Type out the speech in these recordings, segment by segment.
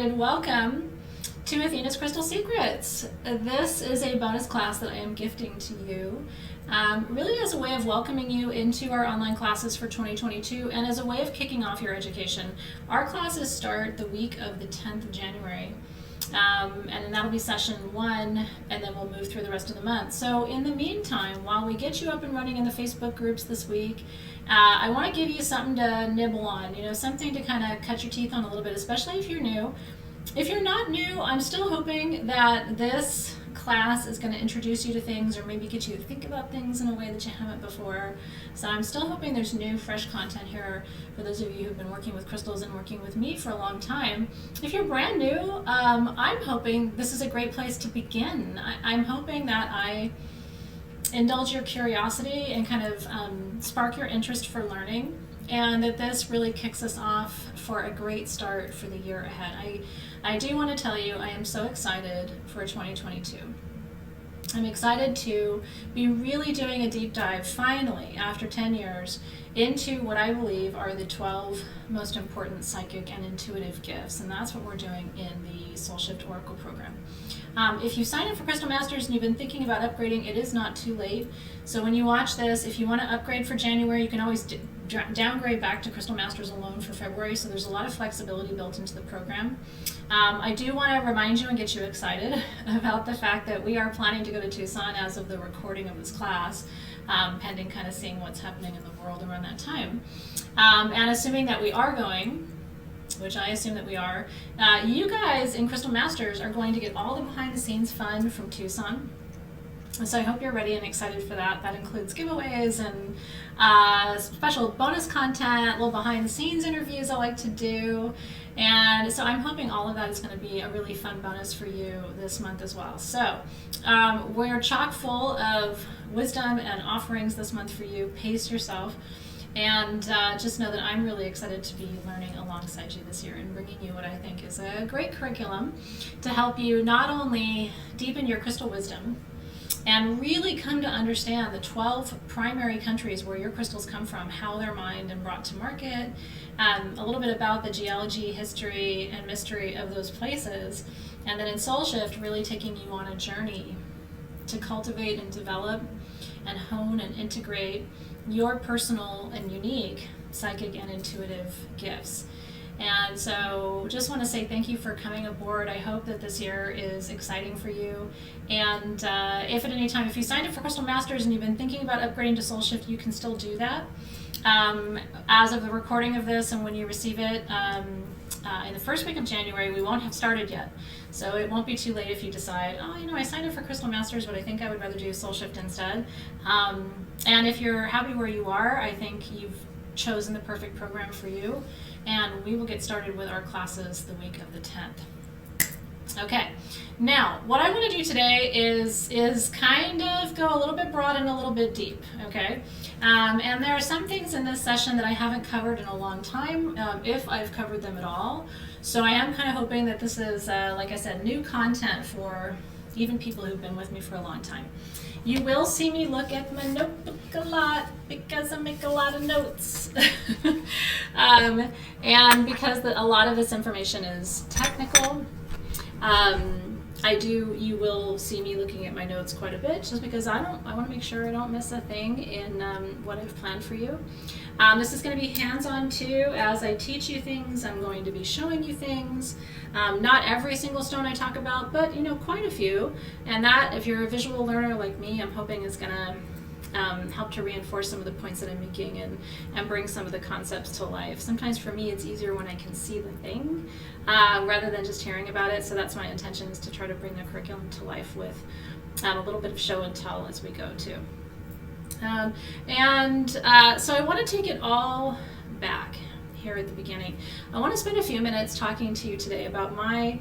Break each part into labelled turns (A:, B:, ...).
A: excited. Welcome to Athena's Crystal Secrets. This is a bonus class that I am gifting to you, really as a way of welcoming you into our online classes for 2022 and as a way of kicking off your education. Our classes start the week of the 10th of January. And then that'll be session 1, and then we'll move through the rest of the month. So in the meantime, while we get you up and running in the Facebook groups this week, I want to give you something to nibble on, something to kind of cut your teeth on a little bit, especially if you're new. If you're not new, I'm still hoping that this class is going to introduce you to things or maybe get you to think about things in a way that you haven't before. So I'm still hoping there's new, fresh content here for those of you who've been working with crystals and working with me for a long time. If you're brand new, I'm hoping this is a great place to begin. I'm hoping that I indulge your curiosity and kind of spark your interest for learning, and that this really kicks us off for a great start for the year ahead. I do want to tell you, I am so excited for 2022. I'm excited to be really doing a deep dive, finally, after 10 years, into what I believe are the 12 most important psychic and intuitive gifts, and that's what we're doing in the Soul Shift Oracle program. If you sign up for Crystal Masters and you've been thinking about upgrading, it is not too late. So when you watch this, if you want to upgrade for January, you can always downgrade back to Crystal Masters alone for February, so there's a lot of flexibility built into the program. I do want to remind you and get you excited about the fact that we are planning to go to Tucson as of the recording of this class, pending kind of seeing what's happening in the world around that time. And assuming that we are going, which I assume that we are, you guys in Crystal Masters are going to get all the behind the scenes fun from Tucson. So I hope you're ready and excited for that. That includes giveaways and special bonus content, little behind the scenes interviews I like to do. And so I'm hoping all of that is going to be a really fun bonus for you this month as well. So we're chock full of wisdom and offerings this month for you. Pace yourself. And just know that I'm really excited to be learning alongside you this year and bringing you what I think is a great curriculum to help you not only deepen your crystal wisdom and really come to understand the 12 primary countries where your crystals come from, how they're mined and brought to market, a little bit about the geology, history, and mystery of those places, and then in Soul Shift, really taking you on a journey to cultivate and develop and hone and integrate your personal and unique psychic and intuitive gifts. And so just want to say thank you for coming aboard. I hope that this year is exciting for you. And if at any time, if you signed up for Crystal Masters and you've been thinking about upgrading to Soul Shift, you can still do that. As of the recording of this and when you receive it, in the first week of January, we won't have started yet. So it won't be too late if you decide, I signed up for Crystal Masters, but I think I would rather do Soul Shift instead. And if you're happy where you are, I think you've chosen the perfect program for you. And we will get started with our classes the week of the 10th. Okay, now what I want to do today is kind of go a little bit broad and a little bit deep, okay? And there are some things in this session that I haven't covered in a long time, if I've covered them at all. So I am kind of hoping that this is, like I said, new content for even people who've been with me for a long time. You will see me look at my notebook a lot because I make a lot of notes. And because a lot of this information is technical, you will see me looking at my notes quite a bit just because I want to make sure I don't miss a thing in what I've planned for you. This is going to be hands-on too. As I teach you things, I'm going to be showing you things. Not every single stone I talk about, but quite a few. And that, if you're a visual learner like me, I'm hoping is going to help to reinforce some of the points that I'm making and bring some of the concepts to life. Sometimes for me it's easier when I can see the thing rather than just hearing about it. So that's my intention, is to try to bring the curriculum to life with a little bit of show and tell as we go too. So I want to take it all back here at the beginning. I want to spend a few minutes talking to you today about my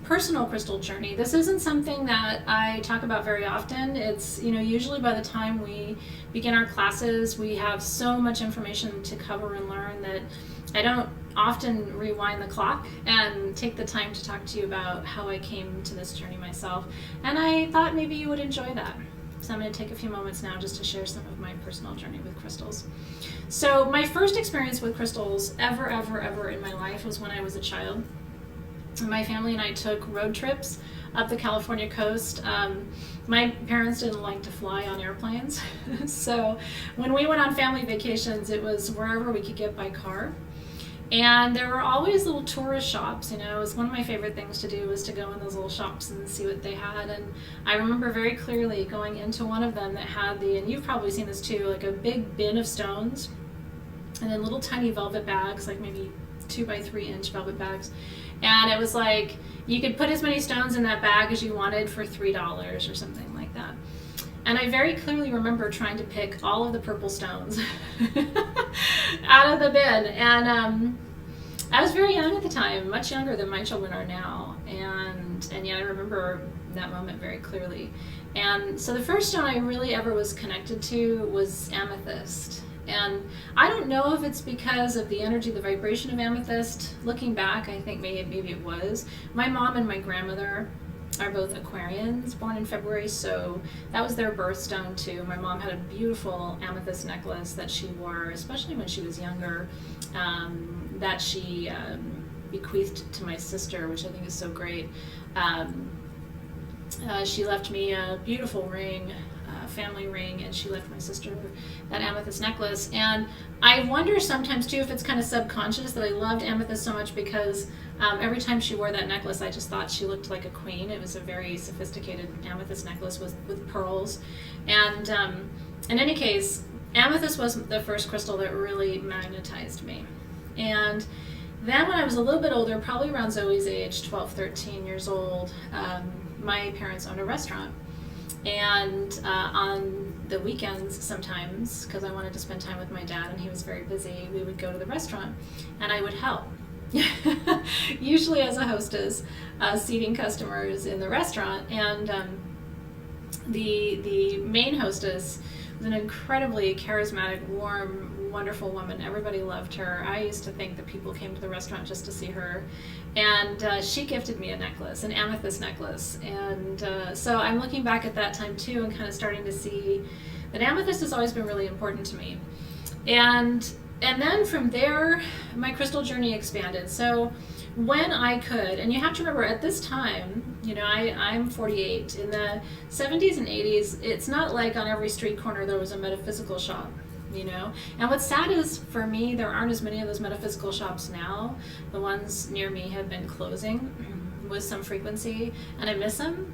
A: personal crystal journey. This isn't something that I talk about very often. It's, usually by the time we begin our classes, we have so much information to cover and learn that I don't often rewind the clock and take the time to talk to you about how I came to this journey myself. And I thought maybe you would enjoy that. So I'm going to take a few moments now just to share some of my personal journey with crystals. So my first experience with crystals ever in my life was when I was a child. my family and I took road trips up the California coast. My parents didn't like to fly on airplanes, so when we went on family vacations, it was wherever we could get by car. And there were always little tourist shops, you know. It was one of my favorite things to do was to go in those little shops and see what they had. And I remember very clearly going into one of them that had and you've probably seen this too, like a big bin of stones and then little tiny velvet bags, like maybe 2 by 3 inch velvet bags. And it was like, you could put as many stones in that bag as you wanted for $3 or something like that. And I very clearly remember trying to pick all of the purple stones out of the bin. And I was very young at the time, much younger than my children are now. And yet I remember that moment very clearly. And so the first stone I really ever was connected to was amethyst. And I don't know if it's because of the energy, the vibration of amethyst. Looking back, I think maybe it was. My mom and my grandmother are both Aquarians, born in February, so that was their birthstone too. My mom had a beautiful amethyst necklace that she wore, especially when she was younger, that she bequeathed to my sister, which I think is so great. She left me a beautiful ring, family ring, and she left my sister that amethyst necklace. And I wonder sometimes too if it's kind of subconscious that I loved amethyst so much because every time she wore that necklace I just thought she looked like a queen. It was a very sophisticated amethyst necklace with pearls. And in any case, amethyst was the first crystal that really magnetized me. And then when I was a little bit older, probably around Zoe's age, 12, 13 years old, my parents owned a restaurant. And on the weekends sometimes, because I wanted to spend time with my dad and he was very busy, we would go to the restaurant and I would help. Usually as a hostess, seating customers in the restaurant. And the main hostess was an incredibly charismatic, warm, wonderful woman. Everybody loved her. I used to think that people came to the restaurant just to see her. And she gifted me a necklace, an amethyst necklace. And so I'm looking back at that time too and kind of starting to see that amethyst has always been really important to me. And then from there, my crystal journey expanded. So when I could, and you have to remember at this time, you know, I'm 48. In the 70s and 80s, it's not like on every street corner there was a metaphysical shop, you know. And what's sad is, for me, there aren't as many of those metaphysical shops now. The ones near me have been closing with some frequency, and I miss them.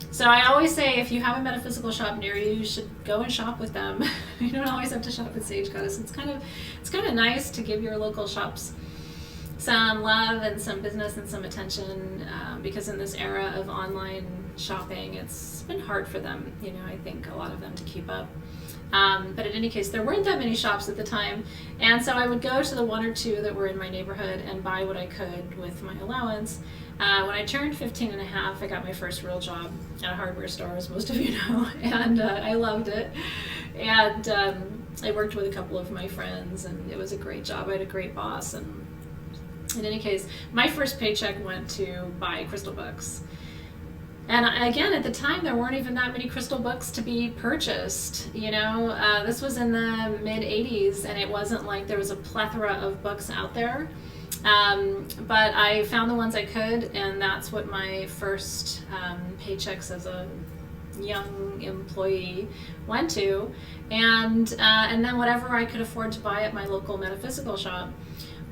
A: So I always say, if you have a metaphysical shop near you, you should go and shop with them. You don't always have to shop at Sage Goddess. It's kind of nice to give your local shops some love and some business and some attention, because in this era of online shopping, it's been hard for them, you know, I think a lot of them to keep up. But in any case, there weren't that many shops at the time, and so I would go to the 1 or 2 that were in my neighborhood and buy what I could with my allowance. When I turned 15 and a half, I got my first real job at a hardware store, as most of you know, and I loved it. And I worked with a couple of my friends, and it was a great job. I had a great boss, and in any case, my first paycheck went to buy crystal books. And again, at the time, there weren't even that many crystal books to be purchased. You know, this was in the mid-'80s, and it wasn't like there was a plethora of books out there. But I found the ones I could, and that's what my first paychecks as a young employee went to. And then whatever I could afford to buy at my local metaphysical shop.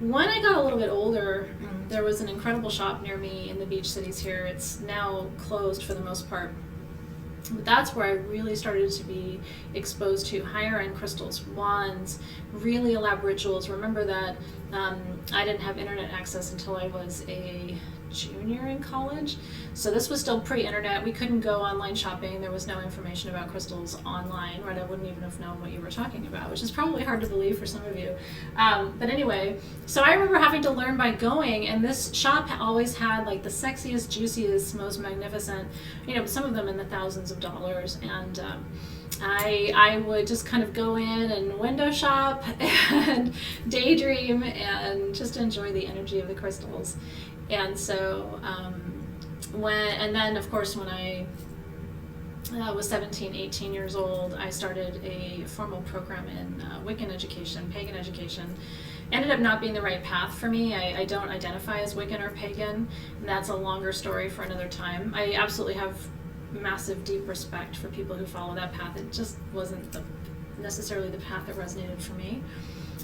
A: When I got a little bit older, there was an incredible shop near me in the beach cities here. It's now closed for the most part. But that's where I really started to be exposed to higher end crystals, wands, really elaborate jewels. Remember that I didn't have internet access until I was a junior in college. So this was still pre-internet. We couldn't go online shopping. There was no information about crystals online, right? I wouldn't even have known what you were talking about, which is probably hard to believe for some of you. But anyway, so I remember having to learn by going, and this shop always had like the sexiest, juiciest, most magnificent, you know, some of them in the thousands of dollars. And I would just kind of go in and window shop and daydream and just enjoy the energy of the crystals. And so then of course when I was 17, 18 years old, I started a formal program in Wiccan education, pagan education, ended up not being the right path for me. I don't identify as Wiccan or pagan, and that's a longer story for another time. I absolutely have massive, deep respect for people who follow that path. It just wasn't necessarily the path that resonated for me.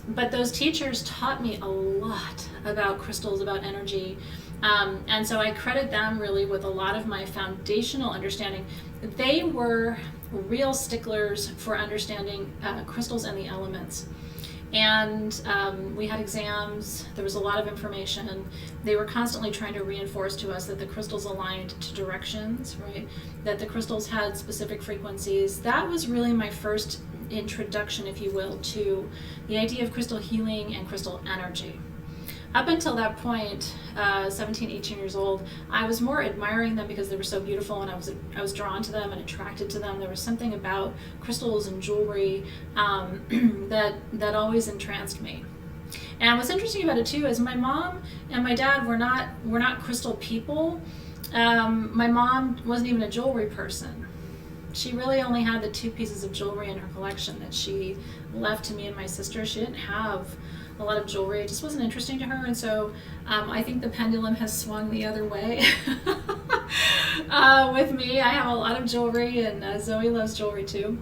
A: But those teachers taught me a lot about crystals, about energy, and so I credit them really with a lot of my foundational understanding. They were real sticklers for understanding crystals and the elements. And we had exams, there was a lot of information. They were constantly trying to reinforce to us that the crystals aligned to directions, right? That the crystals had specific frequencies. That was really my first introduction, if you will, to the idea of crystal healing and crystal energy. Up until that point, 17, 18 years old, I was more admiring them because they were so beautiful, and I was drawn to them and attracted to them. There was something about crystals and jewelry that always entranced me. And what's interesting about it too is my mom and my dad were not crystal people. My mom wasn't even a jewelry person. She really only had the 2 pieces of jewelry in her collection that she left to me and my sister. She didn't have a lot of jewelry. It just wasn't interesting to her, and so I think the pendulum has swung the other way with me. I have a lot of jewelry, and Zoe loves jewelry too.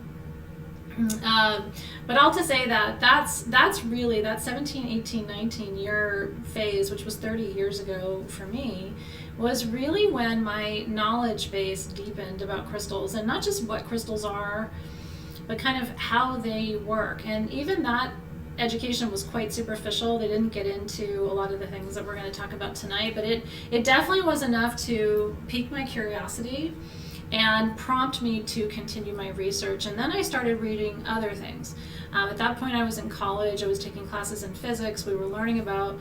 A: But all to say that's really that 17, 18, 19 year phase, which was 30 years ago for me, was really when my knowledge base deepened about crystals, and not just what crystals are, but kind of how they work. And even that education was quite superficial. They didn't get into a lot of the things that we're going to talk about tonight, but it definitely was enough to pique my curiosity and prompt me to continue my research. And then I started reading other things. At that point I was in college, I was taking classes in physics, we were learning about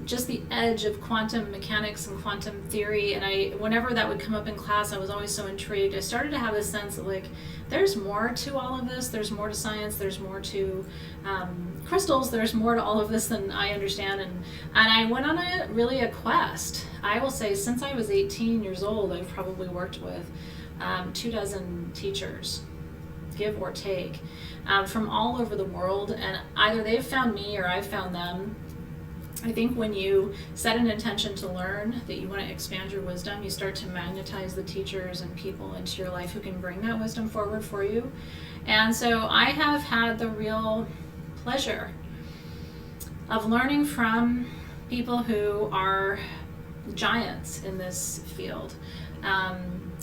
A: just the edge of quantum mechanics and quantum theory, and whenever that would come up in class, I was always so intrigued. I started to have this sense that like, there's more to all of this, there's more to science, there's more to crystals, there's more to all of this than I understand, and I went on a quest. I will say since I was 18 years old, I've probably worked with 24 teachers, give or take, from all over the world, and either they've found me or I've found them. I think when you set an intention to learn, that you want to expand your wisdom, you start to magnetize the teachers and people into your life who can bring that wisdom forward for you. And so I have had the real pleasure of learning from people who are giants in this field.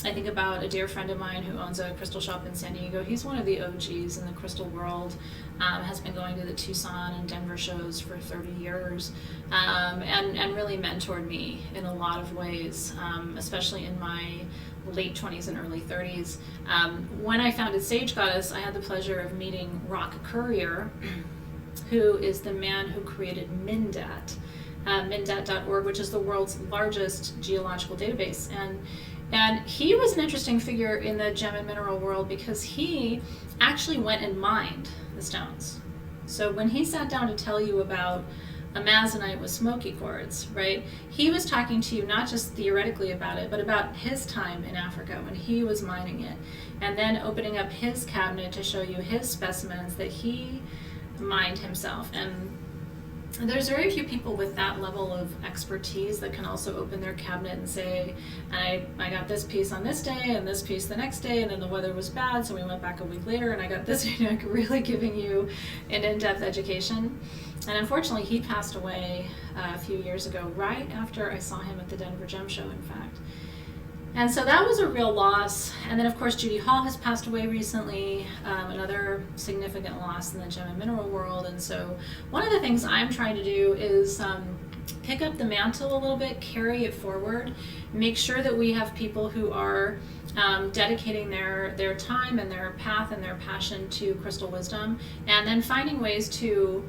A: I think about a dear friend of mine who owns a crystal shop in San Diego. He's one of the OGs in the crystal world, has been going to the Tucson and Denver shows for 30 years, and really mentored me in a lot of ways, especially in my late 20s and early 30s. When I founded Sage Goddess, I had the pleasure of meeting Rock Courier, who is the man who created Mindat, Mindat.org, which is the world's largest geological database. And he was an interesting figure in the gem and mineral world because he actually went and mined the stones. So when he sat down to tell you about amazonite with smoky quartz, right, he was talking to you not just theoretically about it, but about his time in Africa when he was mining it, and then opening up his cabinet to show you his specimens that he mined himself. And there's very few people with that level of expertise that can also open their cabinet and say, I got this piece on this day and this piece the next day, and then the weather was bad, so we went back a week later and I got this, really giving you an in-depth education. And unfortunately, he passed away a few years ago, right after I saw him at the Denver Gem Show, in fact. And so that was a real loss. And then of course Judy Hall has passed away recently, another significant loss in the gem and mineral world. And so one of the things I'm trying to do is pick up the mantle a little bit, carry it forward, make sure that we have people who are dedicating their time and their path and their passion to crystal wisdom, and then finding ways to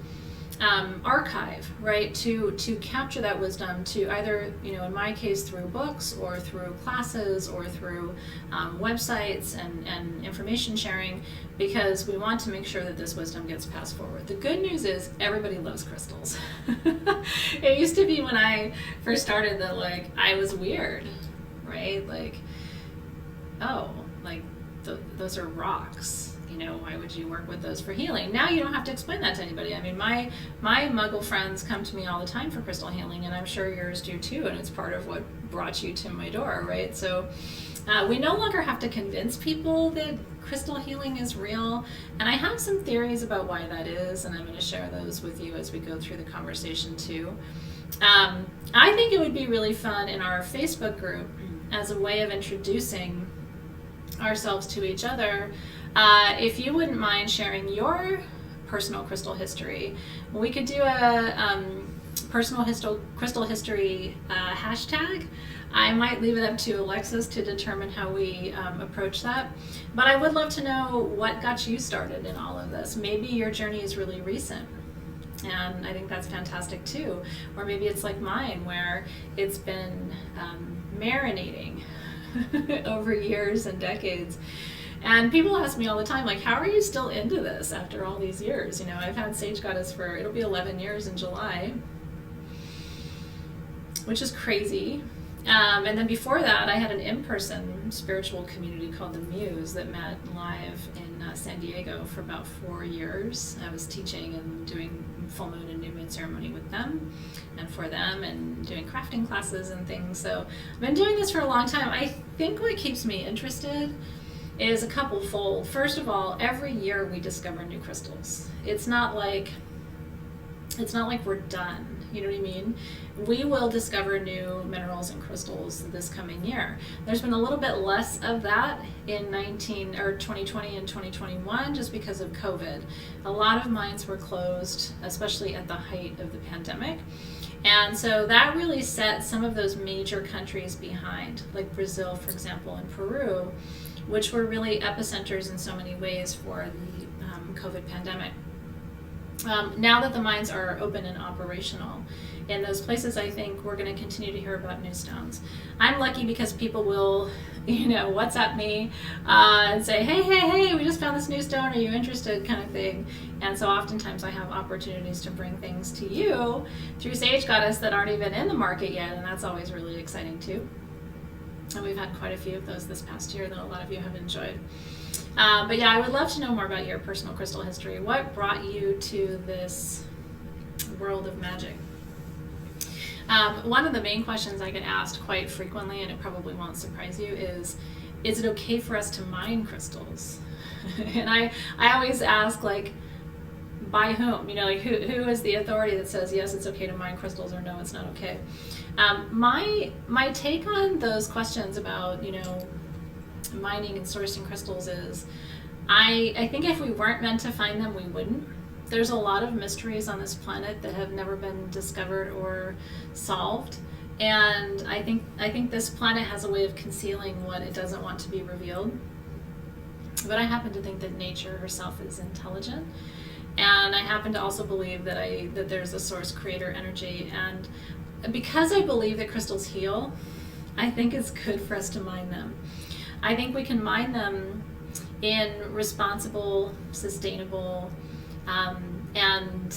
A: archive, right, to capture that wisdom, to either, in my case, through books or through classes or through websites and information sharing, because we want to make sure that this wisdom gets passed forward. The good news is everybody loves crystals. It used to be when I first started that I was weird, right? Those are rocks. why would you work with those for healing? Now you don't have to explain that to anybody. I mean, my Muggle friends come to me all the time for crystal healing, and I'm sure yours do too, and it's part of what brought you to my door, right? So we no longer have to convince people that crystal healing is real, and I have some theories about why that is, and I'm going to share those with you as we go through the conversation too. I think it would be really fun in our Facebook group as a way of introducing ourselves to each other, if you wouldn't mind sharing your personal crystal history. We could do a personal crystal history hashtag. I might leave it up to Alexis to determine how we approach that. But I would love to know what got you started in all of this. Maybe your journey is really recent, and I think that's fantastic too. Or maybe it's like mine, where it's been marinating over years and decades. And people ask me all the time, like, how are you still into this after all these years? I've had Sage Goddess for, it'll be 11 years in July, which is crazy. And then before that, I had an in-person spiritual community called the Muse that met live in San Diego for about 4 years. I was teaching and doing full moon and new moon ceremony with them and for them, and doing crafting classes and things. So I've been doing this for a long time. I think what keeps me interested is a couple fold. First of all, every year we discover new crystals. It's not like we're done. You know what I mean? We will discover new minerals and crystals this coming year. There's been a little bit less of that in 2020 and 2021 just because of COVID. A lot of mines were closed, especially at the height of the pandemic. And so that really set some of those major countries behind, like Brazil, for example, and Peru, which were really epicenters in so many ways for the COVID pandemic. Now that the mines are open and operational in those places, I think we're going to continue to hear about new stones. I'm lucky because people will, WhatsApp me and say, hey, we just found this new stone, are you interested, kind of thing. And so oftentimes I have opportunities to bring things to you through Sage Goddess that aren't even in the market yet, and that's always really exciting too. And we've had quite a few of those this past year that a lot of you have enjoyed. But yeah, I would love to know more about your personal crystal history. What brought you to this world of magic? One of the main questions I get asked quite frequently, and it probably won't surprise you, is it okay for us to mine crystals? And I always ask, like, by whom? Who is the authority that says, yes, it's okay to mine crystals, or no, it's not okay? My take on those questions about, mining and sourcing crystals is, I think if we weren't meant to find them, we wouldn't. There's a lot of mysteries on this planet that have never been discovered or solved, and I think this planet has a way of concealing what it doesn't want to be revealed. But I happen to think that nature herself is intelligent, and I happen to also believe that there's a source creator energy, and because I believe that crystals heal, I think it's good for us to mine them. I think we can mine them in responsible, sustainable, and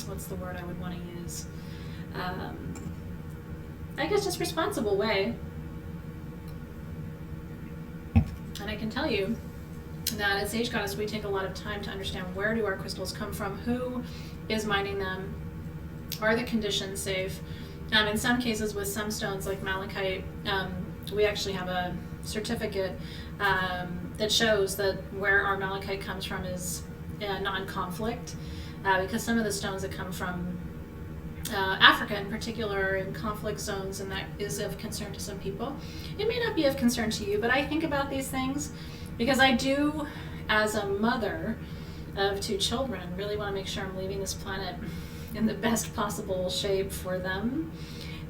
A: what's the word I would want to use? I guess just responsible way. And I can tell you that at Sage Goddess we take a lot of time to understand, where do our crystals come from, who is mining them, are the conditions safe. In some cases with some stones like malachite, we actually have a certificate that shows that where our malachite comes from is non-conflict, because some of the stones that come from Africa in particular, in conflict zones, and that is of concern to some people. It may not be of concern to you, but I think about these things because I do, as a mother of 2 children, really want to make sure I'm leaving this planet in the best possible shape for them.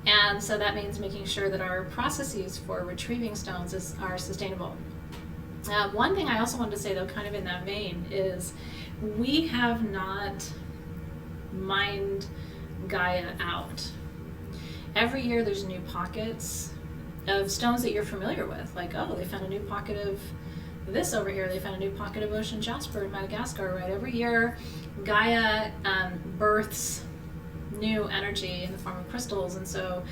A: And so that means making sure that our processes for retrieving stones are sustainable. One thing I also wanted to say, though, kind of in that vein, is we have not mined Gaia out. Every year there's new pockets of stones that you're familiar with, like, oh, they found a new pocket of this over here, they found a new pocket of ocean jasper in Madagascar, right? Every year Gaia births new energy in the form of crystals, and so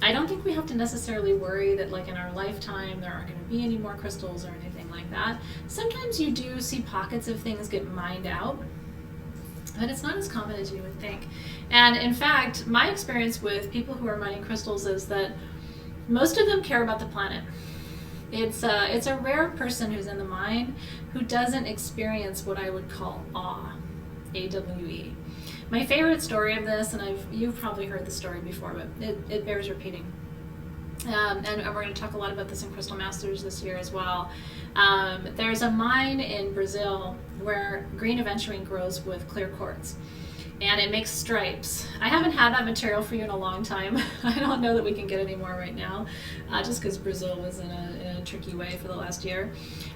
A: I don't think we have to necessarily worry that like in our lifetime there aren't going to be any more crystals or anything like that. Sometimes you do see pockets of things get mined out, but it's not as common as you would think. And in fact, my experience with people who are mining crystals is that most of them care about the planet. It's a rare person who's in the mine who doesn't experience what I would call awe, A-W-E. My favorite story of this, and you've probably heard the story before, but it bears repeating. And we're going to talk a lot about this in Crystal Masters this year as well. There's a mine in Brazil where green aventurine grows with clear quartz, and it makes stripes. I haven't had that material for you in a long time. I don't know that we can get any more right now, just because Brazil was in a tricky way for the last year.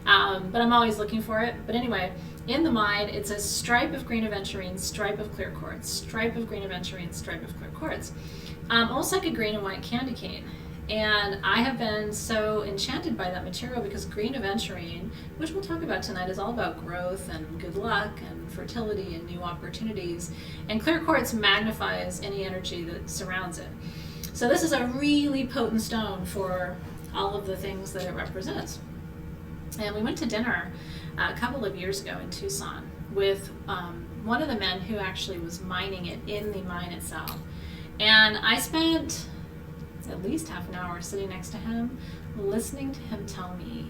A: But I'm always looking for it. But anyway, in the mine, it's a stripe of green aventurine, stripe of clear quartz, stripe of green aventurine, stripe of clear quartz. Almost like a green and white candy cane. And I have been so enchanted by that material because green aventurine, which we'll talk about tonight, is all about growth and good luck and fertility and new opportunities. And clear quartz magnifies any energy that surrounds it. So this is a really potent stone for all of the things that it represents. And we went to dinner a couple of years ago in Tucson with one of the men who actually was mining it in the mine itself. And I spent at least half an hour sitting next to him, listening to him tell me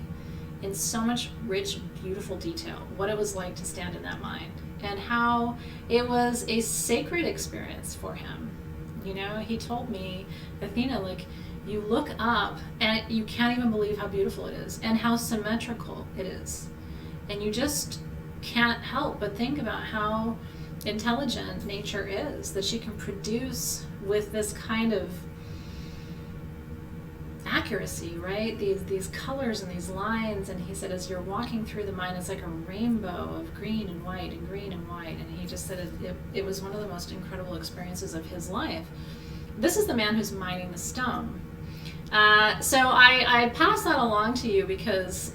A: in so much rich, beautiful detail what it was like to stand in that mine and how it was a sacred experience for him. You know, he told me, Athena, like, you look up and you can't even believe how beautiful it is and how symmetrical it is. And you just can't help but think about how intelligent nature is, that she can produce with this kind of accuracy, right? These colors and these lines. And he said, as you're walking through the mine, it's like a rainbow of green and white and green and white. And he just said it was one of the most incredible experiences of his life. This is the man who's mining the stone. So I pass that along to you because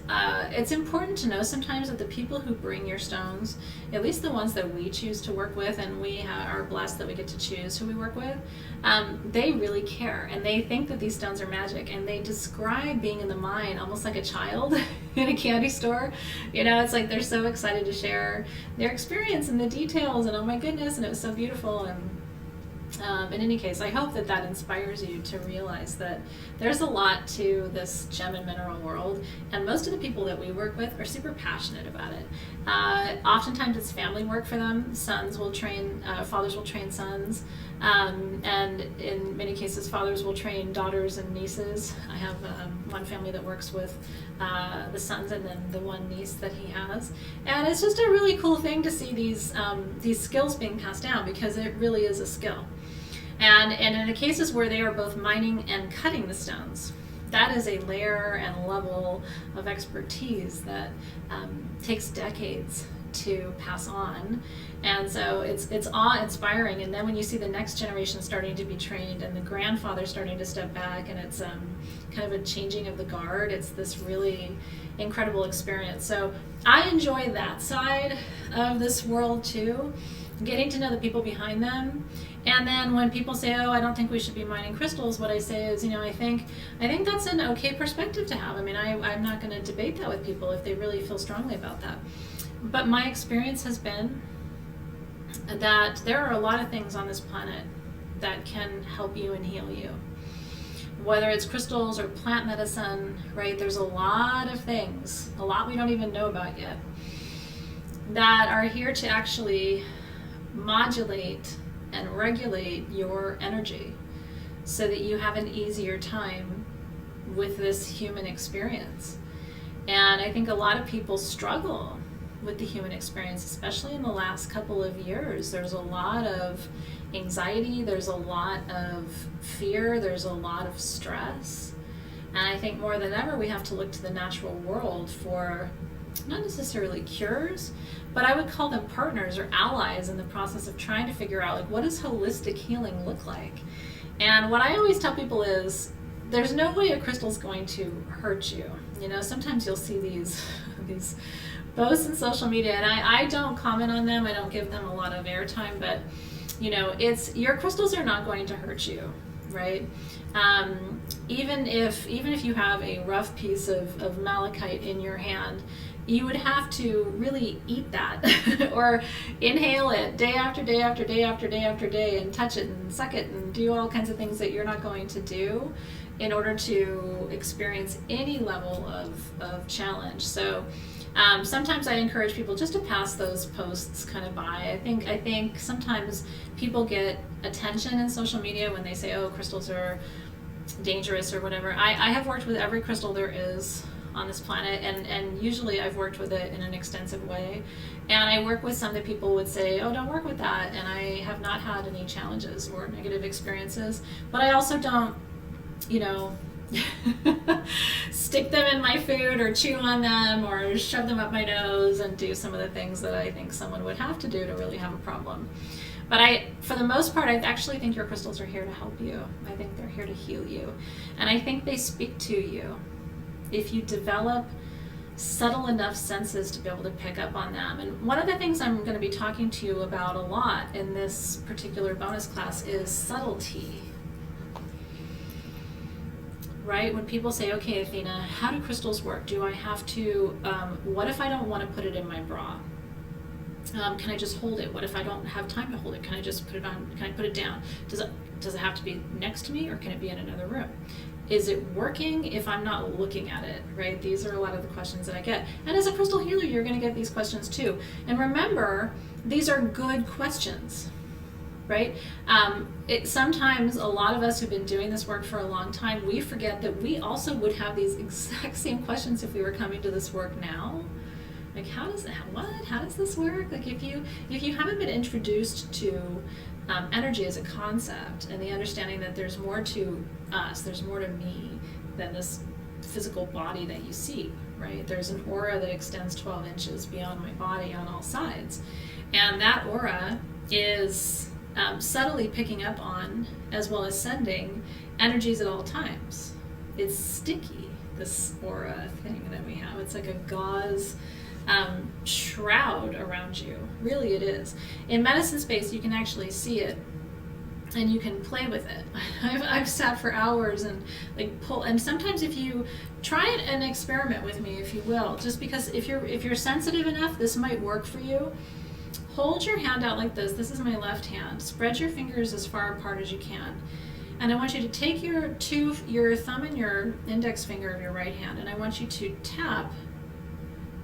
A: it's important to know sometimes that the people who bring your stones, at least the ones that we choose to work with, and we are blessed that we get to choose who we work with, they really care and they think that these stones are magic, and they describe being in the mine almost like a child in a candy store. You know, it's like they're so excited to share their experience and the details, and oh my goodness, and it was so beautiful. And in any case, I hope that that inspires you to realize that there's a lot to this gem and mineral world, and most of the people that we work with are super passionate about it. Oftentimes it's family work for them. Sons will train, fathers will train sons, and in many cases fathers will train daughters and nieces. I have one family that works with the sons and then the one niece that he has, and it's just a really cool thing to see these skills being passed down, because it really is a skill. And in the cases where they are both mining and cutting the stones, that is a layer and level of expertise that takes decades to pass on. And so it's awe-inspiring. And then when you see the next generation starting to be trained and the grandfather starting to step back, and it's kind of a changing of the guard, it's this really incredible experience. So I enjoy that side of this world too, getting to know the people behind them. And then when people say, oh, I don't think we should be mining crystals, what I say is, you know, I think that's an okay perspective to have. I mean, I'm not going to debate that with people if they really feel strongly about that. But my experience has been that there are a lot of things on this planet that can help you and heal you. Whether it's crystals or plant medicine, right? There's a lot of things, a lot we don't even know about yet, that are here to actually modulate and regulate your energy so that you have an easier time with this human experience. And I think a lot of people struggle with the human experience, especially in the last couple of years. There's a lot of anxiety, there's a lot of fear, there's a lot of stress. And I think more than ever we have to look to the natural world for not necessarily cures, but I would call them partners or allies in the process of trying to figure out, like, what does holistic healing look like? And what I always tell people is there's no way a crystal's going to hurt you. You know, sometimes you'll see these posts in social media, and I don't comment on them, I don't give them a lot of airtime, but you know, your crystals are not going to hurt you, right? Even if you have a rough piece of malachite in your hand, you would have to really eat that or inhale it day after day after day after day after day and touch it and suck it and do all kinds of things that you're not going to do in order to experience any level of challenge. So sometimes I encourage people just to pass those posts kind of by. I think sometimes people get attention in social media when they say, oh, crystals are dangerous or whatever. I have worked with every crystal there is on this planet, and usually I've worked with it in an extensive way. And I work with some that people would say, oh, don't work with that, and I have not had any challenges or negative experiences. But I also don't, stick them in my food or chew on them or shove them up my nose and do some of the things that I think someone would have to do to really have a problem. But for the most part, I actually think your crystals are here to help you. I think they're here to heal you. And I think they speak to you. If you develop subtle enough senses to be able to pick up on them. And one of the things I'm going to be talking to you about a lot in this particular bonus class is subtlety. Right? When people say, okay, Athena, how do crystals work? Do I have to, what if I don't want to put it in my bra? Can I just hold it? What if I don't have time to hold it? Can I just put it on? Can I put it down? Does it have to be next to me, or can it be in another room? Is it working if I'm not looking at it, right? These are a lot of the questions that I get. And as a crystal healer, you're going to get these questions too. And remember, these are good questions, right? Sometimes a lot of us who've been doing this work for a long time, we forget that we also would have these exact same questions if we were coming to this work now. Like, how does this work? Like, if you haven't been introduced to energy as a concept and the understanding that there's more to us, there's more to me than this physical body that you see, right? There's an aura that extends 12 inches beyond my body on all sides. And that aura is subtly picking up on, as well as sending, energies at all times. It's sticky, this aura thing that we have. It's like a gauze shroud around you. Really, it is. In medicine space, you can actually see it, and you can play with it. I've sat for hours and pull. And sometimes, if you try it and experiment with me, if you will, just because if you're sensitive enough, this might work for you. Hold your hand out like this. This is my left hand. Spread your fingers as far apart as you can. And I want you to take your thumb and your index finger of your right hand, and I want you to tap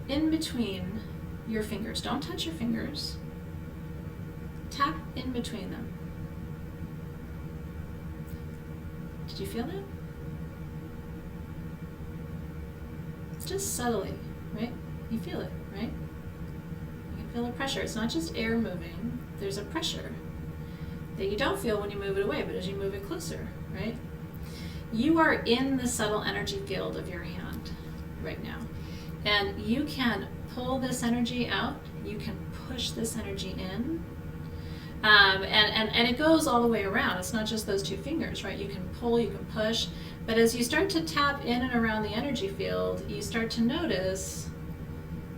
A: in between your fingers. Don't touch your fingers. Tap in between them. Did you feel that? Just subtly, right? You feel it, right? You can feel the pressure. It's not just air moving. There's a pressure that you don't feel when you move it away, but as you move it closer, right? You are in the subtle energy field of your hand right now. And you can pull this energy out, you can push this energy in, and it goes all the way around. It's not just those two fingers, right? You can pull, you can push, but as you start to tap in and around the energy field, you start to notice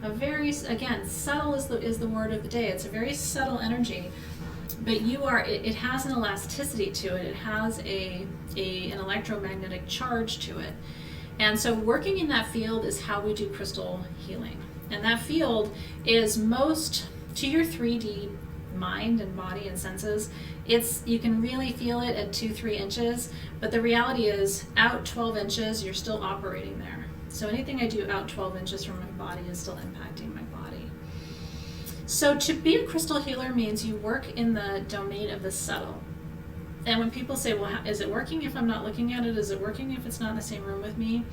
A: a very, again, subtle is the word of the day. It's a very subtle energy, but it has an elasticity to it. It has an electromagnetic charge to it. And so working in that field is how we do crystal healing. And that field is most to your 3D mind and body and senses. You can really feel it at 2-3 inches, but the reality is out 12 inches, you're still operating there. So anything I do out 12 inches from my body is still impacting my body. So to be a crystal healer means you work in the domain of the subtle. And when people say, well, is it working if I'm not looking at it? Is it working if it's not in the same room with me?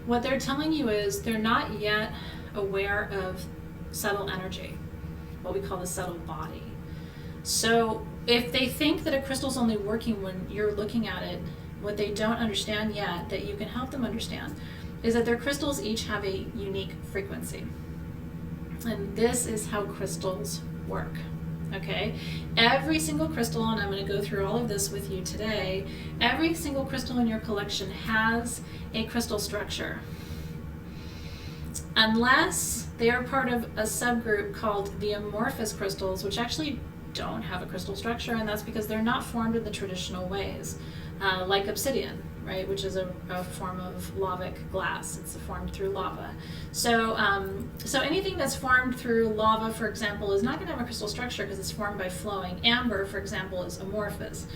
A: What they're telling you is they're not yet aware of subtle energy, what we call the subtle body. So if they think that a crystal's only working when you're looking at it, what they don't understand yet, that you can help them understand, is that their crystals each have a unique frequency. And this is how crystals work. Okay, every single crystal, and I'm going to go through all of this with you today, every single crystal in your collection has a crystal structure. Unless they are part of a subgroup called the amorphous crystals, which actually don't have a crystal structure, and that's because they're not formed in the traditional ways, like obsidian, right, which is a form of lavic glass. It's formed through lava. So, so anything that's formed through lava, for example, is not going to have a crystal structure because it's formed by flowing. Amber, for example, is amorphous.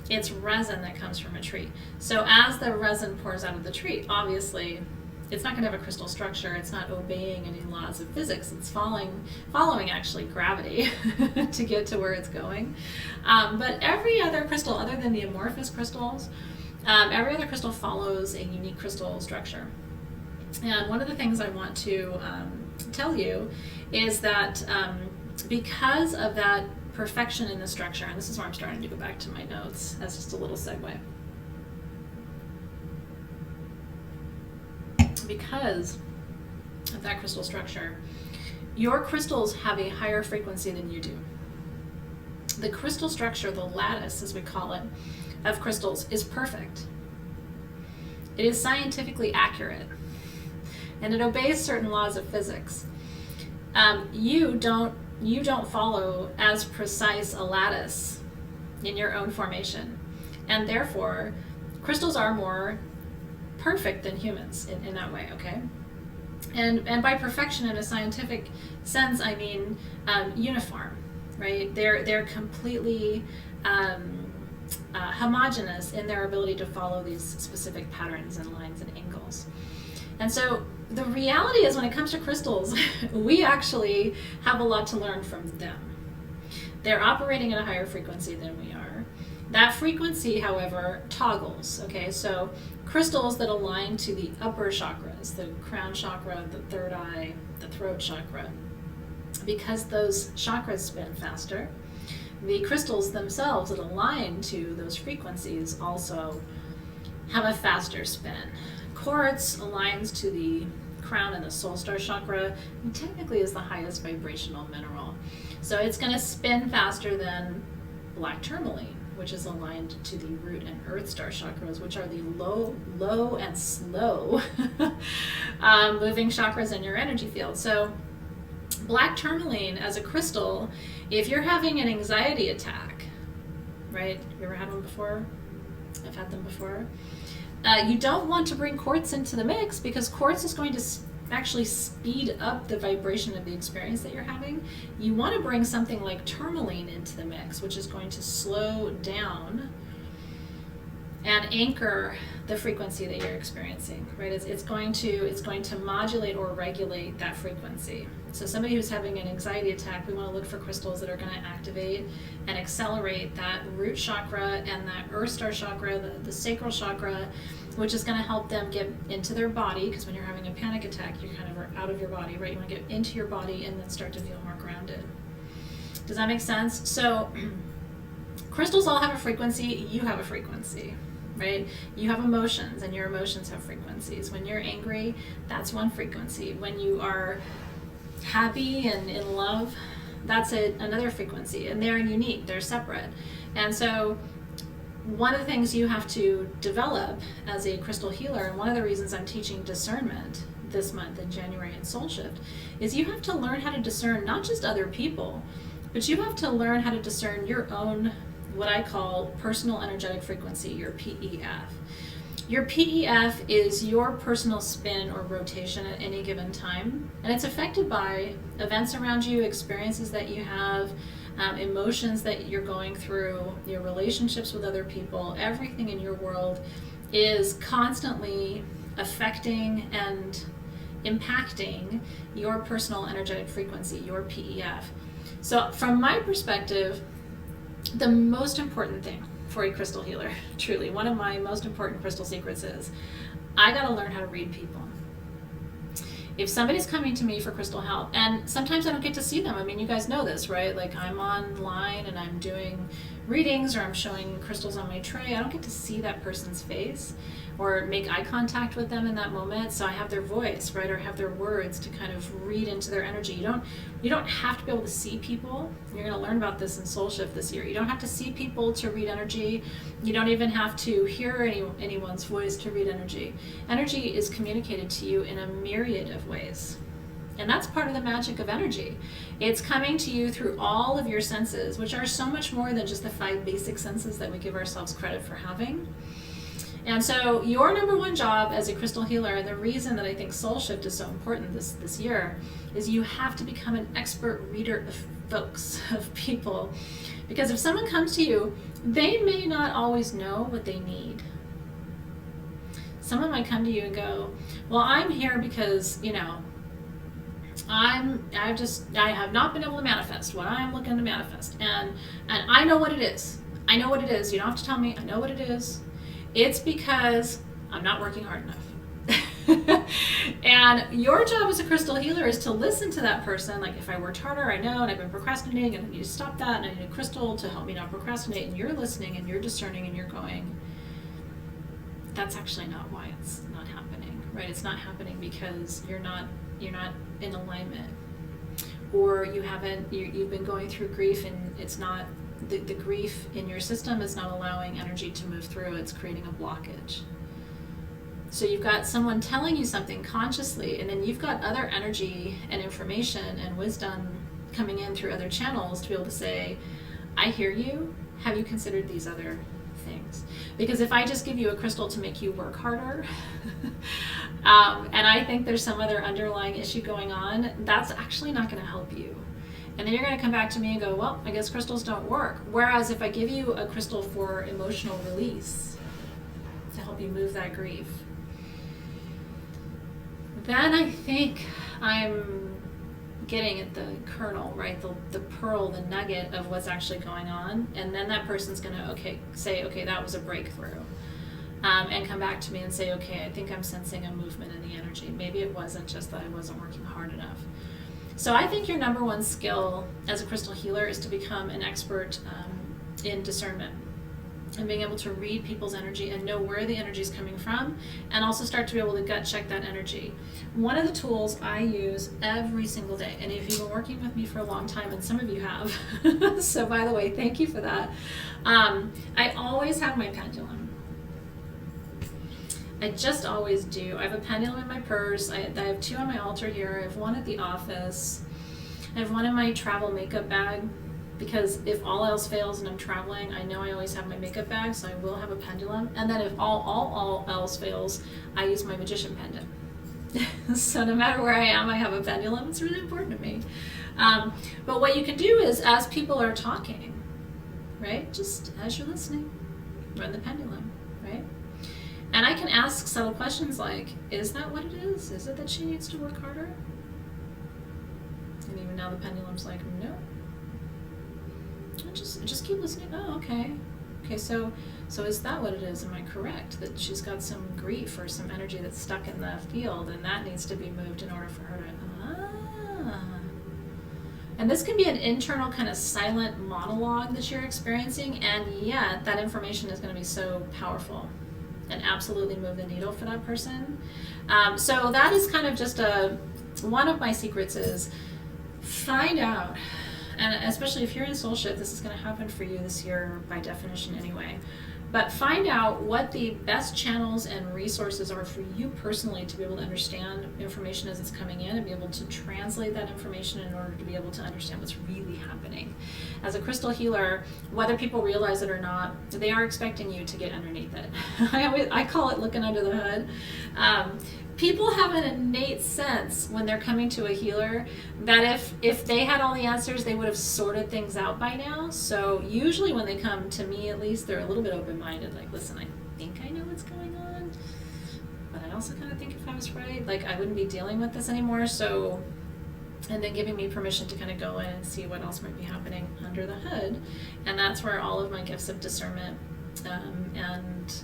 A: It's resin that comes from a tree. So as the resin pours out of the tree, obviously, it's not going to have a crystal structure. It's not obeying any laws of physics. It's following actually gravity to get to where it's going. But every other crystal, other than the amorphous crystals, every other crystal follows a unique crystal structure. And one of the things I want to tell you is that because of that perfection in the structure, and this is where I'm starting to go back to my notes as just a little segue. Because of that crystal structure, your crystals have a higher frequency than you do. The crystal structure, the lattice as we call it, of crystals is perfect. It is scientifically accurate, and it obeys certain laws of physics. You don't follow as precise a lattice in your own formation, and therefore crystals are more perfect than humans in that way, okay? And by perfection in a scientific sense, I mean uniform, right? They're completely homogeneous in their ability to follow these specific patterns and lines and angles. And so the reality is, when it comes to crystals, we actually have a lot to learn from them. They're operating at a higher frequency than we are. That frequency, however, toggles, okay? So crystals that align to the upper chakras, the crown chakra, the third eye, the throat chakra, because those chakras spin faster, the crystals themselves that align to those frequencies also have a faster spin. Quartz aligns to the crown and the soul star chakra, and technically is the highest vibrational mineral. So it's going to spin faster than black tourmaline, which is aligned to the root and earth star chakras, which are the low and slow moving chakras in your energy field. So black tourmaline as a crystal, if you're having an anxiety attack, right? You ever had one before? I've had them before. You don't want to bring quartz into the mix, because quartz is going to actually speed up the vibration of the experience that you're having. You want to bring something like tourmaline into the mix, which is going to slow down and anchor the frequency that you're experiencing, right? It's going to modulate or regulate that frequency. So somebody who's having an anxiety attack, we want to look for crystals that are going to activate and accelerate that root chakra and that earth star chakra, the sacral chakra, which is going to help them get into their body, because when you're having a panic attack, you kind of are out of your body, right? You want to get into your body and then start to feel more grounded. Does that make sense? So crystals all have a frequency. You have a frequency, right? You have emotions, and your emotions have frequencies. When you're angry, that's one frequency. When you are happy and in love, that's another frequency, and they're unique, they're separate. And so one of the things you have to develop as a crystal healer, and one of the reasons I'm teaching discernment this month in January in Soul Shift, is you have to learn how to discern not just other people, but you have to learn how to discern your own, what I call personal energetic frequency, your PEF. Your PEF is your personal spin or rotation at any given time, and it's affected by events around you, experiences that you have, emotions that you're going through, your relationships with other people. Everything in your world is constantly affecting and impacting your personal energetic frequency, your PEF. So from my perspective, the most important thing for a crystal healer, truly, one of my most important crystal secrets is I got to learn how to read people. If somebody's coming to me for crystal help, and sometimes I don't get to see them. I mean, you guys know this, right? Like, I'm online and I'm doing readings, or I'm showing crystals on my tray. I don't get to see that person's face or make eye contact with them in that moment. So I have their voice, right, or have their words to kind of read into their energy. You don't have to be able to see people. You're going to learn about this in Soul Shift this year. You don't have to see people to read energy. You don't even have to hear anyone's voice to read energy. Energy is communicated to you in a myriad of ways. And that's part of the magic of energy. It's coming to you through all of your senses, which are so much more than just the 5 basic senses that we give ourselves credit for having. And so your number one job as a crystal healer, and the reason that I think soul shift is so important this year, is you have to become an expert reader of folks, of people. Because if someone comes to you, they may not always know what they need. Someone might come to you and go, well, I'm here because, I have not been able to manifest what I'm looking to manifest. And I know what it is. I know what it is. You don't have to tell me. I know what it is. It's because I'm not working hard enough. And your job as a crystal healer is to listen to that person. Like, if I worked harder, I know, and I've been procrastinating, and I need to stop that, and I need a crystal to help me not procrastinate. And you're listening, and you're discerning, and you're going, that's actually not why it's not happening, right? It's not happening because you're not in alignment, or you've been going through grief, and it's not, the grief in your system is not allowing energy to move through. It's creating a blockage. So you've got someone telling you something consciously, and then you've got other energy and information and wisdom coming in through other channels to be able to say, I hear you. Have you considered these other things? Because if I just give you a crystal to make you work harder, and I think there's some other underlying issue going on, that's actually not going to help you. And then you're going to come back to me and go, well, I guess crystals don't work. Whereas if I give you a crystal for emotional release to help you move that grief, then I think I'm getting at the kernel, right? The pearl, the nugget of what's actually going on. And then that person's going to say, that was a breakthrough. And come back to me and say, okay, I think I'm sensing a movement in the energy. Maybe it wasn't just that I wasn't working hard enough. So I think your number one skill as a crystal healer is to become an expert in discernment and being able to read people's energy and know where the energy is coming from, and also start to be able to gut check that energy. One of the tools I use every single day, and if you've been working with me for a long time, and some of you have, so by the way, thank you for that, I always have my pendulum. I just always do. I have a pendulum in my purse. I have two on my altar here. I have one at the office. I have one in my travel makeup bag, because if all else fails and I'm traveling, I know I always have my makeup bag, so I will have a pendulum. And then if all else fails, I use my magician pendant. So no matter where I am, I have a pendulum. It's really important to me. But what you can do is, as people are talking, right, just as you're listening, run the pendulum, right? And I can ask subtle questions like, is that what it is? Is it that she needs to work harder? And even now the pendulum's like, no. Just keep listening. Oh, okay. Okay, so is that what it is? Am I correct? That she's got some grief or some energy that's stuck in the field, and that needs to be moved in order for her to... And this can be an internal kind of silent monologue that you're experiencing, and yet that information is going to be so powerful and absolutely move the needle for that person. So that is kind of just one of my secrets is find out, and especially if you're in soul shift, this is going to happen for you this year by definition anyway, but find out what the best channels and resources are for you personally to be able to understand information as it's coming in and be able to translate that information in order to be able to understand what's really happening. As a crystal healer, whether people realize it or not, they are expecting you to get underneath it. I call it looking under the hood. People have an innate sense when they're coming to a healer that if they had all the answers, they would have sorted things out by now. So usually when they come to me, at least, they're a little bit open-minded. Like, listen, I think I know what's going on, but I also kind of think if I was right, like, I wouldn't be dealing with this anymore. So, and then giving me permission to kind of go in and see what else might be happening under the hood. And that's where all of my gifts of discernment and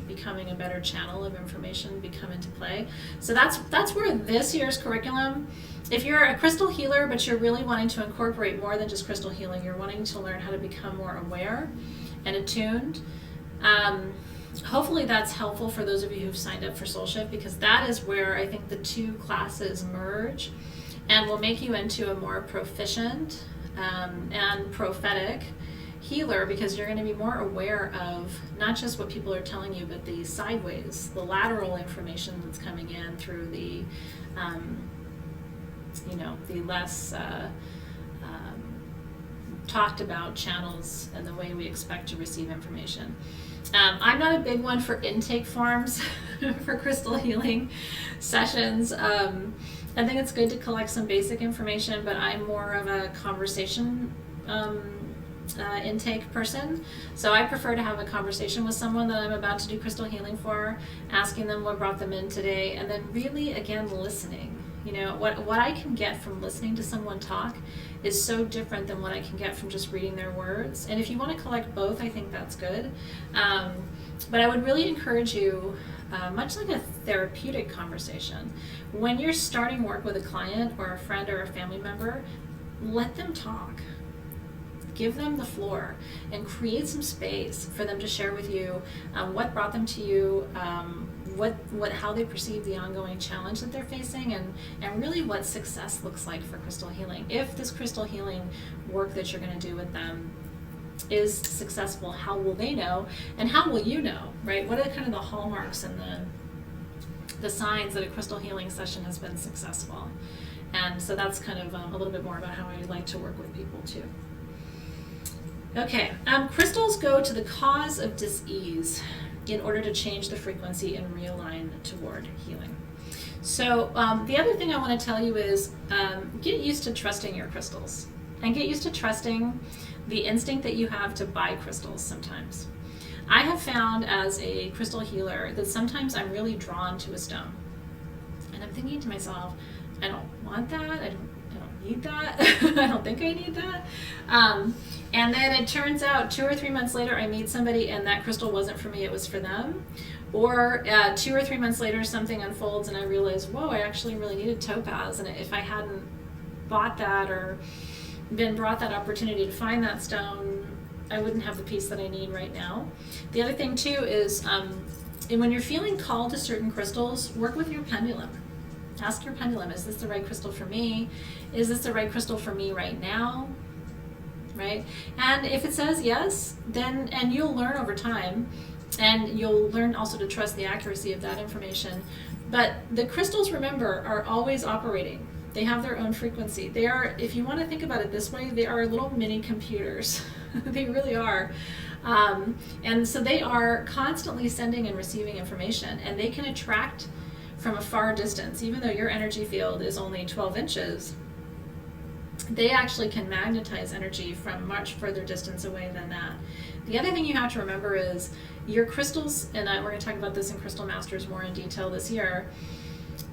A: becoming a better channel of information become into play. So that's where this year's curriculum, if you're a crystal healer but you're really wanting to incorporate more than just crystal healing, you're wanting to learn how to become more aware and attuned, hopefully that's helpful for those of you who've signed up for Soul Shift, because that is where I think the two classes merge and will make you into a more proficient and prophetic healer, because you're going to be more aware of not just what people are telling you, but the sideways, the lateral information that's coming in through the the less talked about channels and the way we expect to receive information. I'm not a big one for intake forms for crystal healing sessions. I think it's good to collect some basic information, but I'm more of a conversation intake person. So I prefer to have a conversation with someone that I'm about to do crystal healing for, asking them what brought them in today, and then really, again, listening. You know, what I can get from listening to someone talk is so different than what I can get from just reading their words. And if you want to collect both, I think that's good. But I would really encourage you, much like a therapeutic conversation, when you're starting work with a client or a friend or a family member, let them talk. Give them the floor and create some space for them to share with you what brought them to you, how they perceive the ongoing challenge that they're facing, and really what success looks like for crystal healing. If this crystal healing work that you're going to do with them is successful, how will they know, and how will you know, right? What are kind of the hallmarks and the signs that a crystal healing session has been successful? And so that's kind of a little bit more about how I like to work with people too. Okay, crystals go to the cause of dis-ease in order to change the frequency and realign toward healing. So the other thing I want to tell you is get used to trusting your crystals, and get used to trusting the instinct that you have to buy crystals sometimes. I have found as a crystal healer that sometimes I'm really drawn to a stone, and I'm thinking to myself, I don't want that, I don't need that, I don't think I need that. And then it turns out 2 or 3 months later I meet somebody and that crystal wasn't for me, it was for them. Or 2 or 3 months later something unfolds and I realize, whoa, I actually really needed topaz, and if I hadn't bought that or been brought that opportunity to find that stone, I wouldn't have the piece that I need right now. The other thing too is when you're feeling called to certain crystals, work with your pendulum. Ask your pendulum, is this the right crystal for me? Is this the right crystal for me right now? Right? And if it says yes, then, and you'll learn over time, and you'll learn also to trust the accuracy of that information. But the crystals, remember, are always operating. They have their own frequency. They are, if you want to think about it this way, they are little mini computers. They really are. And so they are constantly sending and receiving information, and they can attract from a far distance. Even though your energy field is only 12 inches, they actually can magnetize energy from much further distance away than that. The other thing you have to remember is your crystals, and we're going to talk about this in Crystal Masters more in detail this year,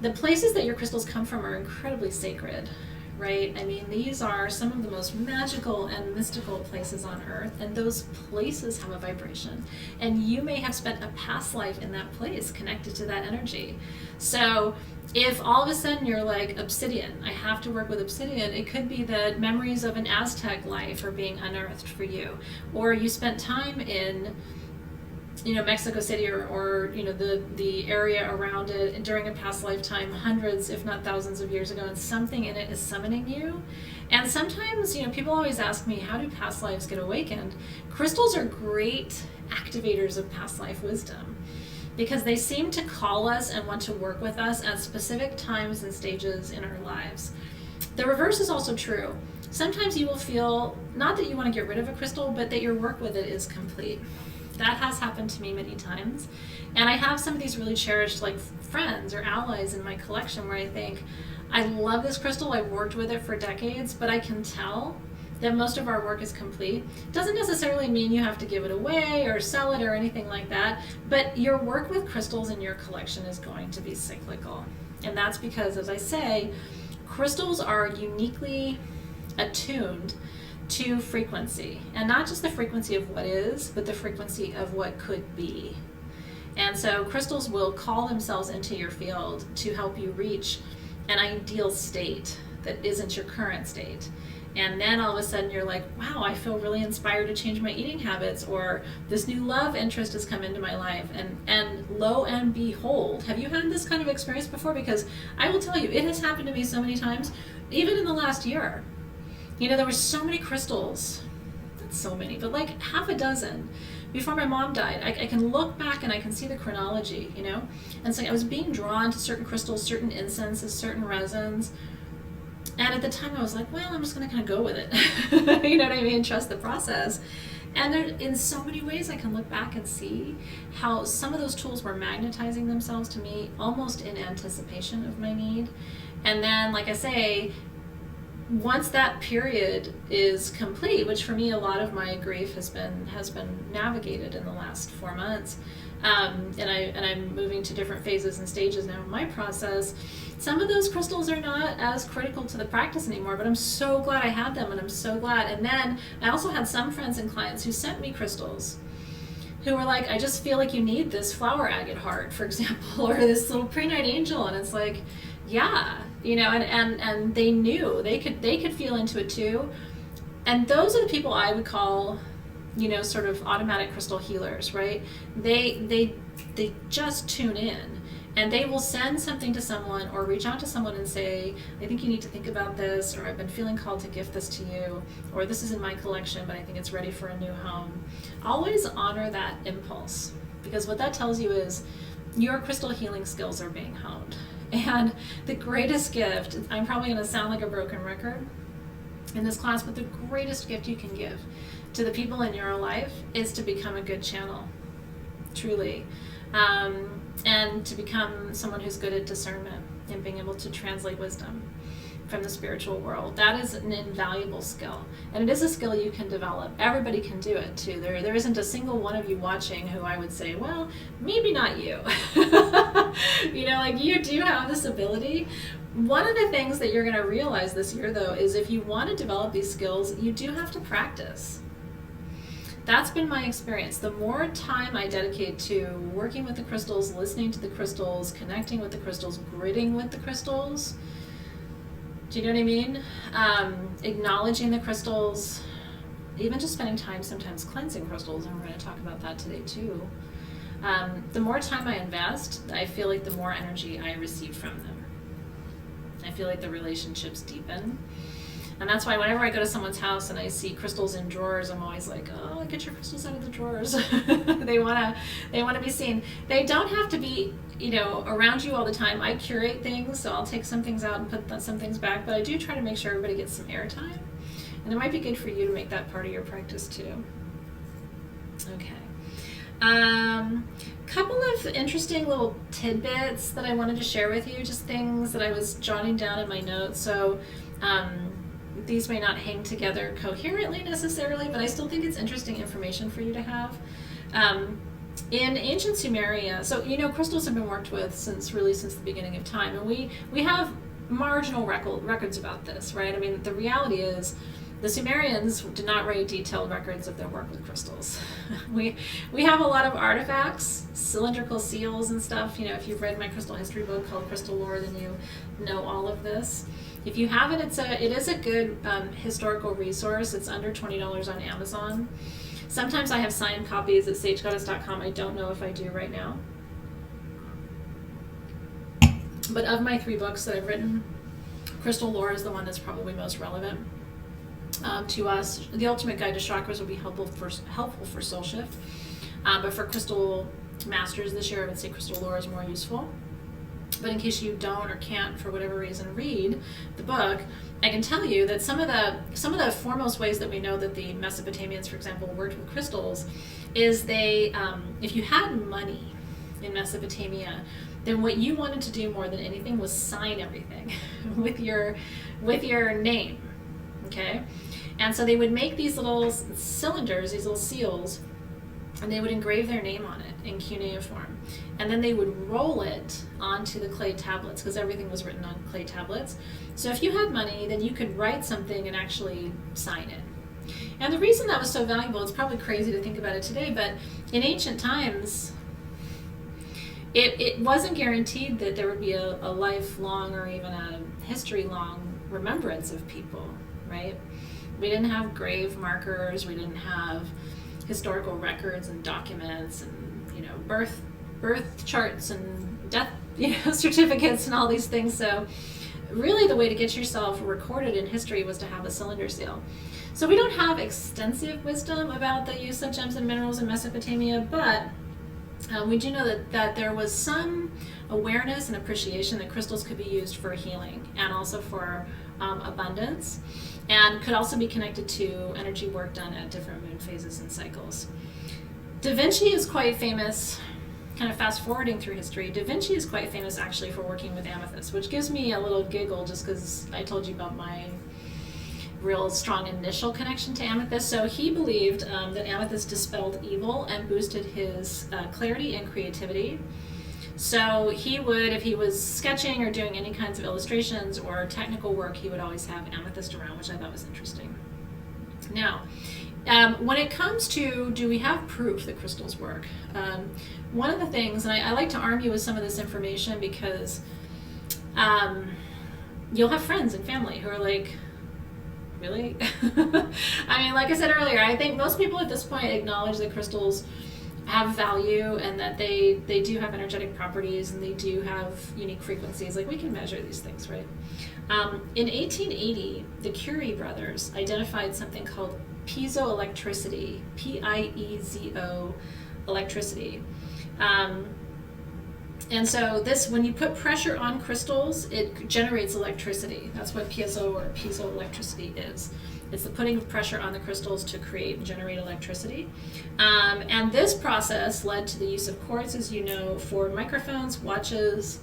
A: the places that your crystals come from are incredibly sacred, right? I mean, these are some of the most magical and mystical places on earth, and those places have a vibration. And you may have spent a past life in that place connected to that energy. So if all of a sudden you're like, obsidian, I have to work with obsidian, it could be that memories of an Aztec life are being unearthed for you. Or you spent time in Mexico City or the area around it during a past lifetime, hundreds if not thousands of years ago, and something in it is summoning you. And sometimes, people always ask me, how do past lives get awakened? Crystals are great activators of past life wisdom, because they seem to call us and want to work with us at specific times and stages in our lives. The reverse is also true. Sometimes you will feel, not that you want to get rid of a crystal, but that your work with it is complete. That has happened to me many times. And I have some of these really cherished friends or allies in my collection where I think, I love this crystal, I've worked with it for decades, but I can tell that most of our work is complete. Doesn't necessarily mean you have to give it away or sell it or anything like that, but your work with crystals in your collection is going to be cyclical. And that's because, as I say, crystals are uniquely attuned to frequency, and not just the frequency of what is, but the frequency of what could be. And so crystals will call themselves into your field to help you reach an ideal state that isn't your current state. And then all of a sudden you're like, wow, I feel really inspired to change my eating habits, or this new love interest has come into my life, and lo and behold, have you had this kind of experience before? Because I will tell you, it has happened to me so many times, even in the last year. There were so many crystals, not so many, but like half a dozen before my mom died. I can look back and I can see the chronology, And so I was being drawn to certain crystals, certain incenses, certain resins. And at the time I was like, well, I'm just going to kind of go with it. You know what I mean? Trust the process. And there, in so many ways, I can look back and see how some of those tools were magnetizing themselves to me almost in anticipation of my need. And then, like I say, once that period is complete, which for me, a lot of my grief has been navigated in the last 4 months, and I'm moving to different phases and stages now in my process. Some of those crystals are not as critical to the practice anymore, but I'm so glad I had them, and I'm so glad. And then I also had some friends and clients who sent me crystals who were like, I just feel like you need this flower agate heart, for example, or this little pre-night angel. And it's like, yeah, you know, and they knew, they could feel into it too. And those are the people I would call, you know, sort of automatic crystal healers, right? They just tune in, and they will send something to someone or reach out to someone and say, I think you need to think about this, or I've been feeling called to gift this to you, or this is in my collection, but I think it's ready for a new home. Always honor that impulse, because what that tells you is your crystal healing skills are being honed. And the greatest gift, I'm probably going to sound like a broken record in this class, but the greatest gift you can give to the people in your life is to become a good channel, truly. And to become someone who's good at discernment and being able to translate wisdom from the spiritual world. That is an invaluable skill, and it is a skill you can develop. Everybody can do it too. There isn't a single one of you watching who I would say, well, maybe not you. You know, like, you do have this ability. One of the things that you're going to realize this year, though, is if you want to develop these skills, you do have to practice. That's been my experience. The more time I dedicate to working with the crystals, listening to the crystals, connecting with the crystals, gridding with the crystals, do you know what I mean? Acknowledging the crystals, even just spending time sometimes cleansing crystals, and we're going to talk about that today too. The more time I invest, I feel like the more energy I receive from them. I feel like the relationships deepen. And that's why whenever I go to someone's house and I see crystals in drawers, I'm always like, oh, get your crystals out of the drawers. They wanna be seen. They don't have to be, you know, around you all the time. I curate things, so I'll take some things out and put some things back, but I do try to make sure everybody gets some airtime. And it might be good for you to make that part of your practice too. Okay. Couple of interesting little tidbits that I wanted to share with you, just things that I was jotting down in my notes. So these may not hang together coherently necessarily, but I still think it's interesting information for you to have. In ancient Sumeria, so you know, crystals have been worked with since the beginning of time, and we have marginal records about this, right? I mean, the reality is the Sumerians did not write detailed records of their work with crystals. We have a lot of artifacts, cylindrical seals and stuff. You know, if you've read my crystal history book called Crystal Lore, then you know all of this. If you haven't, it is a good historical resource. It's under $20 on Amazon. Sometimes I have signed copies at sagegoddess.com. I don't know if I do right now. But of my 3 books that I've written, Crystal Lore is the one that's probably most relevant to us. The Ultimate Guide to Chakras will be helpful for Soul Shift. But for Crystal Masters this year, I would say Crystal Lore is more useful. But in case you don't or can't, for whatever reason, read the book, I can tell you that some of the foremost ways that we know that the Mesopotamians, for example, worked with crystals is they, if you had money in Mesopotamia, then what you wanted to do more than anything was sign everything with your name, okay? And so they would make these little cylinders, these little seals, and they would engrave their name on it in cuneiform. And then they would roll it onto the clay tablets, because everything was written on clay tablets. So if you had money, then you could write something and actually sign it. And the reason that was so valuable, it's probably crazy to think about it today, but in ancient times, it wasn't guaranteed that there would be a lifelong or even a history-long remembrance of people, right? We didn't have grave markers, we didn't have historical records and documents and, you know, birth charts and death, you know, certificates and all these things. So really the way to get yourself recorded in history was to have a cylinder seal. So we don't have extensive wisdom about the use of gems and minerals in Mesopotamia, but We do know that there was some awareness and appreciation that crystals could be used for healing and also for abundance, and could also be connected to energy work done at different moon phases and cycles. Da Vinci is quite famous, kind of fast forwarding through history. Da Vinci is quite famous actually for working with amethyst, which gives me a little giggle just because I told you about my real strong initial connection to amethyst. So he believed that amethyst dispelled evil and boosted his clarity and creativity. So he would, if he was sketching or doing any kinds of illustrations or technical work, he would always have amethyst around, which I thought was interesting. Now, when it comes to, do we have proof that crystals work? One of the things, and I like to arm you with some of this information because you'll have friends and family who are like, really? I mean, like I said earlier, I think most people at this point acknowledge that crystals have value and that they do have energetic properties and they do have unique frequencies. Like, we can measure these things, right? In 1880, the Curie brothers identified something called piezoelectricity, P-I-E-Z-O electricity. And so this, when you put pressure on crystals, it generates electricity. That's what piezo or piezoelectricity is. It's the putting of pressure on the crystals to create and generate electricity. And this process led to the use of quartz, as you know, for microphones, watches,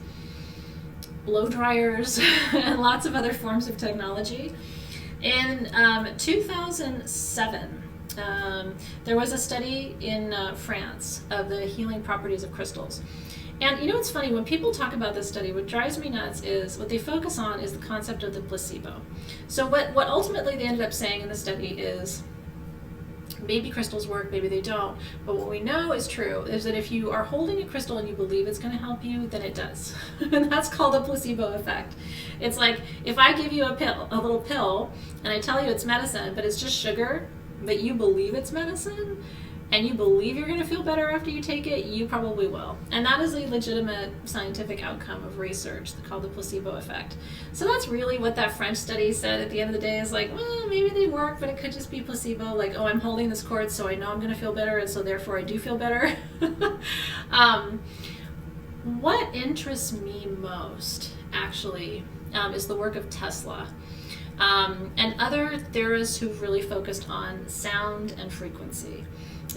A: blow dryers, and lots of other forms of technology. In 2007, there was a study in France of the healing properties of crystals. And you know what's funny, when people talk about this study, what drives me nuts is what they focus on is the concept of the placebo. So what ultimately they ended up saying in the study is, maybe crystals work, maybe they don't, but what we know is true is that if you are holding a crystal and you believe it's going to help you, then it does. And that's called a placebo effect. It's like, if I give you a little pill, and I tell you it's medicine, but it's just sugar, but you believe it's medicine, and you believe you're going to feel better after you take it, you probably will. And that is a legitimate scientific outcome of research called the placebo effect. So that's really what that French study said at the end of the day, is like, well, maybe they work, but it could just be placebo. Like, oh, I'm holding this quartz, so I know I'm going to feel better, and so therefore I do feel better. What interests me most, actually, is the work of Tesla. And other theorists who've really focused on sound and frequency.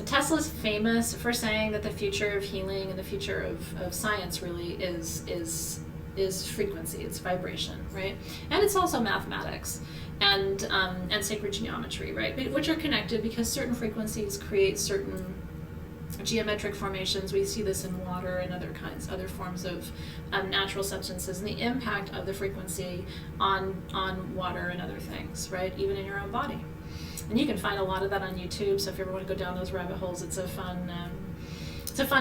A: Tesla's famous for saying that the future of healing and the future of science really is frequency, it's vibration, right? And it's also mathematics and sacred geometry, right? Which are connected because certain frequencies create certain geometric formations. We see this in water and other forms of natural substances, and the impact of the frequency on water and other things, right? Even in your own body. And you can find a lot of that on YouTube, so if you ever want to go down those rabbit holes, it's a fun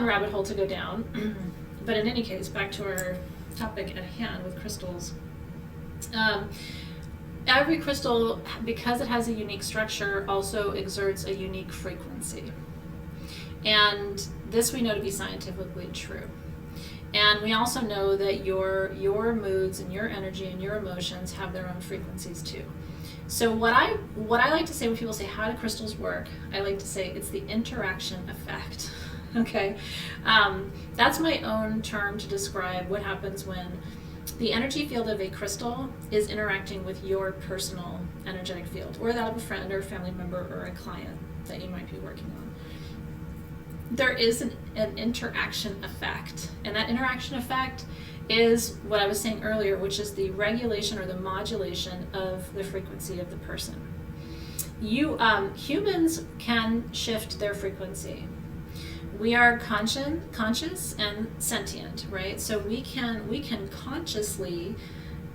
A: rabbit hole to go down. But in any case, back to our topic at hand with crystals. Every crystal, because it has a unique structure, also exerts a unique frequency. And this we know to be scientifically true. And we also know that your moods and your energy and your emotions have their own frequencies too. So what I like to say when people say, how do crystals work? I like to say it's the interaction effect. Okay, that's my own term to describe what happens when the energy field of a crystal is interacting with your personal energetic field, or that of a friend or a family member or a client that you might be working on. There is an interaction effect, and that interaction effect is what I was saying earlier, which is the regulation or the modulation of the frequency of the person. Humans can shift their frequency. We are conscious and sentient, right? So we can consciously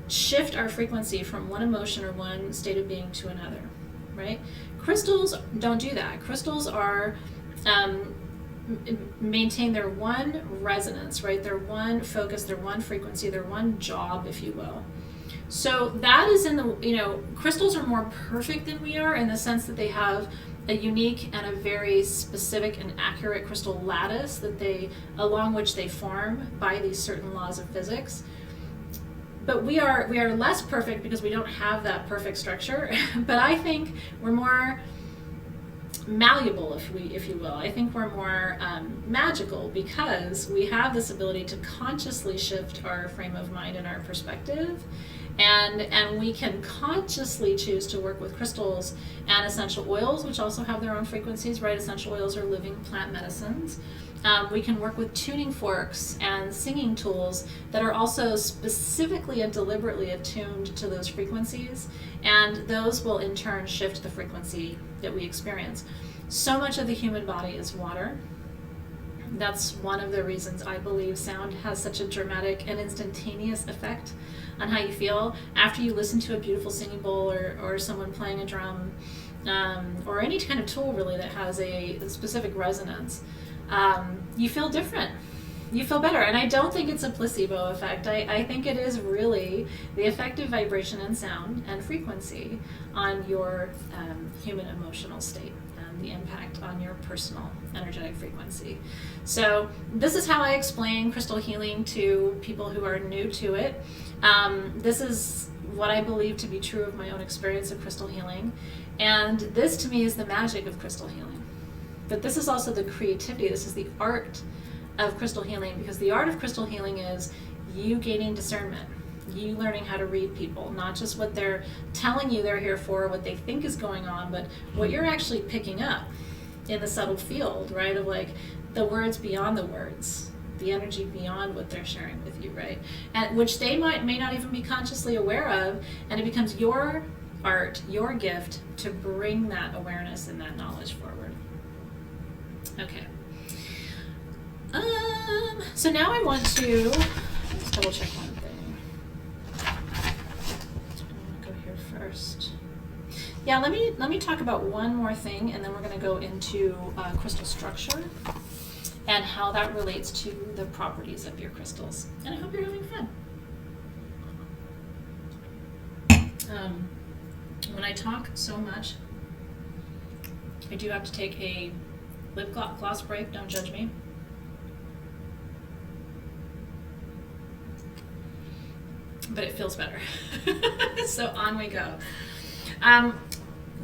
A: shift our frequency from one emotion or one state of being to another, right? Crystals don't do that. Crystals are maintain their one resonance, right? Their one focus, their one frequency, their one job, if you will. So that is crystals are more perfect than we are in the sense that they have a unique and a very specific and accurate crystal lattice along which they form by these certain laws of physics. But we are less perfect because we don't have that perfect structure. But I think we're more malleable, if you will. I think we're more magical because we have this ability to consciously shift our frame of mind and our perspective, and we can consciously choose to work with crystals and essential oils, which also have their own frequencies, right? Essential oils are living plant medicines. We can work with tuning forks and singing tools that are also specifically and deliberately attuned to those frequencies, and those will in turn shift the frequency that we experience. So much of the human body is water. That's one of the reasons I believe sound has such a dramatic and instantaneous effect on how you feel after you listen to a beautiful singing bowl or someone playing a drum, or any kind of tool really that has a specific resonance. You feel different. You feel better. And I don't think it's a placebo effect. I think it is really the effective vibration and sound and frequency on your human emotional state and the impact on your personal energetic frequency. So this is how I explain crystal healing to people who are new to it. This is what I believe to be true of my own experience of crystal healing. And this to me is the magic of crystal healing. But this is also the creativity. This is the art of crystal healing, because the art of crystal healing is you gaining discernment, you learning how to read people, not just what they're telling you they're here for, what they think is going on, but what you're actually picking up in the subtle field, right? Of like the words beyond the words, the energy beyond what they're sharing with you, right? And which they may not even be consciously aware of, and it becomes your art, your gift to bring that awareness and that knowledge forward. Okay. So now I want to let's double check one thing. I'm gonna go here first. Yeah, let me talk about one more thing, and then we're going to go into crystal structure and how that relates to the properties of your crystals. And I hope you're having fun. When I talk so much, I do have to take a lip gloss break. Don't judge me. But it feels better. So on we go.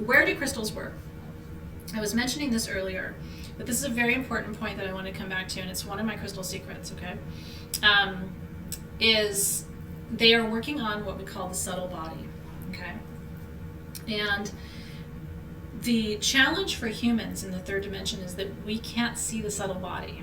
A: Where do crystals work? I was mentioning this earlier, but this is a very important point that I want to come back to, and it's one of my crystal secrets, okay? Is they are working on what we call the subtle body, okay? And the challenge for humans in the third dimension is that we can't see the subtle body.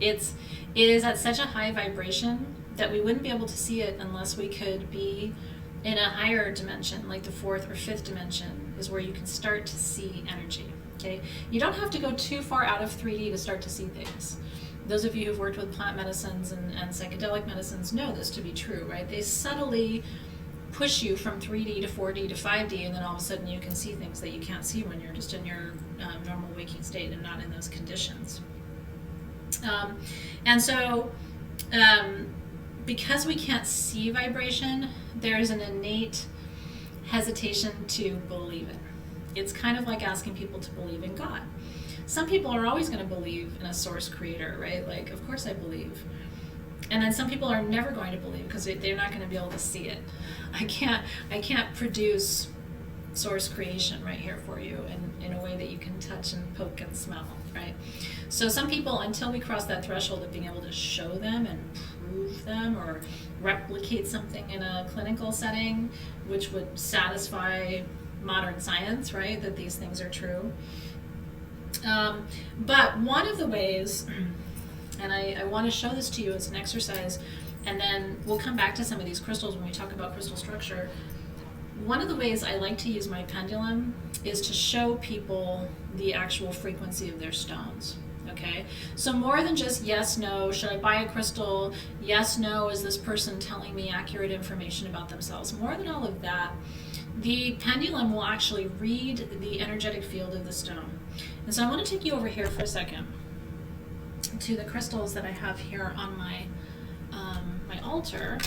A: It is at such a high vibration that we wouldn't be able to see it unless we could be in a higher dimension, like the fourth or fifth dimension is where you can start to see energy, okay? You don't have to go too far out of 3D to start to see things. Those of you who've worked with plant medicines and psychedelic medicines know this to be true, right? They subtly push you from 3D to 4D to 5D, and then all of a sudden you can see things that you can't see when you're just in your normal waking state and not in those conditions. And so, because we can't see vibration, there's an innate hesitation to believe it. It's kind of like asking people to believe in God. Some people are always going to believe in a source creator, right? Like, of course I believe. And then some people are never going to believe because they're not going to be able to see it. I can't produce source creation right here for you in a way that you can touch and poke and smell, right? So some people, until we cross that threshold of being able to show them and prove them or replicate something in a clinical setting, which would satisfy modern science, right, that these things are true. But one of the ways, and I want to show this to you as an exercise, and then we'll come back to some of these crystals when we talk about crystal structure. One of the ways I like to use my pendulum is to show people the actual frequency of their stones. Okay, so more than just yes, no, should I buy a crystal? Yes, no, is this person telling me accurate information about themselves? More than all of that, the pendulum will actually read the energetic field of the stone. And so I want to take you over here for a second to the crystals that I have here on my my altar.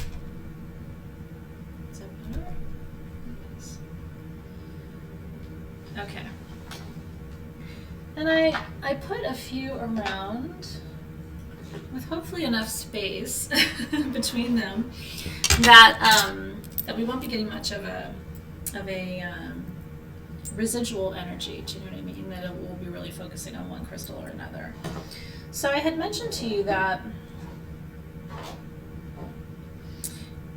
A: Is that better? Yes. Okay. And I put a few around with hopefully enough space between them that that we won't be getting much of a residual energy. Do you know what I mean? That it will you're really focusing on one crystal or another. So I had mentioned to you that,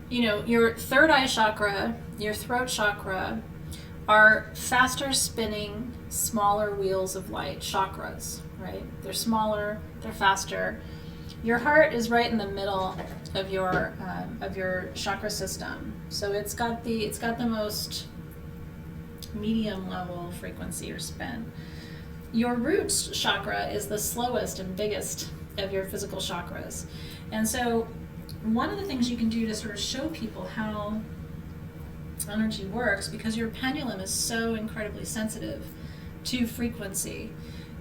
A: you know, your third eye chakra, your throat chakra, are faster spinning, smaller wheels of light chakras, right? They're smaller, they're faster. Your heart is right in the middle of your chakra system, so it's got the most medium level frequency or spin. Your root chakra is the slowest and biggest of your physical chakras, and so one of the things you can do to sort of show people how energy works, because your pendulum is so incredibly sensitive to frequency,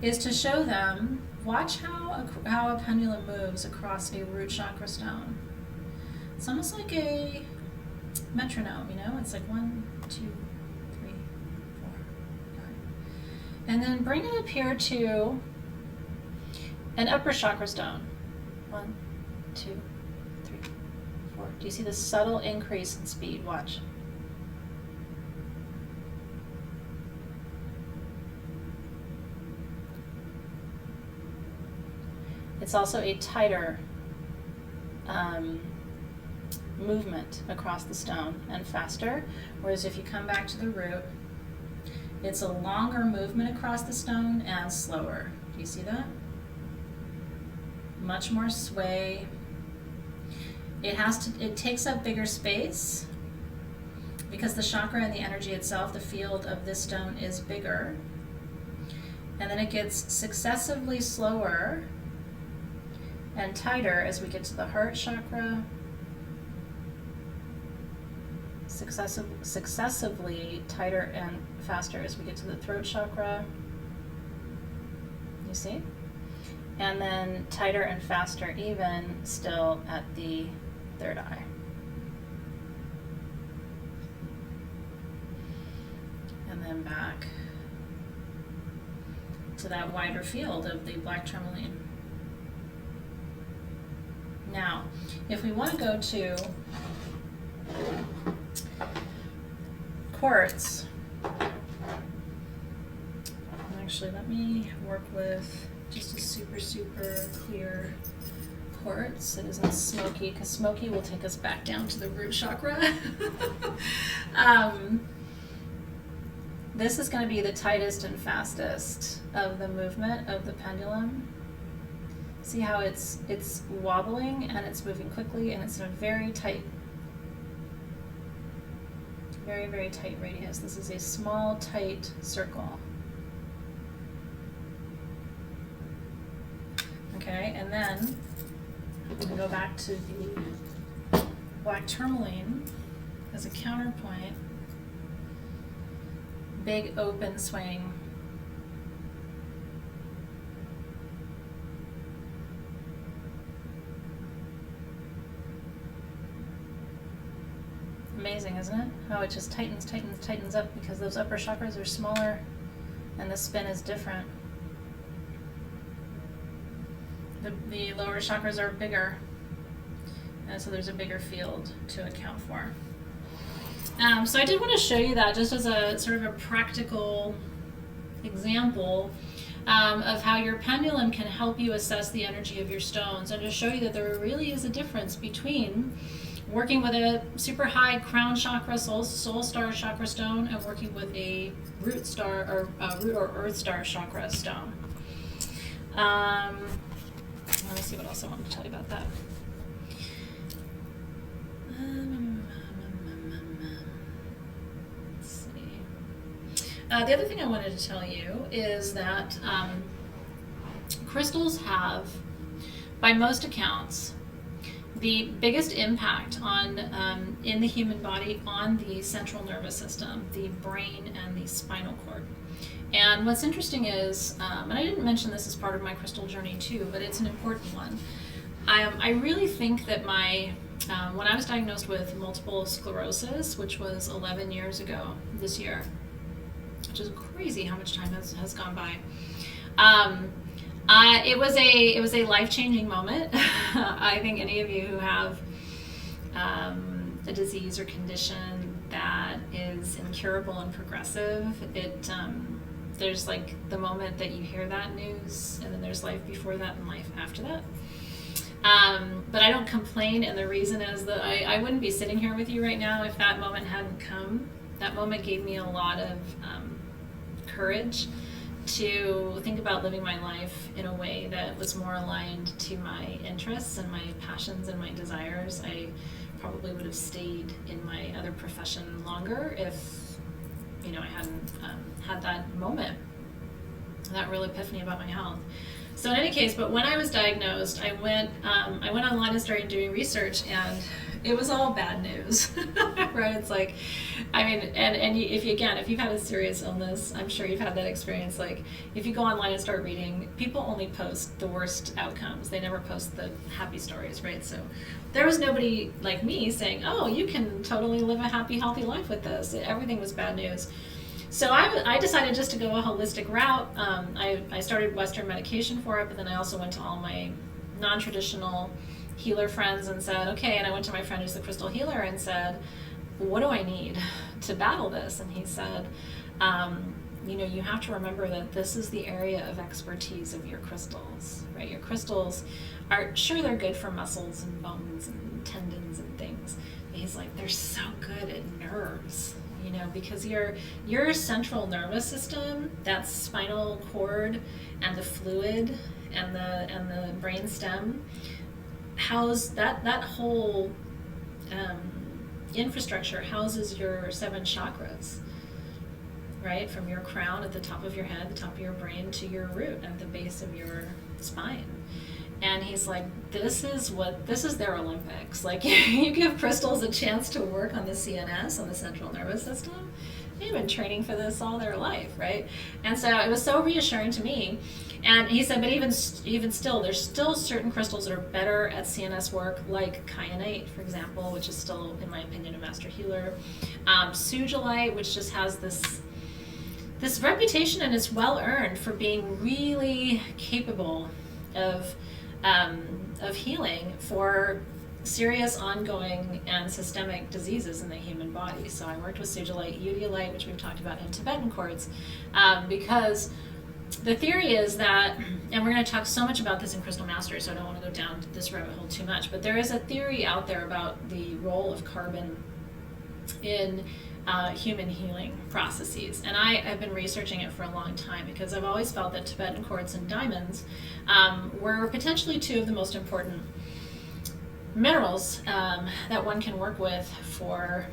A: is to show them, watch how a pendulum moves across a root chakra stone. It's almost like a metronome, you know? It's like 1, 2, 3, 4, 5. And then bring it up here to an upper chakra stone. 1, 2, 3, 4. Do you see the subtle increase in speed? Watch. It's also a tighter movement across the stone and faster, whereas if you come back to the root, it's a longer movement across the stone and slower. Do you see that? Much more sway. It takes up bigger space because the chakra and the energy itself, the field of this stone, is bigger. And then it gets successively slower and tighter as we get to the heart chakra, successively tighter and faster as we get to the throat chakra. You see? And then tighter and faster even still at the third eye. And then back to that wider field of the black tourmaline. Now, if we want to go to quartz, actually let me work with just a super, super clear quartz that isn't smoky, because smoky will take us back down to the root chakra. This is going to be the tightest and fastest of the movement of the pendulum. See how it's wobbling and it's moving quickly, and it's in a very tight, very, very tight radius. This is a small, tight circle. Okay, and then I'm going to go back to the black tourmaline as a counterpoint. Big open swing. Amazing, isn't it? How it just tightens, tightens, tightens up because those upper chakras are smaller and the spin is different. The lower chakras are bigger, and so there's a bigger field to account for. So I did want to show you that just as a sort of a practical example of how your pendulum can help you assess the energy of your stones, and to show you that there really is a difference between working with a super high crown chakra, soul star chakra stone, and working with a root or earth star chakra stone. Let me see what else I wanted to tell you about that. Let's see. The other thing I wanted to tell you is that crystals have, by most accounts, the biggest impact on in the human body on the central nervous system, the brain and the spinal cord. And what's interesting is, and I didn't mention this as part of my crystal journey too, but it's an important one. I really think that when I was diagnosed with multiple sclerosis, which was 11 years ago this year, which is crazy how much time has gone by. It was a life-changing moment. I think any of you who have a disease or condition that is incurable and progressive, there's like the moment that you hear that news, and then there's life before that and life after that. But I don't complain, and the reason is that I wouldn't be sitting here with you right now if that moment hadn't come. That moment gave me a lot of courage to think about living my life in a way that was more aligned to my interests and my passions and my desires. I probably would have stayed in my other profession longer if, I hadn't had that moment, that real epiphany about my health. So in any case, but when I was diagnosed, I went online and started doing research, and it was all bad news, right? It's like, and if you've had a serious illness, I'm sure you've had that experience. Like, if you go online and start reading, people only post the worst outcomes. They never post the happy stories, right? So there was nobody like me saying, oh, you can totally live a happy, healthy life with this. Everything was bad news. So I decided just to go a holistic route. I started Western medication for it, but then I also went to all my non-traditional healer friends and said, okay, and I went to my friend who's the crystal healer and said, what do I need to battle this? And he said, you have to remember that this is the area of expertise of your crystals, right? Your crystals are, sure, they're good for muscles and bones and tendons and things. But he's like, they're so good at nerves. Because your central nervous system, that spinal cord and the fluid and the brain stem, house that whole infrastructure houses your 7 chakras, right? From your crown at the top of your head, the top of your brain, to your root at the base of your spine. And he's like, this is their Olympics. Like, you give crystals a chance to work on the CNS, on the central nervous system. They've been training for this all their life, right? And so it was so reassuring to me. And he said, but even still, there's still certain crystals that are better at CNS work, like kyanite, for example, which is still, in my opinion, a master healer. Sugilite, which just has this reputation, and it's well earned for being really capable of healing for serious, ongoing, and systemic diseases in the human body. So I worked with sugilite, eudialyte, which we've talked about in Tibetan quartz, because the theory is that, and we're going to talk so much about this in Crystal Masters, so I don't want to go down this rabbit hole too much, but there is a theory out there about the role of carbon in human healing processes. And I have been researching it for a long time because I've always felt that Tibetan quartz and diamonds were potentially 2 of the most important minerals that one can work with for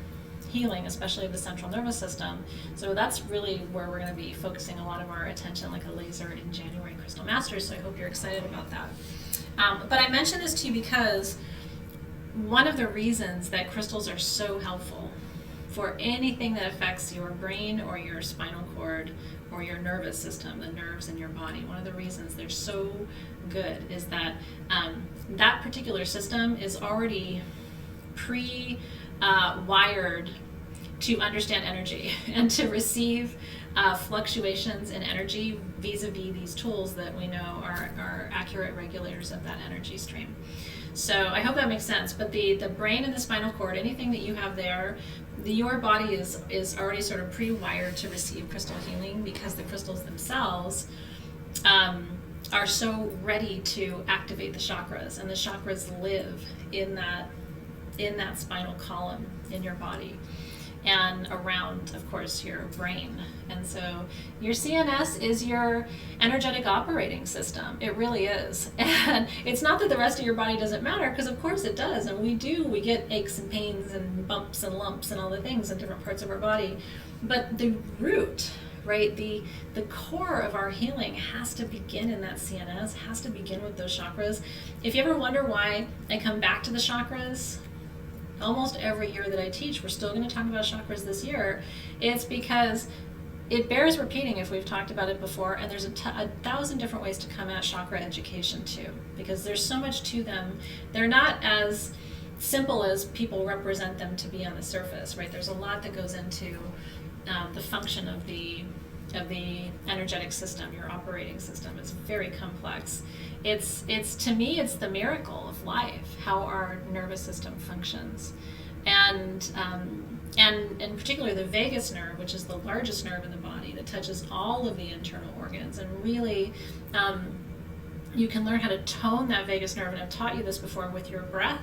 A: healing, especially of the central nervous system. So that's really where we're going to be focusing a lot of our attention, like a laser, in January Crystal Masters, so I hope you're excited about that. But I mention this to you because one of the reasons that crystals are so helpful for anything that affects your brain or your spinal cord or your nervous system, the nerves in your body, one of the reasons they're so good is that that particular system is already wired to understand energy and to receive fluctuations in energy vis-a-vis these tools that we know are accurate regulators of that energy stream. So I hope that makes sense. But the brain and the spinal cord, anything that you have there, your body is already sort of pre-wired to receive crystal healing because the crystals themselves are so ready to activate the chakras, and the chakras live in that spinal column in your body and around, of course, your brain. And so your CNS is your energetic operating system. It really is. And it's not that the rest of your body doesn't matter, because of course it does. And we get aches and pains and bumps and lumps and all the things in different parts of our body. But the root, right, the core of our healing has to begin in that CNS, has to begin with those chakras. If you ever wonder why I come back to the chakras, almost every year that I teach, we're still going to talk about chakras this year. It's because it bears repeating if we've talked about it before, and there's a 1,000 different ways to come at chakra education too, because there's so much to them. They're not as simple as people represent them to be on the surface, right? There's a lot that goes into the function of the energetic system, your operating system. It's very complex. It's to me, it's the miracle of life, how our nervous system functions. And in particular the vagus nerve, which is the largest nerve in the body that touches all of the internal organs, and really you can learn how to tone that vagus nerve, and I've taught you this before with your breath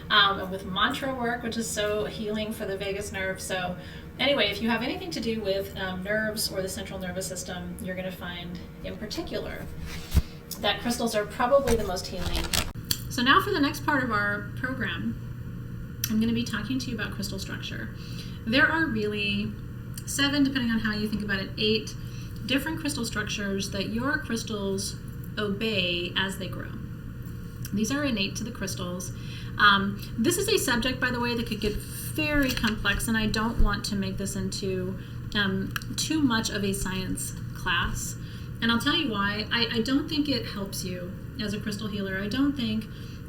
A: and with mantra work, which is so healing for the vagus nerve. So anyway, if you have anything to do with nerves or the central nervous system, you're going to find in particular that crystals are probably the most healing. So now for the next part of our program, I'm going to be talking to you about crystal structure. There are really 7, depending on how you think about it, 8 different crystal structures that your crystals obey as they grow. These are innate to the crystals. This is a subject, by the way, that could get very complex, and I don't want to make this into too much of a science class. And I'll tell you why. I don't think it helps you as a crystal healer. I don't think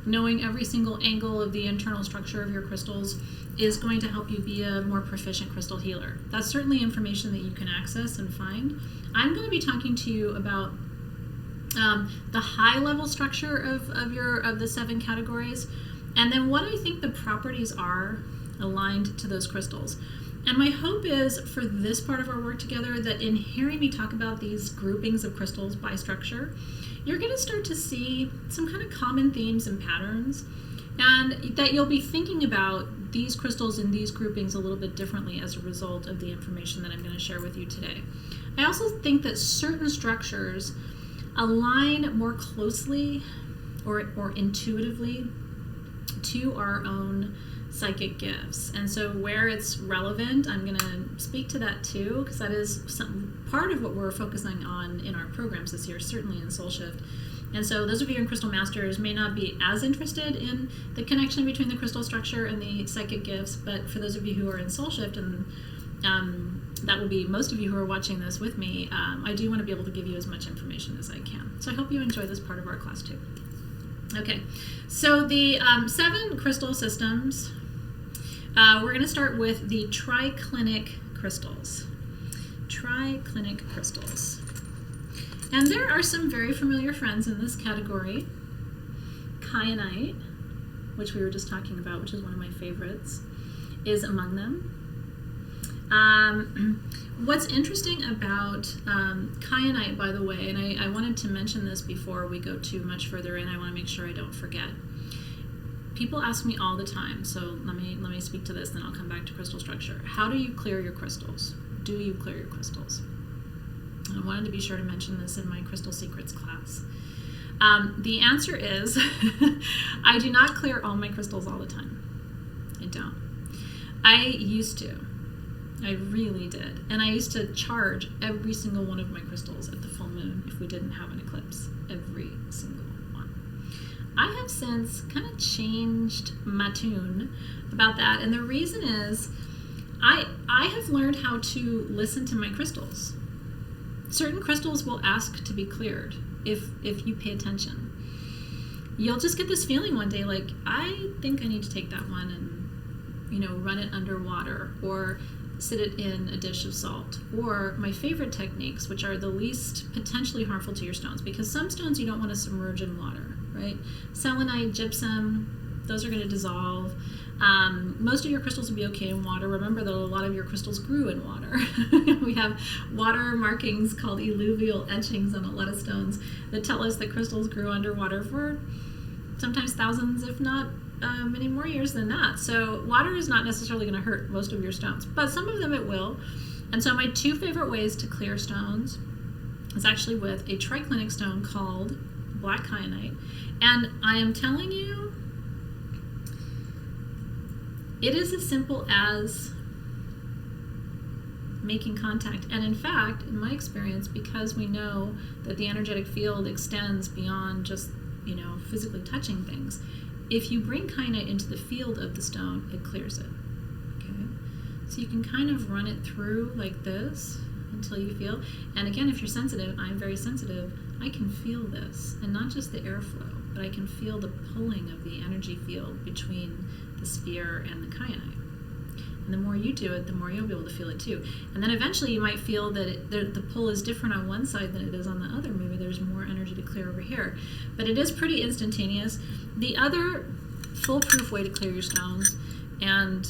A: knowing every single angle of the internal structure of your crystals is going to help you be a more proficient crystal healer. That's certainly information that you can access and find. I'm going to be talking to you about the high level structure of the 7 categories, and then what I think the properties are aligned to those crystals. And my hope is for this part of our work together that in hearing me talk about these groupings of crystals by structure, you're going to start to see some kind of common themes and patterns, and that you'll be thinking about these crystals and these groupings a little bit differently as a result of the information that I'm going to share with you today. I also think that certain structures align more closely or intuitively to our own psychic gifts. And so where it's relevant, I'm going to speak to that too, because that is part of what we're focusing on in our programs this year, certainly in Soul Shift. And so those of you in Crystal Masters may not be as interested in the connection between the crystal structure and the psychic gifts, but for those of you who are in Soul Shift, and that will be most of you who are watching this with me, I do want to be able to give you as much information as I can. So I hope you enjoy this part of our class too. Okay, so the 7 crystal systems, we're going to start with the triclinic crystals. Triclinic crystals. And there are some very familiar friends in this category. Kyanite, which we were just talking about, which is one of my favorites, is among them. What's interesting about kyanite, by the way, and I wanted to mention this before we go too much further in, I want to make sure I don't forget. People ask me all the time, so let me speak to this, then I'll come back to crystal structure. How do you clear your crystals? Do you clear your crystals? And I wanted to be sure to mention this in my Crystal Secrets class. The answer is I do not clear all my crystals all the time. I don't. I used to. I really did. And I used to charge every single one of my crystals at the full moon if we didn't have an eclipse. Every single one. I have since kind of changed my tune about that. And the reason is I have learned how to listen to my crystals. Certain crystals will ask to be cleared if you pay attention. You'll just get this feeling one day like, I think I need to take that one and, run it underwater or sit it in a dish of salt. Or my favorite techniques, which are the least potentially harmful to your stones, because some stones you don't want to submerge in water, right? Selenite, gypsum, those are going to dissolve. Most of your crystals will be okay in water. Remember that a lot of your crystals grew in water. We have water markings called alluvial etchings on a lot of stones that tell us that crystals grew underwater for sometimes thousands, if not many more years than that. So water is not necessarily going to hurt most of your stones, but some of them it will. And so my 2 favorite ways to clear stones is actually with a triclinic stone called black kyanite. And I am telling you, it is as simple as making contact. And in fact, in my experience, because we know that the energetic field extends beyond just, physically touching things, if you bring kyanite into the field of the stone, it clears it. Okay? So you can kind of run it through like this until you feel, and again, if you're sensitive, I'm very sensitive, I can feel this, and not just the airflow, but I can feel the pulling of the energy field between the sphere and the kyanite. And the more you do it, the more you'll be able to feel it too. And then eventually you might feel that the pull is different on one side than it is on the other. Maybe there's more energy to clear over here. But it is pretty instantaneous. The other foolproof way to clear your stones And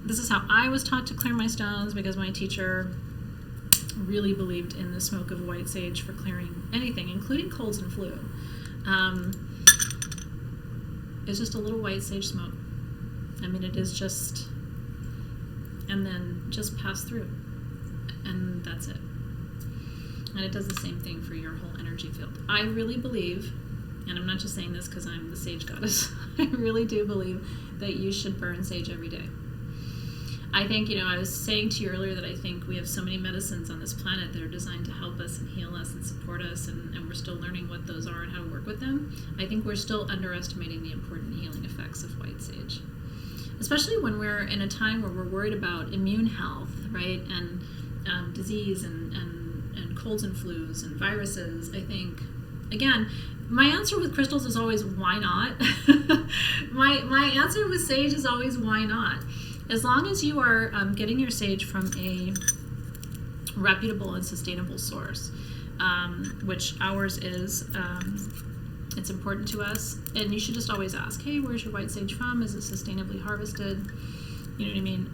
A: this is how I was taught to clear my stones, because my teacher really believed in the smoke of white sage for clearing anything, including colds and flu. It's just a little white sage smoke. I mean, it is just, and then just pass through, and that's it. And it does the same thing for your whole energy field. I really believe, and I'm not just saying this because I'm the sage goddess, I really do believe that you should burn sage every day. I think, I was saying to you earlier that I think we have so many medicines on this planet that are designed to help us and heal us and support us, and we're still learning what those are and how to work with them. I think we're still underestimating the important healing effects of white sage, especially when we're in a time where we're worried about immune health, right, and disease and colds and flus and viruses. I think, again, my answer with crystals is always, why not? my answer with sage is always, why not? As long as you are getting your sage from a reputable and sustainable source, which ours is, it's important to us. And you should just always ask, hey, where's your white sage from? Is it sustainably harvested? You know what I mean?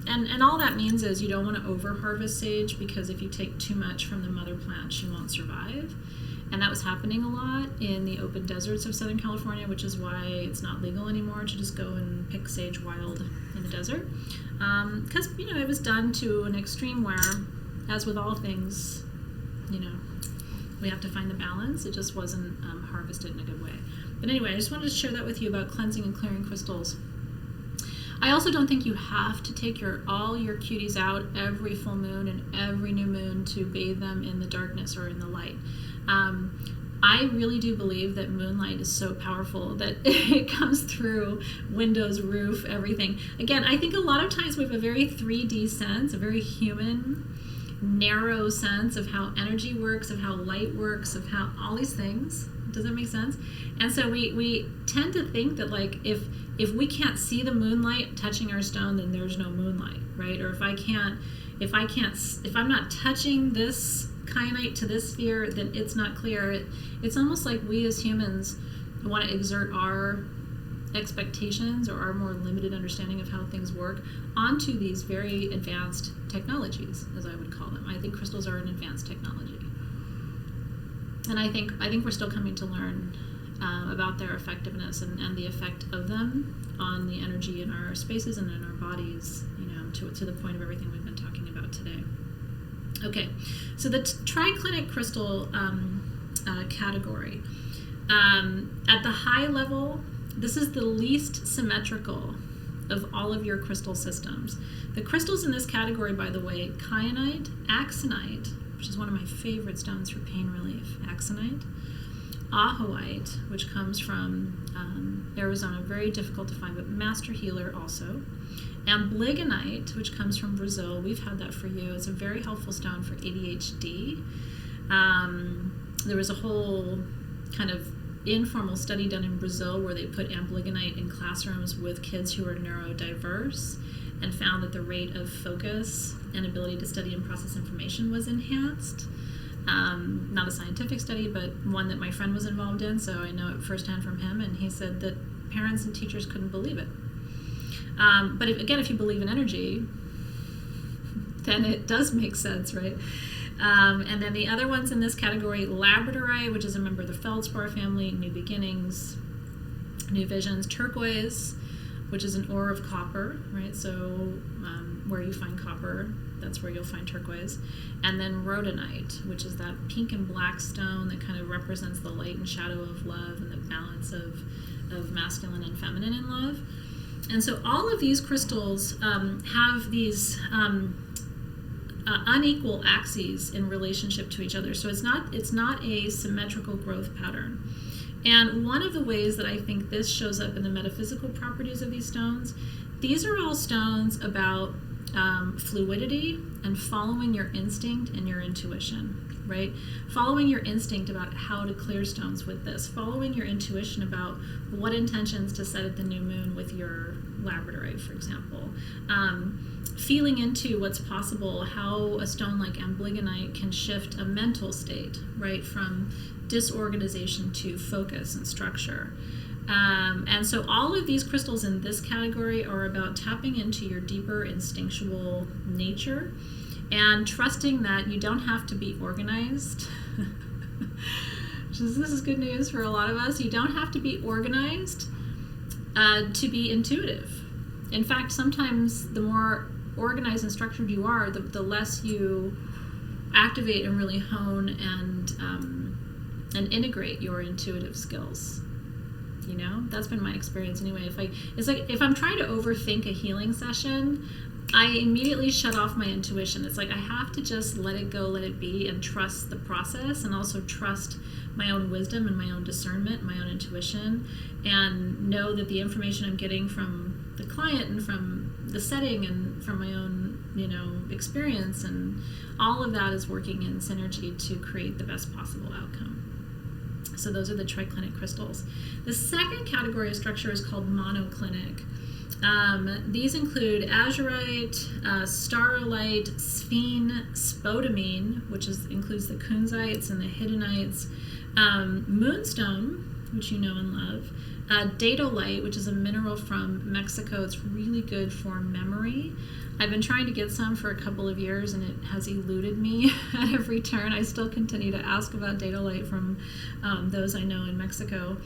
A: And all that means is you don't want to over-harvest sage, because if you take too much from the mother plant, she won't survive. And that was happening a lot in the open deserts of Southern California, which is why it's not legal anymore to just go and pick sage wild in the desert. Because, it was done to an extreme where, as with all things, we have to find the balance. It just wasn't harvested in a good way. But anyway, I just wanted to share that with you about cleansing and clearing crystals. I also don't think you have to take all your cuties out every full moon and every new moon to bathe them in the darkness or in the light. I really do believe that moonlight is so powerful that it comes through windows, roof, everything. Again, I think a lot of times we have a very 3D sense, a very human, narrow sense of how energy works, of how light works, of how all these things. Does that make sense? And so we tend to think that, like, if we can't see the moonlight touching our stone, then there's no moonlight, right? Or if I'm not touching this kyanite to this sphere, then it's not clear. It's almost like we as humans want to exert our expectations or our more limited understanding of how things work onto these very advanced technologies, as I would call them. I think crystals are an advanced technology. And I think we're still coming to learn about their effectiveness and the effect of them on the energy in our spaces and in our bodies, to the point of everything we've been talking about today. Okay, so the triclinic crystal category. At the high level, this is the least symmetrical of all of your crystal systems. The crystals in this category, by the way, kyanite, axonite, which is one of my favorite stones for pain relief, axonite, ahoite, which comes from Arizona, very difficult to find, but master healer also, amblygonite, which comes from Brazil. We've had that for you. It's a very helpful stone for ADHD. There was a whole kind of informal study done in Brazil where they put amblygonite in classrooms with kids who are neurodiverse and found that the rate of focus and ability to study and process information was enhanced. Not a scientific study, but one that my friend was involved in, so I know it firsthand from him, and he said that parents and teachers couldn't believe it. But if you believe in energy, then it does make sense, right? And then the other ones in this category, labradorite, which is a member of the feldspar family, new beginnings, new visions, turquoise, which is an ore of copper, right? So where you find copper, that's where you'll find turquoise. And then rhodonite, which is that pink and black stone that kind of represents the light and shadow of love and the balance of masculine and feminine in love. And so all of these crystals have these unequal axes in relationship to each other. So it's not a symmetrical growth pattern. And one of the ways that I think this shows up in the metaphysical properties of these stones, these are all stones about fluidity and following your instinct and your intuition, right? Following your instinct about how to clear stones with this, following your intuition about what intentions to set at the new moon with your labradorite, for example. Feeling into what's possible, how a stone like amblygonite can shift a mental state, right, from disorganization to focus and structure. And so all of these crystals in this category are about tapping into your deeper instinctual nature and trusting that you don't have to be organized. This is good news for a lot of us. You don't have to be organized to be intuitive. In fact, sometimes the more organized and structured you are, the less you activate and really hone and integrate your intuitive skills. You know, that's been my experience anyway. It's like if I'm trying to overthink a healing session, I immediately shut off my intuition. It's like I have to just let it go, let it be, and trust the process, and also trust my own wisdom and my own discernment, my own intuition, and know that the information I'm getting from the client and from the setting and from my own, experience, and all of that is working in synergy to create the best possible outcome. So those are the triclinic crystals. The second category of structure is called monoclinic. These include azurite, starolite, sphene, spodumene, which includes the kunzites and the hidanites, moonstone, which you know and love, datolite, which is a mineral from Mexico. It's really good for memory. I've been trying to get some for a couple of years, and it has eluded me at every turn. I still continue to ask about datolite from those I know in Mexico.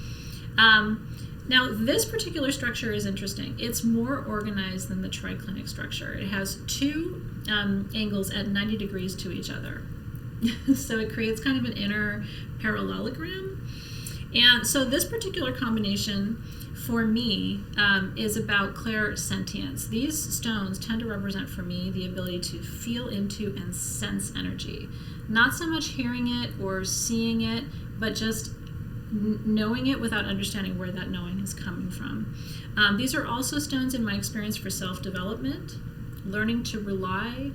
A: Now, this particular structure is interesting. It's more organized than the triclinic structure. It has two angles at 90 degrees to each other. So it creates kind of an inner parallelogram. And so this particular combination for me is about clairsentience. These stones tend to represent for me the ability to feel into and sense energy. Not so much hearing it or seeing it, but just knowing it without understanding where that knowing is coming from. These are also stones in my experience for self-development, learning to rely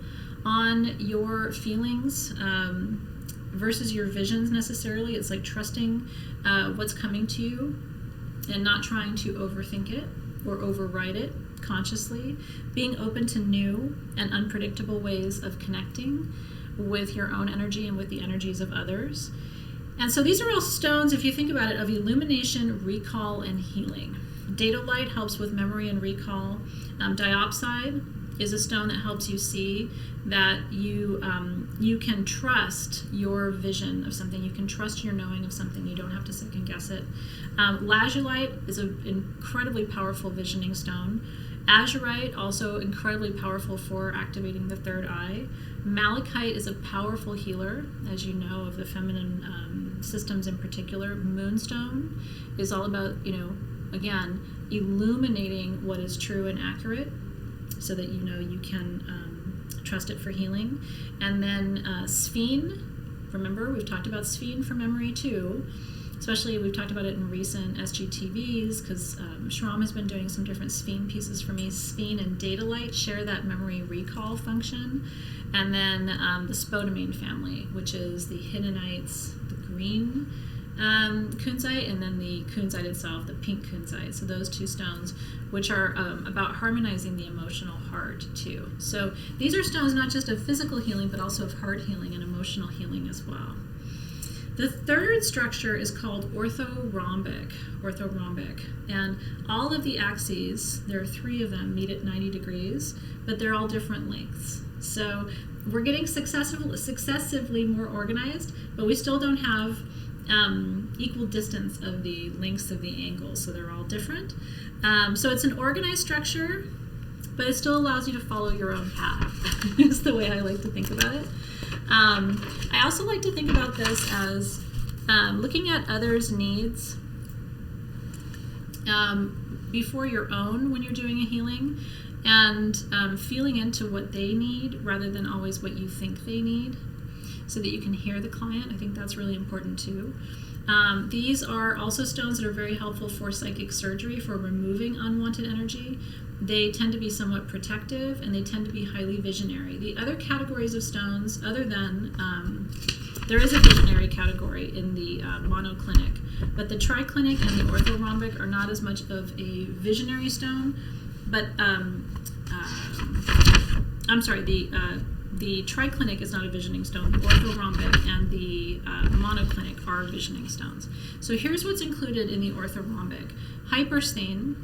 A: on your feelings versus your visions necessarily. It's like trusting what's coming to you and not trying to overthink it or override it consciously, being open to new and unpredictable ways of connecting with your own energy and with the energies of others. And so these are all stones, if you think about it, of illumination, recall, and healing. Datolite helps with memory and recall. Diopside is a stone that helps you see that you can trust your vision of something. You can trust your knowing of something. You don't have to second guess it. Lazulite is an incredibly powerful visioning stone. Azurite, also incredibly powerful for activating the third eye. Malachite is a powerful healer, as you know, of the feminine systems in particular. Moonstone is all about, again, illuminating what is true and accurate so that you can trust it for healing. And then sphene, remember, we've talked about sphene for memory too. Especially, we've talked about it in recent SGTVs because Shram has been doing some different sphene pieces for me. Sphene and datolite share that memory recall function. And then the spodumene family, which is the hidanites, the green kunzite, and then the kunzite itself, the pink kunzite. So those two stones, which are about harmonizing the emotional heart too. So these are stones not just of physical healing, but also of heart healing and emotional healing as well. The third structure is called orthorhombic, and all of the axes, there are 3 of them, meet at 90 degrees, but they're all different lengths. So we're getting successively more organized, but we still don't have equal distance of the lengths of the angles, so they're all different. So it's an organized structure, but it still allows you to follow your own path, is the way I like to think about it. I also like to think about this as looking at others' needs before your own when you're doing a healing, and feeling into what they need rather than always what you think they need, so that you can hear the client. I think that's really important too. These are also stones that are very helpful for psychic surgery, for removing unwanted energy. They tend to be somewhat protective, and they tend to be highly visionary. The other categories of stones, other than, there is a visionary category in the monoclinic, but the triclinic and the orthorhombic are not as much of a visionary stone, but, the the triclinic is not a visioning stone. The orthorhombic and the monoclinic are visioning stones. So here's what's included in the orthorhombic. Hypersthene,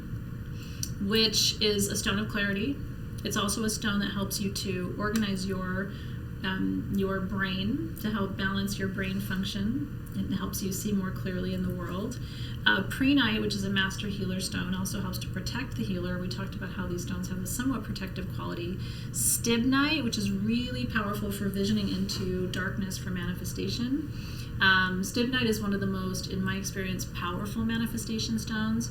A: which is a stone of clarity. It's also a stone that helps you to organize your brain, to help balance your brain function. It helps you see more clearly in the world. Prehnite, which is a master healer stone, also helps to protect the healer. We talked about how these stones have a somewhat protective quality. Stibnite, which is really powerful for visioning into darkness for manifestation. Stibnite is one of the most, in my experience, powerful manifestation stones.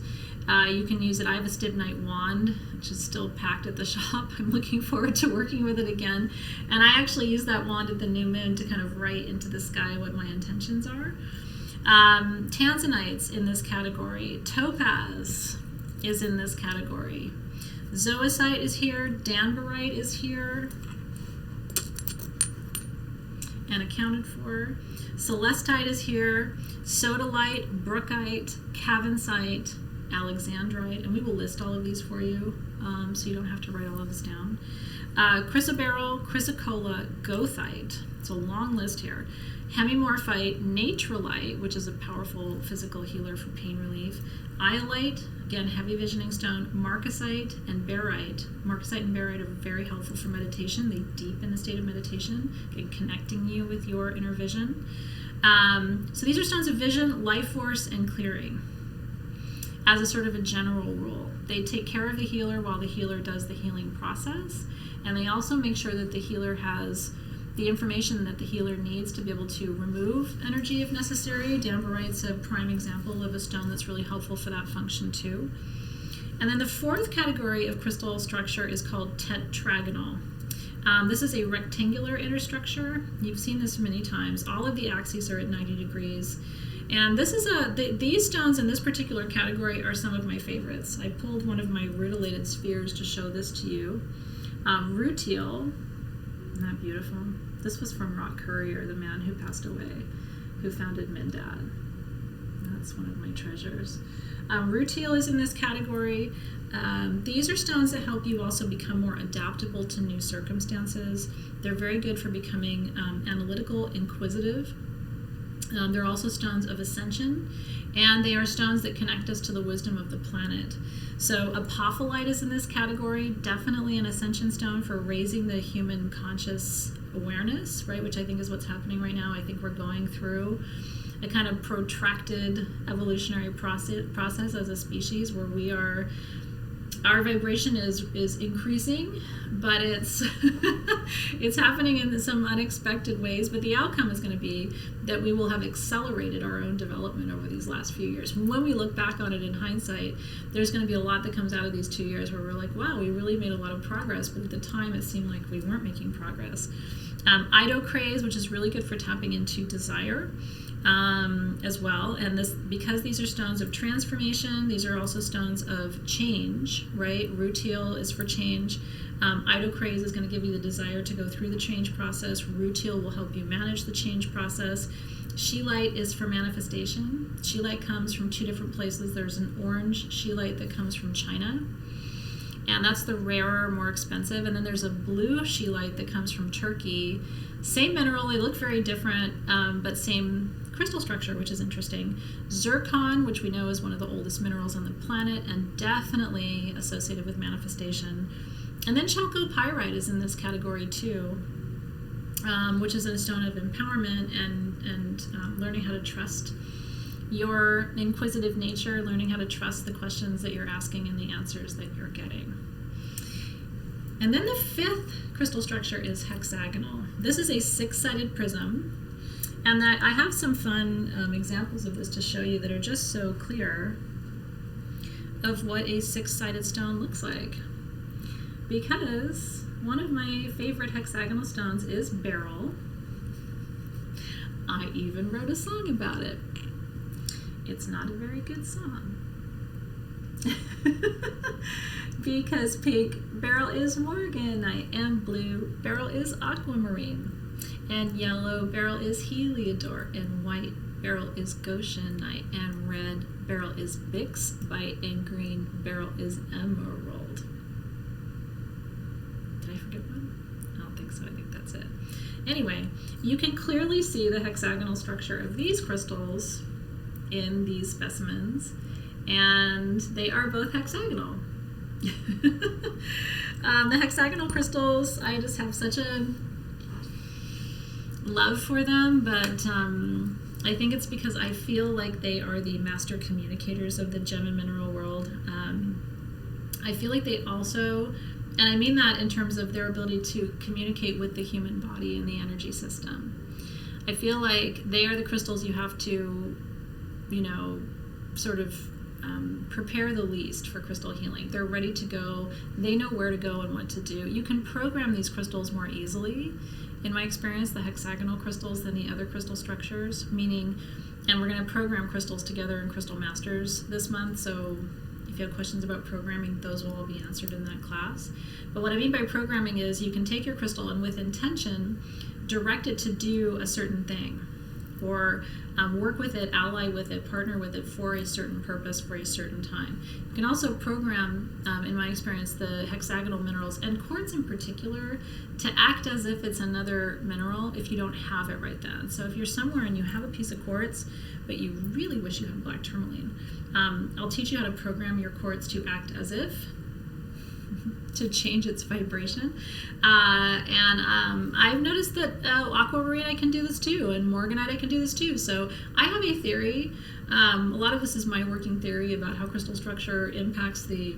A: You can use it. I have a Stibnite wand, which is still packed at the shop. I'm looking forward to working with it again. And I actually use that wand at the new moon to kind of write into the sky what my intentions are. Tanzanite's in this category. Topaz is in this category. Zoisite is here. Danburite is here and accounted for. Celestite is here. Sodalite, Brookite, Cavinsite, Alexandrite, and we will list all of these for you, so you don't have to write all of this down. Chrysoberyl, Chrysocolla, Goethite. It's a long list here. Hemimorphite, Natrolite, which is a powerful physical healer for pain relief. Iolite, again, heavy visioning stone. Marcasite and Barite. Marcasite and Barite are very helpful for meditation. They deepen the state of meditation, connecting you with your inner vision. So these are stones of vision, life force, and clearing as a sort of a general rule. They take care of the healer while the healer does the healing process, and they also make sure that the healer has the information that the healer needs to be able to remove energy if necessary. Danburite's a prime example of a stone that's really helpful for that function too. And then the fourth category of crystal structure is called tetragonal. This is a rectangular inner structure. You've seen this many times. All of the axes are at 90 degrees. And this is these stones in this particular category are some of my favorites. I pulled one of my rutilated spheres to show this to you. Rutile, isn't that beautiful? This was from Rock Courier, the man who passed away, who founded Mindad. That's one of my treasures. Rutile is in this category. These are stones that help you also become more adaptable to new circumstances. They're very good for becoming analytical, inquisitive. They're also stones of ascension, and they are stones that connect us to the wisdom of the planet. So apophyllite is in this category, definitely an ascension stone for raising the human conscious awareness, right, which I think is what's happening right now. I think we're going through a kind of protracted evolutionary process as a species where our vibration is increasing, but it's it's happening in some unexpected ways. But the outcome is going to be that we will have accelerated our own development over these last few years. When we look back on it in hindsight, there's going to be a lot that comes out of these 2 years where we're like, wow, we really made a lot of progress, but at the time it seemed like we weren't making progress. Idocrase, which is really good for tapping into desire. As well, and this, because these are stones of transformation, these are also stones of change, right? Rutile is for change. Idocrase is going to give you the desire to go through the change process. Rutile will help you manage the change process. Scheelite is for manifestation. Scheelite comes from two different places. There's an orange scheelite that comes from China, and that's the rarer, more expensive. And then there's a blue scheelite that comes from Turkey. Same mineral, they look very different, but same crystal structure, which is interesting. Zircon, which we know is one of the oldest minerals on the planet and definitely associated with manifestation. And then chalcopyrite is in this category too, which is a stone of empowerment and learning how to trust your inquisitive nature, learning how to trust the questions that you're asking and the answers that you're getting. And then the fifth crystal structure is hexagonal. This is a six-sided prism, and that I have some fun examples of this to show you that are just so clear of what a six-sided stone looks like. Because one of my favorite hexagonal stones is beryl. I even wrote a song about it. It's not a very good song. Because pink, beryl is morganite, and blue, beryl is aquamarine, and yellow, beryl is heliodor, and white, beryl is goshenite, and red, beryl is bixbite, and green, beryl is emerald. Did I forget one? I don't think so I think that's it. Anyway, you can clearly see the hexagonal structure of these crystals in these specimens, and they are both hexagonal. The hexagonal crystals, I just have such a love for them, but I think it's because I feel like they are the master communicators of the gem and mineral world. I feel like they also, and I mean that in terms of their ability to communicate with the human body and the energy system. I feel like they are the crystals you have to, sort of prepare the least for crystal healing. They're ready to go. They know where to go and what to do. You can program these crystals more easily, in my experience, the hexagonal crystals than the other crystal structures, meaning, and we're going to program crystals together in Crystal Masters this month, so if you have questions about programming, those will all be answered in that class. But what I mean by programming is you can take your crystal and with intention, direct it to do a certain thing, or work with it, ally with it, partner with it for a certain purpose for a certain time. You can also program, in my experience, the hexagonal minerals, and quartz in particular, to act as if it's another mineral if you don't have it right then. So if you're somewhere and you have a piece of quartz, but you really wish you had black tourmaline, I'll teach you how to program your quartz to act as if, to change its vibration. And I've noticed that aquamarine, I can do this too, and morganite, I can do this too. So I have a theory. A lot of this is my working theory about how crystal structure impacts the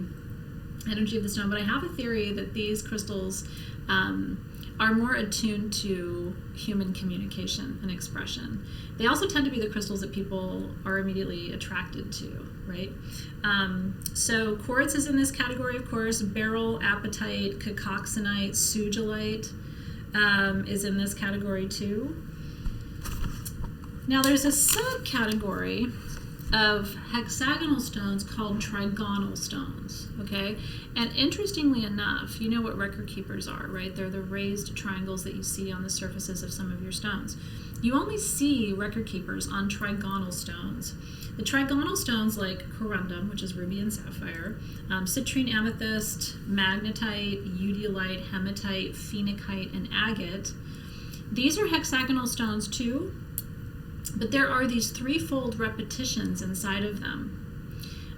A: energy of the stone, but I have a theory that these crystals are more attuned to human communication and expression. They also tend to be the crystals that people are immediately attracted to, right? So quartz is in this category, of course. Beryl, apatite, cacoxenite, sugilite is in this category too. Now there's a subcategory of hexagonal stones called trigonal stones, okay? And interestingly enough, you know what record keepers are, right? They're the raised triangles that you see on the surfaces of some of your stones. You only see record keepers on trigonal stones. The trigonal stones like corundum, which is ruby and sapphire, citrine amethyst, magnetite, udilite, hematite, phenakite, and agate, these are hexagonal stones too. But there are these threefold repetitions inside of them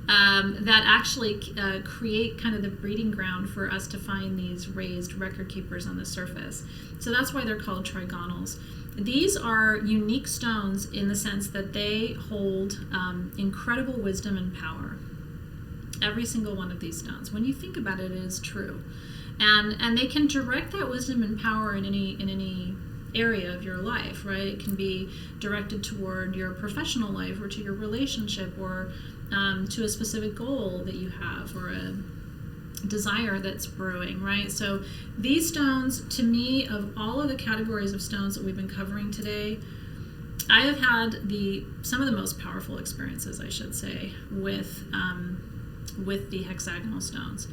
A: that actually create kind of the breeding ground for us to find these raised record keepers on the surface. So that's why they're called trigonals. These are unique stones in the sense that they hold incredible wisdom and power. Every single one of these stones, when you think about it, is true. And they can direct that wisdom and power in any area of your life, right? It can be directed toward your professional life or to your relationship or to a specific goal that you have or a desire that's brewing, right? So these stones, to me, of all of the categories of stones that we've been covering today, I have had some of the most powerful experiences, I should say, with the hexagonal stones.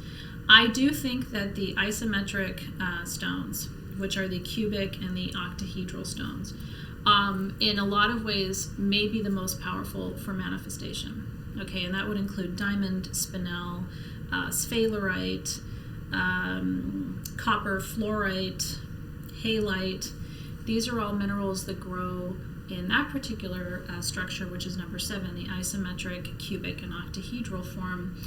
A: I do think that the isometric stones, which are the cubic and the octahedral stones, in a lot of ways may be the most powerful for manifestation. Okay, and that would include diamond, spinel, sphalerite, copper fluorite, halite. These are all minerals that grow in that particular structure, which is number 7, the isometric, cubic, and octahedral form,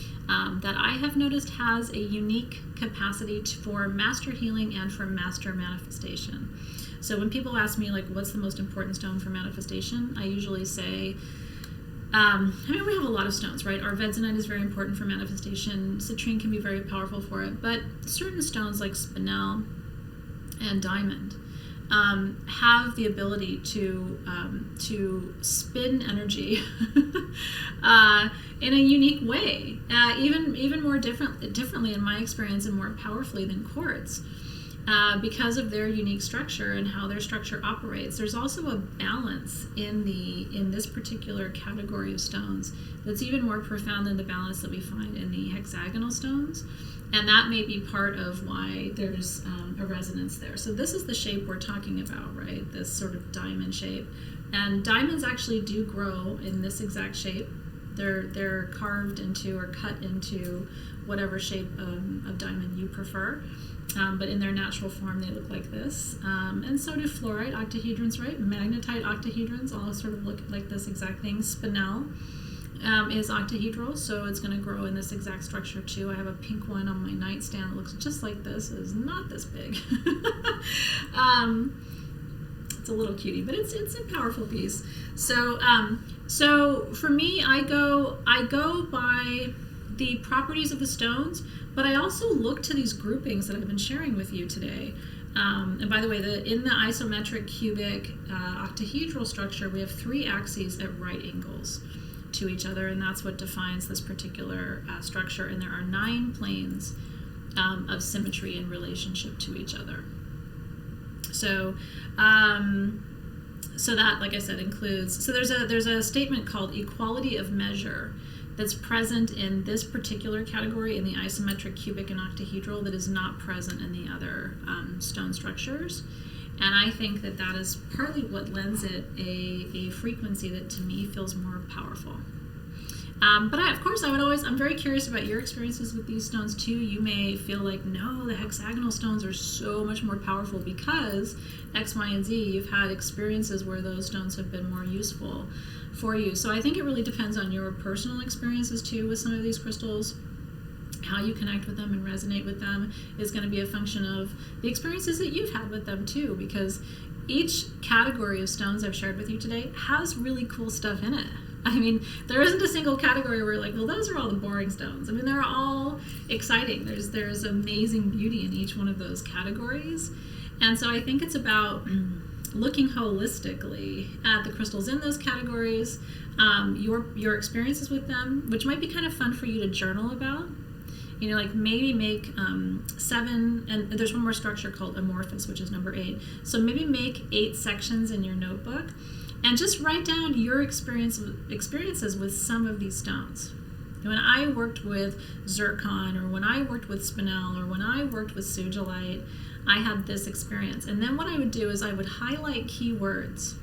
A: that I have noticed has a unique capacity for master healing and for master manifestation. So when people ask me, like, what's the most important stone for manifestation, I usually say, we have a lot of stones, right? Arvedzenite is very important for manifestation. Citrine can be very powerful for it, but certain stones like spinel and diamond have the ability to spin energy in a unique way, even more differently in my experience, and more powerfully than quartz, because of their unique structure and how their structure operates. There's also a balance in this particular category of stones that's even more profound than the balance that we find in the hexagonal stones. And that may be part of why there's a resonance there. So this is the shape we're talking about, right? This sort of diamond shape. And diamonds actually do grow in this exact shape. They're carved into or cut into whatever shape of diamond you prefer. But in their natural form, they look like this. And so do fluorite octahedrons, right? Magnetite octahedrons all sort of look like this exact thing. Spinel is octahedral, so it's going to grow in this exact structure too. I have a pink one on my nightstand that looks just like this. It is not this big. It's a little cutie, but it's a powerful piece. So so for me, I go by the properties of the stones, but I also look to these groupings that I've been sharing with you today. And by the way, in the isometric cubic octahedral structure, we have 3 axes at right angles to each other, and that's what defines this particular structure. And there are 9 planes of symmetry in relationship to each other. So, so that, like I said, includes. So there's a statement called equality of measure that's present in this particular category in the isometric, cubic, and octahedral that is not present in the other stone structures. And I think that that is partly what lends it a frequency that to me feels more powerful. But I'm very curious about your experiences with these stones too. You may feel like, no, the hexagonal stones are so much more powerful because X, Y, and Z, you've had experiences where those stones have been more useful for you. So I think it really depends on your personal experiences too with some of these crystals. How you connect with them and resonate with them is going to be a function of the experiences that you've had with them too, because each category of stones I've shared with you today has really cool stuff in it. I mean, there isn't a single category where you're like, well, those are all the boring stones. I mean, they're all exciting. There's amazing beauty in each one of those categories. And so I think it's about looking holistically at the crystals in those categories, your experiences with them, which might be kind of fun for you to journal about. You know, like maybe make 7, and there's one more structure called amorphous, which is number 8. So maybe make 8 sections in your notebook and just write down your experiences with some of these stones. When I worked with zircon, or when I worked with spinel, or when I worked with sugilite, I had this experience. And then what I would do is I would highlight keywords.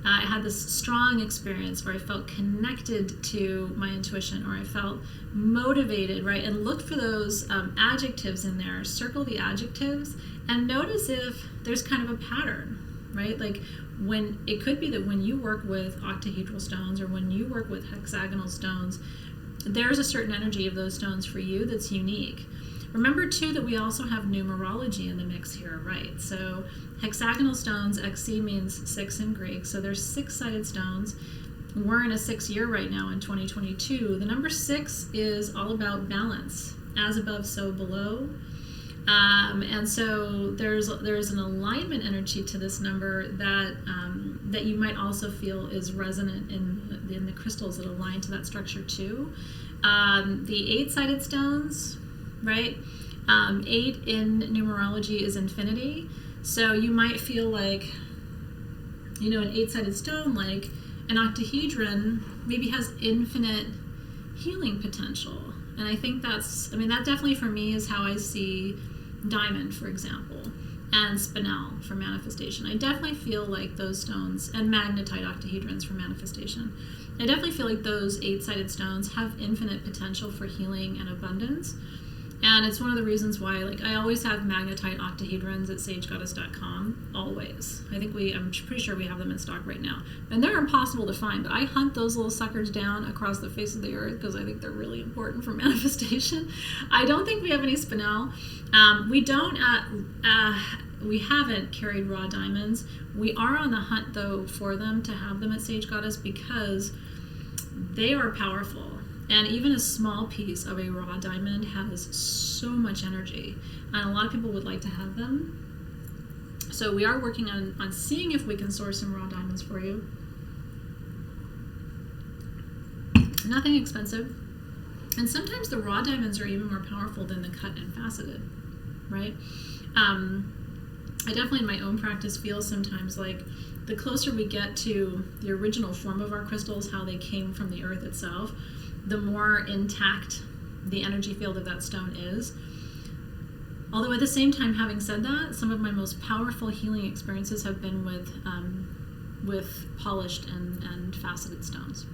A: I had this strong experience where I felt connected to my intuition, or I felt motivated, right? And look for those adjectives in there. Circle the adjectives and notice if there's kind of a pattern, right? Like when it could be that when you work with octahedral stones or when you work with hexagonal stones, there's a certain energy of those stones for you that's unique. Remember too that we also have numerology in the mix here, right? So hexagonal stones, XC means 6 in Greek, so there's 6-sided stones. We're in a 6 year right now in 2022. The number 6 is all about balance, as above, so below. And so there's an alignment energy to this number that you might also feel is resonant in the crystals that align to that structure too. The 8-sided stones, right? 8 in numerology is infinity. So you might feel like, you know, an 8-sided stone, like an octahedron, maybe has infinite healing potential. And I think that definitely for me is how I see diamond, for example, and spinel for manifestation. I definitely feel like those stones, and magnetite octahedrons for manifestation, I definitely feel like those 8-sided stones have infinite potential for healing and abundance. And it's one of the reasons why, like, I always have magnetite octahedrons at sagegoddess.com, always. I'm pretty sure we have them in stock right now. And they're impossible to find, but I hunt those little suckers down across the face of the earth because I think they're really important for manifestation. I don't think we have any spinel. We haven't carried raw diamonds. We are on the hunt, though, for them, to have them at Sage Goddess because they are powerful. And even a small piece of a raw diamond has so much energy. And a lot of people would like to have them. So we are working on seeing if we can source some raw diamonds for you. Nothing expensive. And sometimes the raw diamonds are even more powerful than the cut and faceted, right? I definitely in my own practice feel sometimes like the closer we get to the original form of our crystals, how they came from the earth itself, the more intact the energy field of that stone is. Although at the same time, having said that, some of my most powerful healing experiences have been with polished and faceted stones.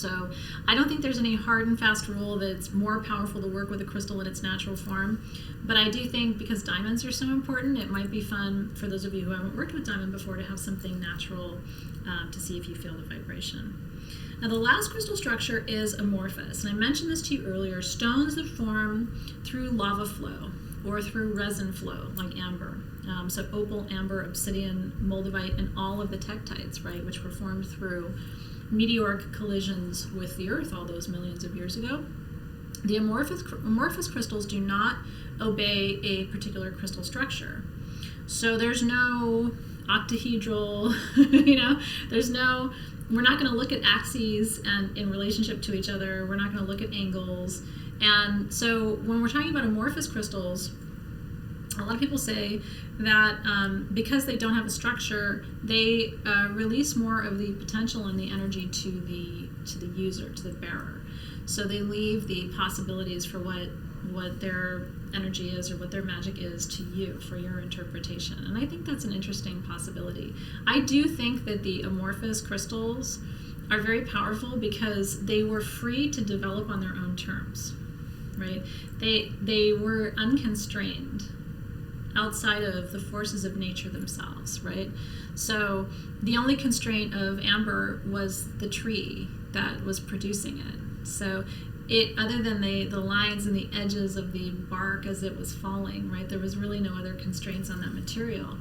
A: So I don't think there's any hard and fast rule that it's more powerful to work with a crystal in its natural form. But I do think because diamonds are so important, it might be fun for those of you who haven't worked with diamond before to have something natural to see if you feel the vibration. Now the last crystal structure is amorphous. And I mentioned this to you earlier, stones that form through lava flow or through resin flow, like amber. So opal, amber, obsidian, moldavite, and all of the tektites, right, which were formed through meteoric collisions with the Earth all those millions of years ago. The amorphous crystals do not obey a particular crystal structure. So there's no octahedral, we're not going to look at axes and in relationship to each other. We're not going to look at angles. And so when we're talking about amorphous crystals, a lot of people say that because they don't have a structure, they release more of the potential and the energy to the user, to the bearer. So they leave the possibilities for what their energy is or what their magic is to you for your interpretation. And I think that's an interesting possibility. I do think that the amorphous crystals are very powerful because they were free to develop on their own terms, right? They were unconstrained outside of the forces of nature themselves, right? So the only constraint of amber was the tree that was producing it. So it, other than the lines and the edges of the bark as it was falling, right, there was really no other constraints on that material.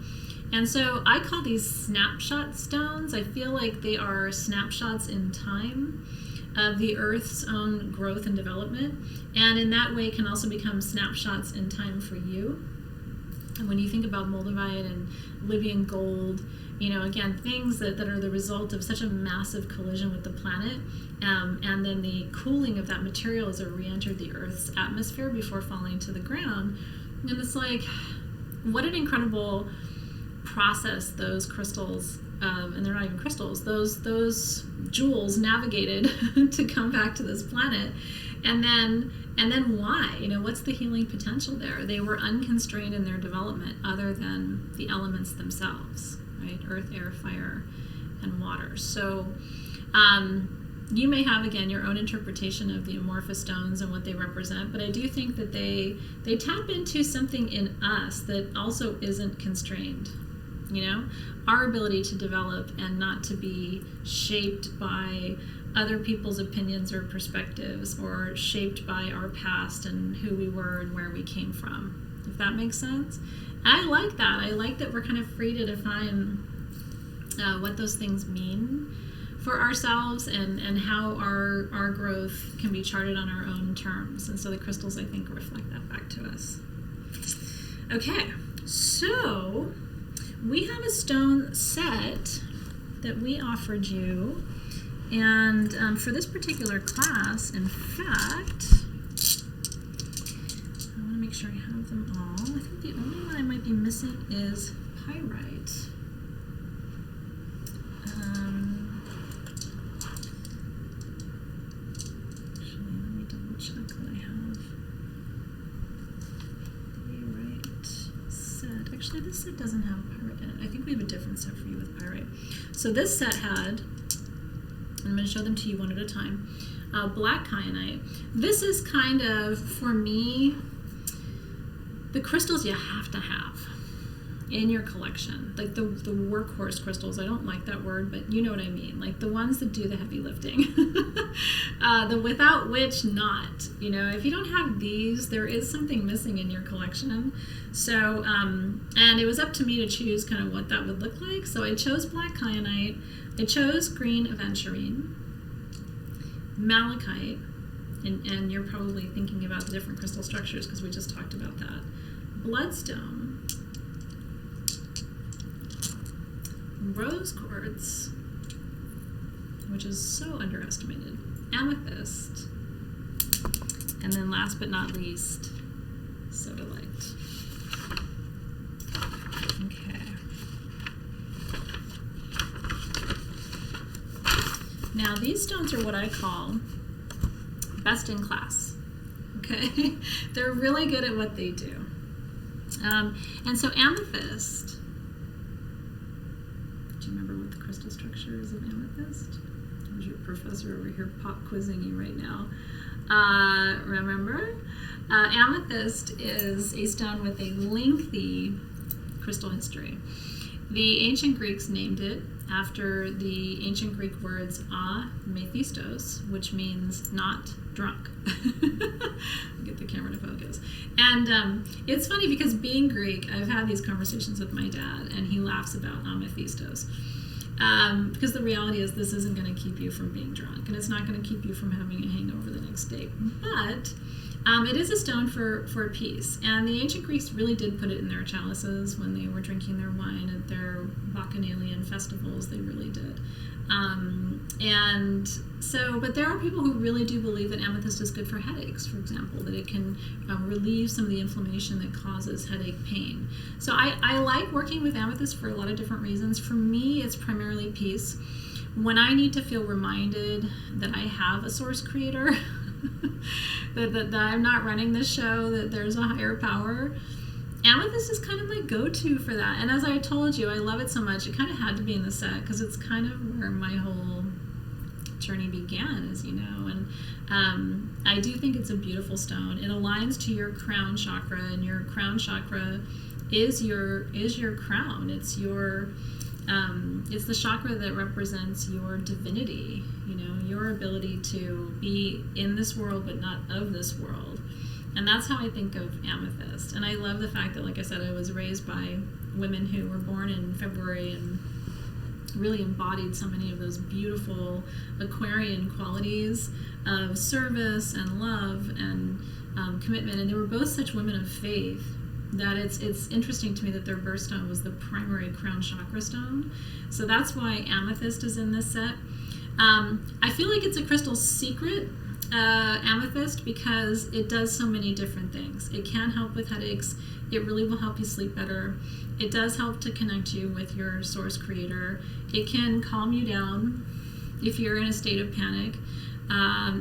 A: And so I call these snapshot stones. I feel like they are snapshots in time of the Earth's own growth and development, and in that way can also become snapshots in time for you. And when you think about moldavite and Libyan gold, again, things that are the result of such a massive collision with the planet, and then the cooling of that material as it re-entered the Earth's atmosphere before falling to the ground. And it's like, what an incredible process those crystals, and they're not even crystals, those jewels navigated to come back to this planet. And then why? What's the healing potential there? They were unconstrained in their development other than the elements themselves, right? Earth, air, fire, and water. So you may have, again, your own interpretation of the amorphous stones and what they represent, but I do think that they tap into something in us that also isn't constrained. Our ability to develop and not to be shaped by other people's opinions or perspectives, or shaped by our past and who we were and where we came from, if that makes sense. And I like that. I like that we're kind of free to define what those things mean for ourselves and how our growth can be charted on our own terms. And so the crystals, I think, reflect that back to us. Okay, so we have a stone set that we offered you. And for this particular class, in fact, I want to make sure I have them all. I think the only one I might be missing is pyrite. Actually, let me double check that I have the right set. Actually, this set doesn't have pyrite in it. I think we have a different set for you with pyrite. So this set had, I'm going to show them to you one at a time, black kyanite. This is kind of, for me, the crystals you have to have in your collection. Like the workhorse crystals. I don't like that word, but you know what I mean. Like the ones that do the heavy lifting. The without which not. If you don't have these, there is something missing in your collection. So, and it was up to me to choose kind of what that would look like. So I chose black kyanite. I chose green aventurine, malachite, and you're probably thinking about the different crystal structures because we just talked about that. Bloodstone, rose quartz, which is so underestimated, amethyst, and then last but not least, sodalite. Okay. Now these stones are what I call best in class, okay? They're really good at what they do. And so amethyst, do you remember what the crystal structure is of amethyst? Or There's your professor over here pop quizzing you right now. Remember? Amethyst is a stone with a lengthy crystal history. The ancient Greeks named it after the ancient Greek words amethistos, which means not drunk. Get the camera to focus. And it's funny because being Greek, I've had these conversations with my dad, and he laughs about amethistos. Because the reality is this isn't going to keep you from being drunk, and it's not going to keep you from having a hangover the next day. But it is a stone for peace, and the ancient Greeks really did put it in their chalices when they were drinking their wine at their bacchanalian festivals. They really did. But there are people who really do believe that amethyst is good for headaches, for example, that it can relieve some of the inflammation that causes headache pain. So I like working with amethyst for a lot of different reasons. For me, it's primarily peace. When I need to feel reminded that I have a source creator, that I'm not running this show, that there's a higher power, amethyst is kind of my go-to for that. And as I told you, I love it so much, it kind of had to be in the set because it's kind of where my whole journey began, as you know. And I do think it's a beautiful stone. It aligns to your crown chakra, and your crown chakra is your crown. It's your it's the chakra that represents your divinity, you know, your ability to be in this world but not of this world. And that's how I think of amethyst. And I love the fact that, like I said, I was raised by women who were born in February and really embodied so many of those beautiful Aquarian qualities of service and love and commitment. And they were both such women of faith that it's interesting to me that their birthstone was the primary crown chakra stone. So that's why amethyst is in this set. I feel like it's a crystal secret, amethyst, because it does so many different things. It can help with headaches. It really will help you sleep better. It does help to connect you with your source creator. It can calm you down if you're in a state of panic.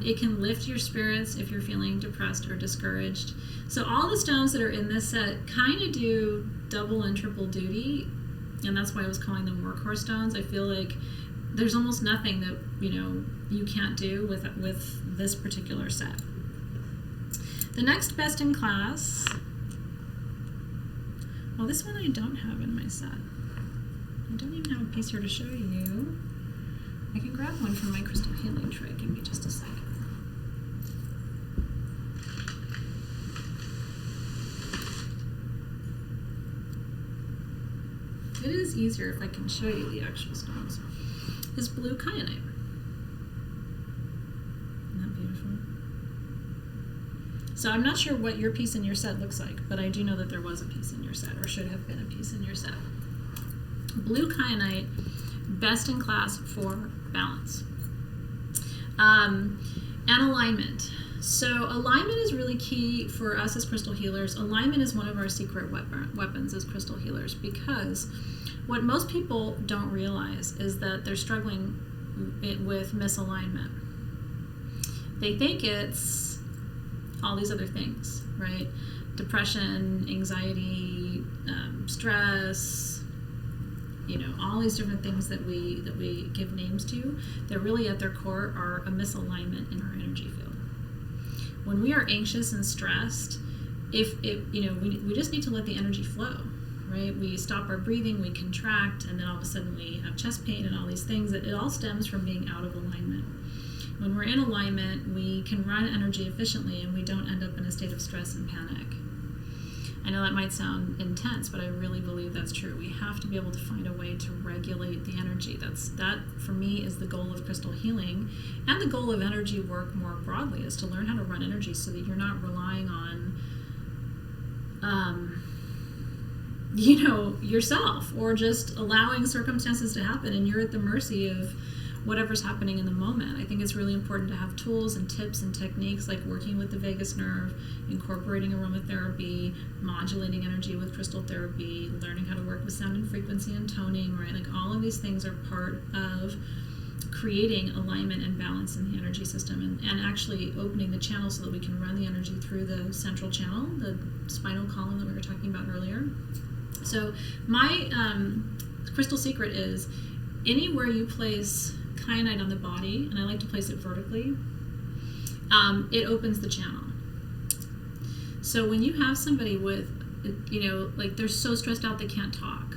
A: It can lift your spirits if you're feeling depressed or discouraged. So all the stones that are in this set kind of do double and triple duty, and that's why I was calling them workhorse stones. I feel like there's almost nothing that, you know, you can't do with this particular set. The next best in class, well, this one I don't have in my set. I don't even have a piece here to show you. I can grab one from my crystal healing tray. Give me just a second. It is easier if I can show you the actual stones. Is blue kyanite. Isn't that beautiful? So I'm not sure what your piece in your set looks like, but I do know that there was a piece in your set, or should have been a piece in your set. Blue kyanite, best in class for balance. And alignment. So alignment is really key for us as crystal healers. Alignment is one of our secret weapons as crystal healers, because what most people don't realize is that they're struggling with misalignment. They think it's all these other things, right? Depression, anxiety, stress, you know, all these different things that we give names to. That really at their core are a misalignment in our energy field. When we are anxious and stressed, we just need to let the energy flow, right? We stop our breathing, we contract, and then all of a sudden we have chest pain and all these things. That it all stems from being out of alignment. When we're in alignment, we can run energy efficiently, and we don't end up in a state of stress and panic. I know that might sound intense, but I really believe that's true. We have to be able to find a way to regulate the energy. That, for me, is the goal of crystal healing, and the goal of energy work more broadly is to learn how to run energy so that you're not relying on, yourself, or just allowing circumstances to happen, and you're at the mercy of whatever's happening in the moment. I think it's really important to have tools and tips and techniques like working with the vagus nerve, incorporating aromatherapy, modulating energy with crystal therapy, learning how to work with sound and frequency and toning, right? Like all of these things are part of creating alignment and balance in the energy system, and actually opening the channel so that we can run the energy through the central channel, the spinal column that we were talking about earlier. So my crystal secret is anywhere you place kyanite on the body, and I like to place it vertically, it opens the channel. So when you have somebody with, like they're so stressed out they can't talk,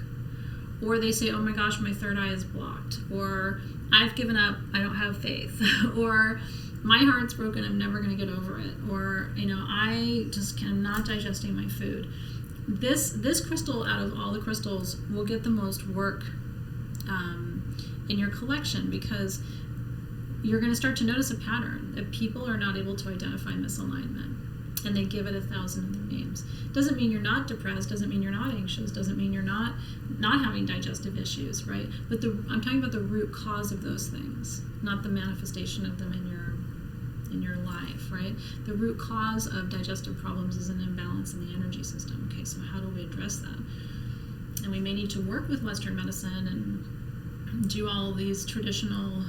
A: or they say, oh my gosh, my third eye is blocked, or I've given up, I don't have faith, or my heart's broken, I'm never going to get over it, or I just cannot digesting my food. This crystal, out of all the crystals, will get the most work in your collection, because you're going to start to notice a pattern that people are not able to identify misalignment, and they give it 1,000 other names. Doesn't mean you're not depressed, doesn't mean you're not anxious, doesn't mean you're not having digestive issues, right? But I'm talking about the root cause of those things, not the manifestation of them in your life, right? The root cause of digestive problems is an imbalance in the energy system. Okay, so how do we address that? And we may need to work with Western medicine and do all these traditional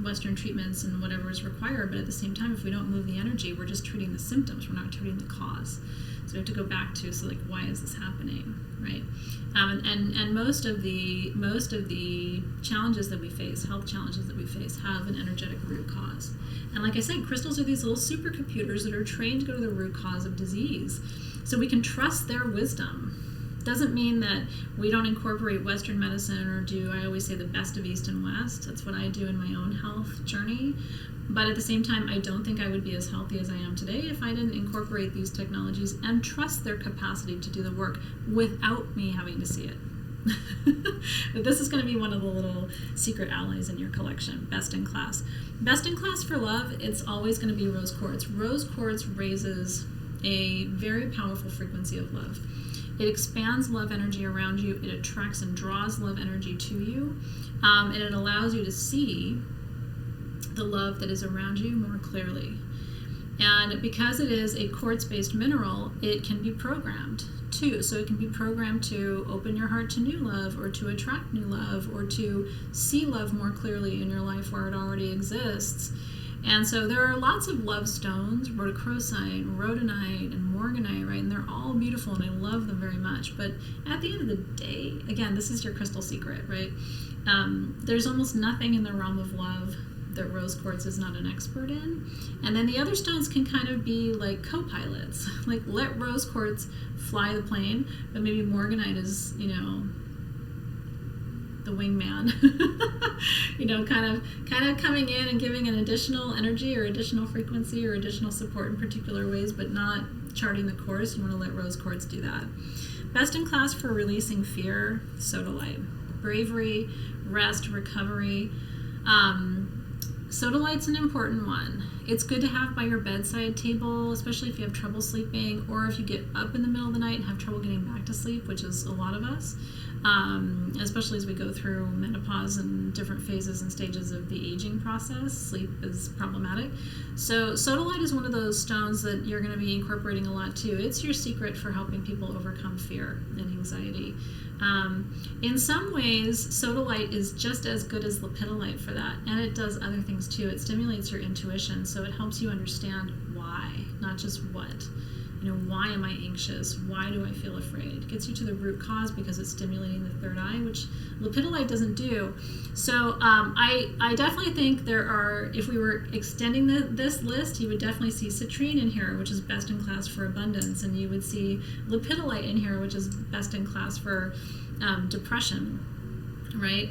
A: Western treatments and whatever is required, but at the same time, if we don't move the energy, we're just treating the symptoms, we're not treating the cause. So we have to go back to, why is this happening, right? And most of the challenges that we face, health challenges that we face, have an energetic root cause. And like I said, crystals are these little supercomputers that are trained to go to the root cause of disease. So we can trust their wisdom. Doesn't mean that we don't incorporate Western medicine or do, I always say, the best of East and West. That's what I do in my own health journey. But at the same time, I don't think I would be as healthy as I am today if I didn't incorporate these technologies and trust their capacity to do the work without me having to see it. But this is going to be one of the little secret allies in your collection, best in class. Best in class for love, it's always going to be rose quartz. Rose quartz raises a very powerful frequency of love. It expands love energy around you. It attracts and draws love energy to you. And it allows you to see the love that is around you more clearly. And because it is a quartz-based mineral, it can be programmed too. So it can be programmed to open your heart to new love, or to attract new love, or to see love more clearly in your life where it already exists. And so there are lots of love stones, rhodochrosite, rhodonite, and morganite, right? And they're all beautiful, and I love them very much. But at the end of the day, again, this is your crystal secret, right? There's almost nothing in the realm of love that rose quartz is not an expert in. And then the other stones can kind of be like co-pilots. Like, let rose quartz fly the plane, but maybe morganite is, the wingman, kind of coming in and giving an additional energy or additional frequency or additional support in particular ways, but not charting the course. You want to let rose quartz do that. Best in class for releasing fear, sodalite. Bravery, rest, recovery. Sodalite's an important one. It's good to have by your bedside table, especially if you have trouble sleeping, or if you get up in the middle of the night and have trouble getting back to sleep, which is a lot of us, especially as we go through menopause and different phases and stages of the aging process. Sleep is problematic. So sodalite is one of those stones that you're going to be incorporating a lot too. It's your secret for helping people overcome fear and anxiety. In some ways, sodalite is just as good as lepidolite for that, and it does other things too. It stimulates your intuition, so it helps you understand why, not just what. Why am I anxious? Why do I feel afraid? It gets you to the root cause because it's stimulating the third eye, which lepidolite doesn't do. So I definitely think there are, if we were extending this list, you would definitely see citrine in here, which is best in class for abundance, and you would see lepidolite in here, which is best in class for depression, right?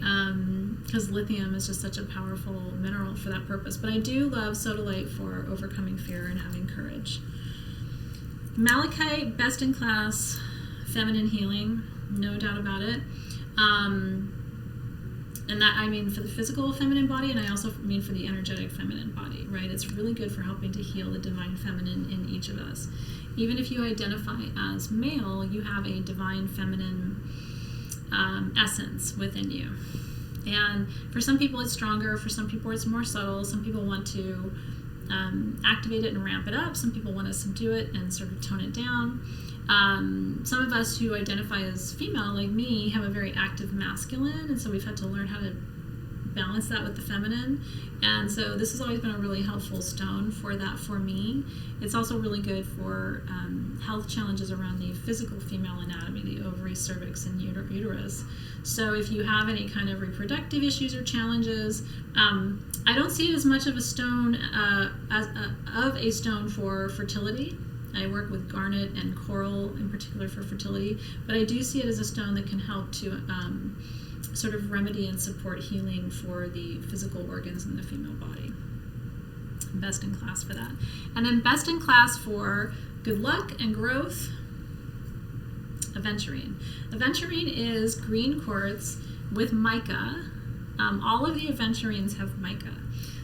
A: Because lithium is just such a powerful mineral for that purpose. But I do love sodalite for overcoming fear and having courage. Malachite, best in class, feminine healing, no doubt about it. And that, I mean for the physical feminine body, and I also mean for the energetic feminine body, right? It's really good for helping to heal the divine feminine in each of us. Even if you identify as male, you have a divine feminine essence within you. And for some people it's stronger, for some people it's more subtle, some people want to activate it and ramp it up. Some people want to subdue it and sort of tone it down. Some of us who identify as female, like me, have a very active masculine, and so we've had to learn how to balance that with the feminine. And so this has always been a really helpful stone for that for me. It's also really good for health challenges around the physical female anatomy, the ovary, cervix, and uterus. So if you have any kind of reproductive issues or challenges, I don't see it as much of a stone for fertility. I work with garnet and coral in particular for fertility, but I do see it as a stone that can help to sort of remedy and support healing for the physical organs in the female body. Best in class for that. And then best in class for good luck and growth, aventurine. Aventurine is green quartz with mica. All of the aventurines have mica.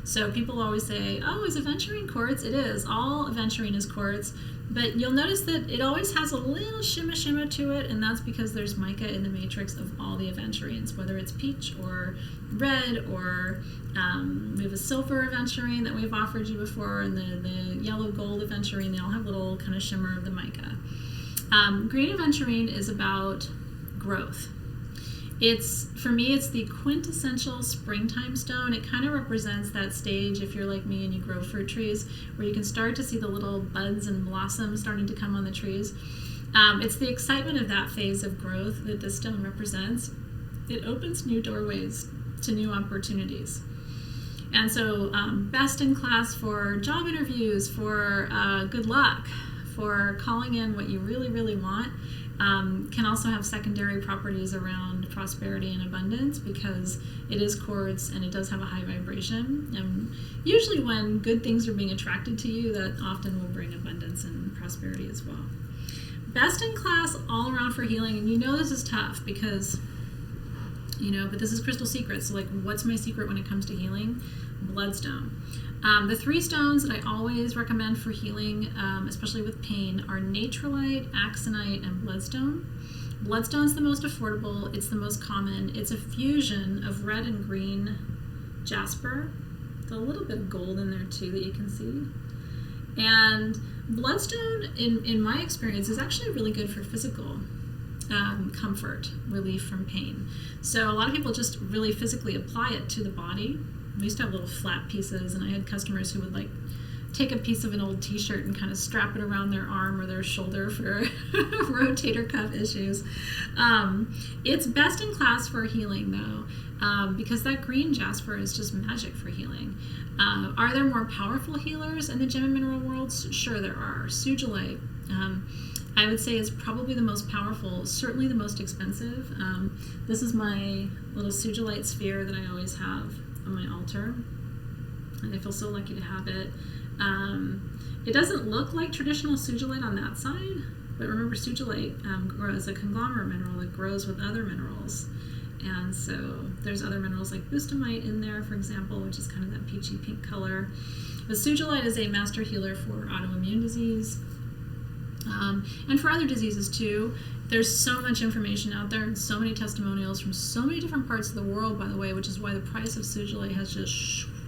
A: So people always say, oh, is aventurine quartz? It is. All aventurine is quartz. But you'll notice that it always has a little shimmer to it, and that's because there's mica in the matrix of all the aventurines, whether it's peach or red, or we have a silver aventurine that we've offered you before, and the yellow gold aventurine. They all have little kind of shimmer of the mica. Green aventurine is about growth. For me, it's the quintessential springtime stone. It kind of represents that stage, if you're like me and you grow fruit trees, where you can start to see the little buds and blossoms starting to come on the trees. It's the excitement of that phase of growth that this stone represents. It opens new doorways to new opportunities. And so best in class for job interviews, for good luck, for calling in what you really, really want. Can also have secondary properties around prosperity and abundance because it is quartz and it does have a high vibration. And usually when good things are being attracted to you, that often will bring abundance and prosperity as well. Best in class all around for healing. And you know this is tough because, but this is Crystal Secrets. So what's my secret when it comes to healing? Bloodstone. The 3 stones that I always recommend for healing, especially with pain, are natrolite, axonite, and bloodstone. Bloodstone's the most affordable. It's the most common. It's a fusion of red and green jasper. There's a little bit of gold in there too that you can see. And bloodstone, in my experience, is actually really good for physical comfort, relief from pain. So a lot of people just really physically apply it to the body. We used to have little flat pieces, and I had customers who would take a piece of an old t-shirt and kind of strap it around their arm or their shoulder for rotator cuff issues. It's best in class for healing though, because that green jasper is just magic for healing. Are there more powerful healers in the gem and mineral worlds? Sure there are. Sugilite, I would say, is probably the most powerful, certainly the most expensive. This is my little sugilite sphere that I always have on my altar, and I feel so lucky to have it. It doesn't look like traditional sugilite on that side, but remember sugilite grows a conglomerate mineral that grows with other minerals, and so there's other minerals like bustamite in there, for example, which is kind of that peachy pink color. But sugilite is a master healer for autoimmune disease, and for other diseases too. There's so much information out there and so many testimonials from so many different parts of the world, by the way, which is why the price of sugilite has just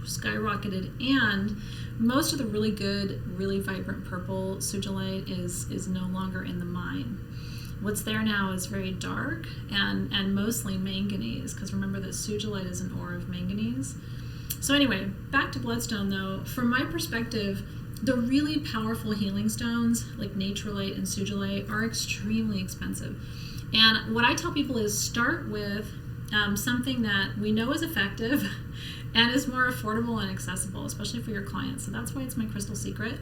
A: skyrocketed. And most of the really good, really vibrant purple sugilite is no longer in the mine. What's there now is very dark and mostly manganese, because remember that sugilite is an ore of manganese. So anyway, back to bloodstone though. From my perspective, the really powerful healing stones like natrolite and sugilite are extremely expensive. And what I tell people is start with something that we know is effective and is more affordable and accessible, especially for your clients. So that's why it's my Crystal Secret.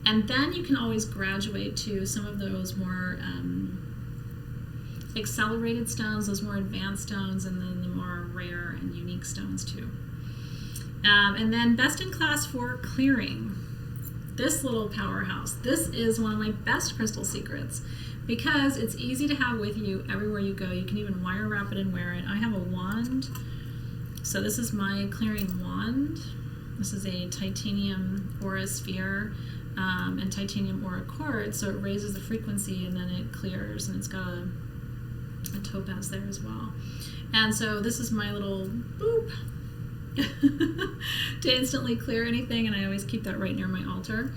A: And then you can always graduate to some of those more accelerated stones, those more advanced stones, and then the more rare and unique stones too. And then best in class for clearing. This little powerhouse. This is one of my best Crystal Secrets because it's easy to have with you everywhere you go. You can even wire wrap it and wear it. I have a wand. So this is my clearing wand. This is a titanium aura sphere and titanium aura quartz, so it raises the frequency and then it clears, and it's got a topaz there as well. And so this is my little boop to instantly clear anything, and I always keep that right near my altar.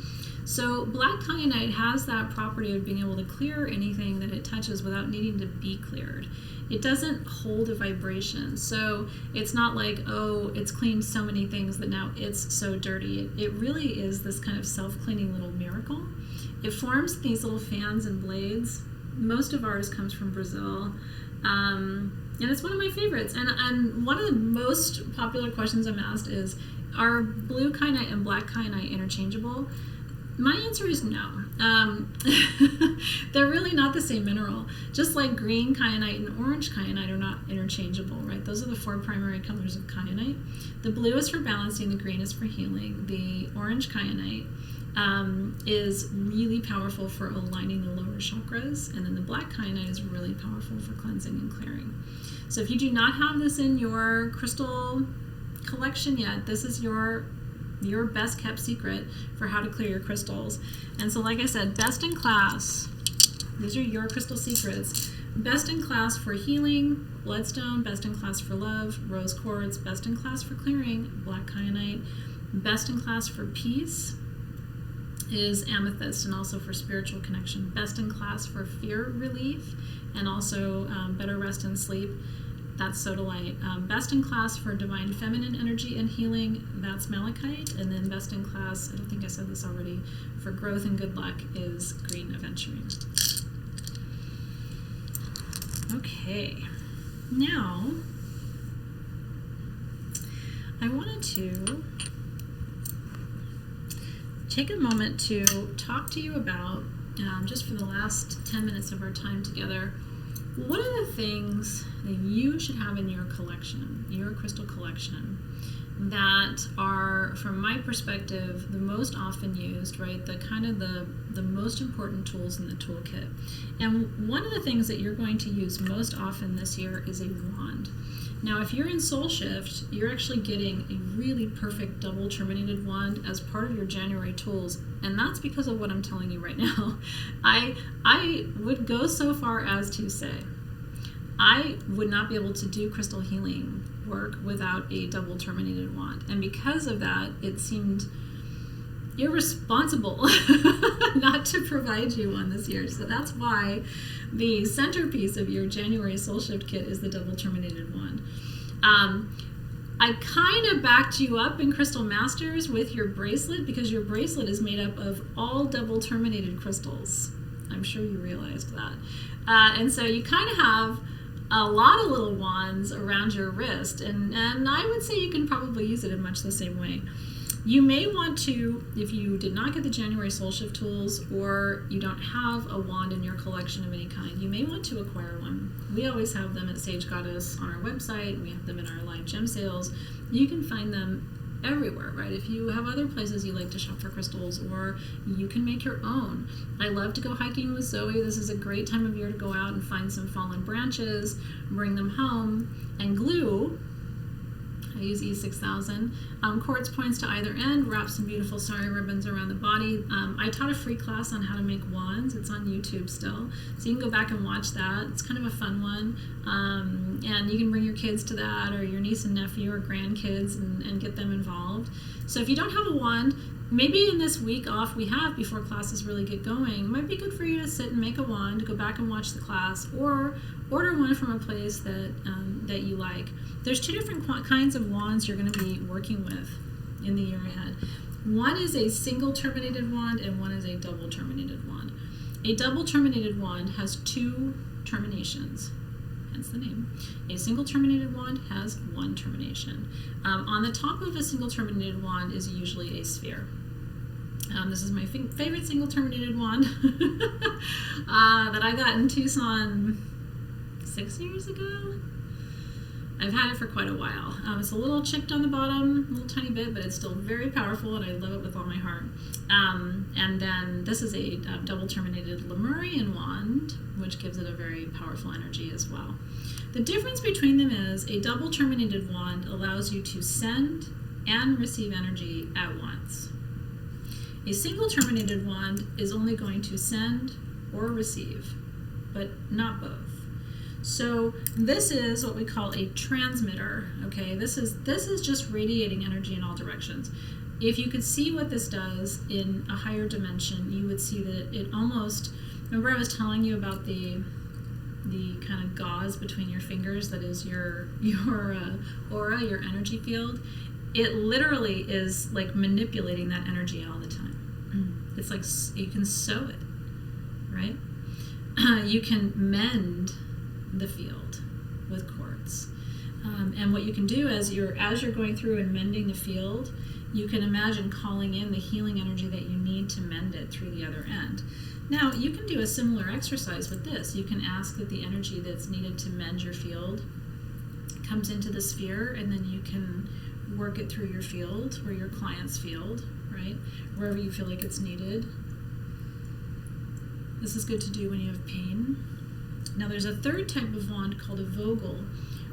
A: So black kyanite has that property of being able to clear anything that it touches without needing to be cleared. It doesn't hold a vibration. So it's not like, oh, it's cleaned so many things that now it's so dirty. It really is this kind of self-cleaning little miracle. It forms these little fans and blades. Most of ours comes from Brazil. And it's one of my favorites. And one of the most popular questions I'm asked is, are blue kyanite and black kyanite interchangeable? My answer is no. They're really not the same mineral. Just like green kyanite and orange kyanite are not interchangeable, right? Those are the 4 primary colors of kyanite. The blue is for balancing, the green is for healing. The orange kyanite is really powerful for aligning the lower chakras, and then the black kyanite is really powerful for cleansing and clearing. So if you do not have this in your crystal collection yet, this is your best kept secret for how to clear your crystals. And so like I said, best in class, these are your crystal secrets. Best in class for healing, bloodstone. Best in class for love, rose quartz. Best in class for clearing, black kyanite. Best in class for peace is amethyst, and also for spiritual connection. Best in class for fear relief and also better rest and sleep, that's sodalite. Best in class for divine feminine energy and healing, that's malachite. And then best in class, I don't think I said this already, for growth and good luck is green aventurine. Okay, now I wanted to take a moment to talk to you about, just for the last 10 minutes of our time together, what are the things that you should have in your collection, your crystal collection, that are, from my perspective, the most often used, right? The kind of the most important tools in the toolkit. And one of the things that you're going to use most often this year is a wand. Now, if you're in Soul Shift, you're actually getting a really perfect double terminated wand as part of your January tools, and that's because of what I'm telling you right now. I would go so far as to say I would not be able to do crystal healing work without a double terminated wand, and because of that, it seemed irresponsible not to provide you one this year. So that's why the centerpiece of your January Soul Shift kit is the double terminated wand. I kind of backed you up in Crystal Masters with your bracelet, because your bracelet is made up of all double terminated crystals. I'm sure you realized that. And so you kind of have a lot of little wands around your wrist, and I would say you can probably use it in much the same way. You may want to, if you did not get the January Soul Shift tools, or you don't have a wand in your collection of any kind, you may want to acquire one. We always have them at Sage Goddess on our website. We have them in our live gem sales. You can find them everywhere, right? If you have other places you like to shop for crystals, or you can make your own. I love to go hiking with Zoe. This is a great time of year to go out and find some fallen branches, bring them home, and glue. I use E6000. Quartz points to either end, wrap some beautiful sari ribbons around the body. I taught a free class on how to make wands. It's on YouTube still, so you can go back and watch that. It's kind of a fun one, and you can bring your kids to that, or your niece and nephew or grandkids, and get them involved. So if you don't have a wand, maybe in this week off we have before classes really get going, it might be good for you to sit and make a wand, go back and watch the class, or order one from a place that you like. There's 2 different kinds of wands you're going to be working with in the year ahead. One is a single terminated wand, and one is a double terminated wand. A double terminated wand has 2 terminations, hence the name. A single terminated wand has 1 termination. On the top of a single terminated wand is usually a sphere. This is my favorite single terminated wand that I got in Tucson 6 years ago. I've had it for quite a while. It's a little chipped on the bottom, a little tiny bit, but it's still very powerful, and I love it with all my heart. And then this is a double terminated Lemurian wand, which gives it a very powerful energy as well. The difference between them is a double terminated wand allows you to send and receive energy at once. A single terminated wand is only going to send or receive, but not both. So this is what we call a transmitter, okay? This is just radiating energy in all directions. if you could see what this does in a higher dimension, you would see that it almost, remember I was telling you about the kind of gauze between your fingers that is your aura, your energy field. It literally is like manipulating that energy all the time. It's like you can sew it, right? You can mend the field with quartz. And what you can do as you're going through and mending the field, you can imagine calling in the healing energy that you need to mend it through the other end. Now, you can do a similar exercise with this. You can ask that the energy that's needed to mend your field comes into the sphere, and then you can work it through your field or your client's field, right? Wherever you feel like it's needed. This is good to do when you have pain. Now, there's a third type of wand called a Vogel,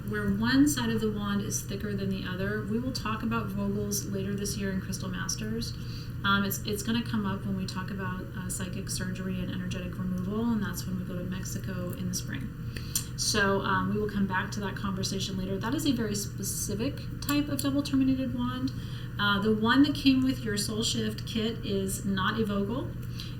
A: where one side of the wand is thicker than the other. We will talk about Vogels later this year in Crystal Masters. It's going to come up when we talk about psychic surgery and energetic removal, and that's when we go to Mexico in the spring. So we will come back to that conversation later. That is a very specific type of double terminated wand. The one that came with your Soul Shift kit is not a Vogel.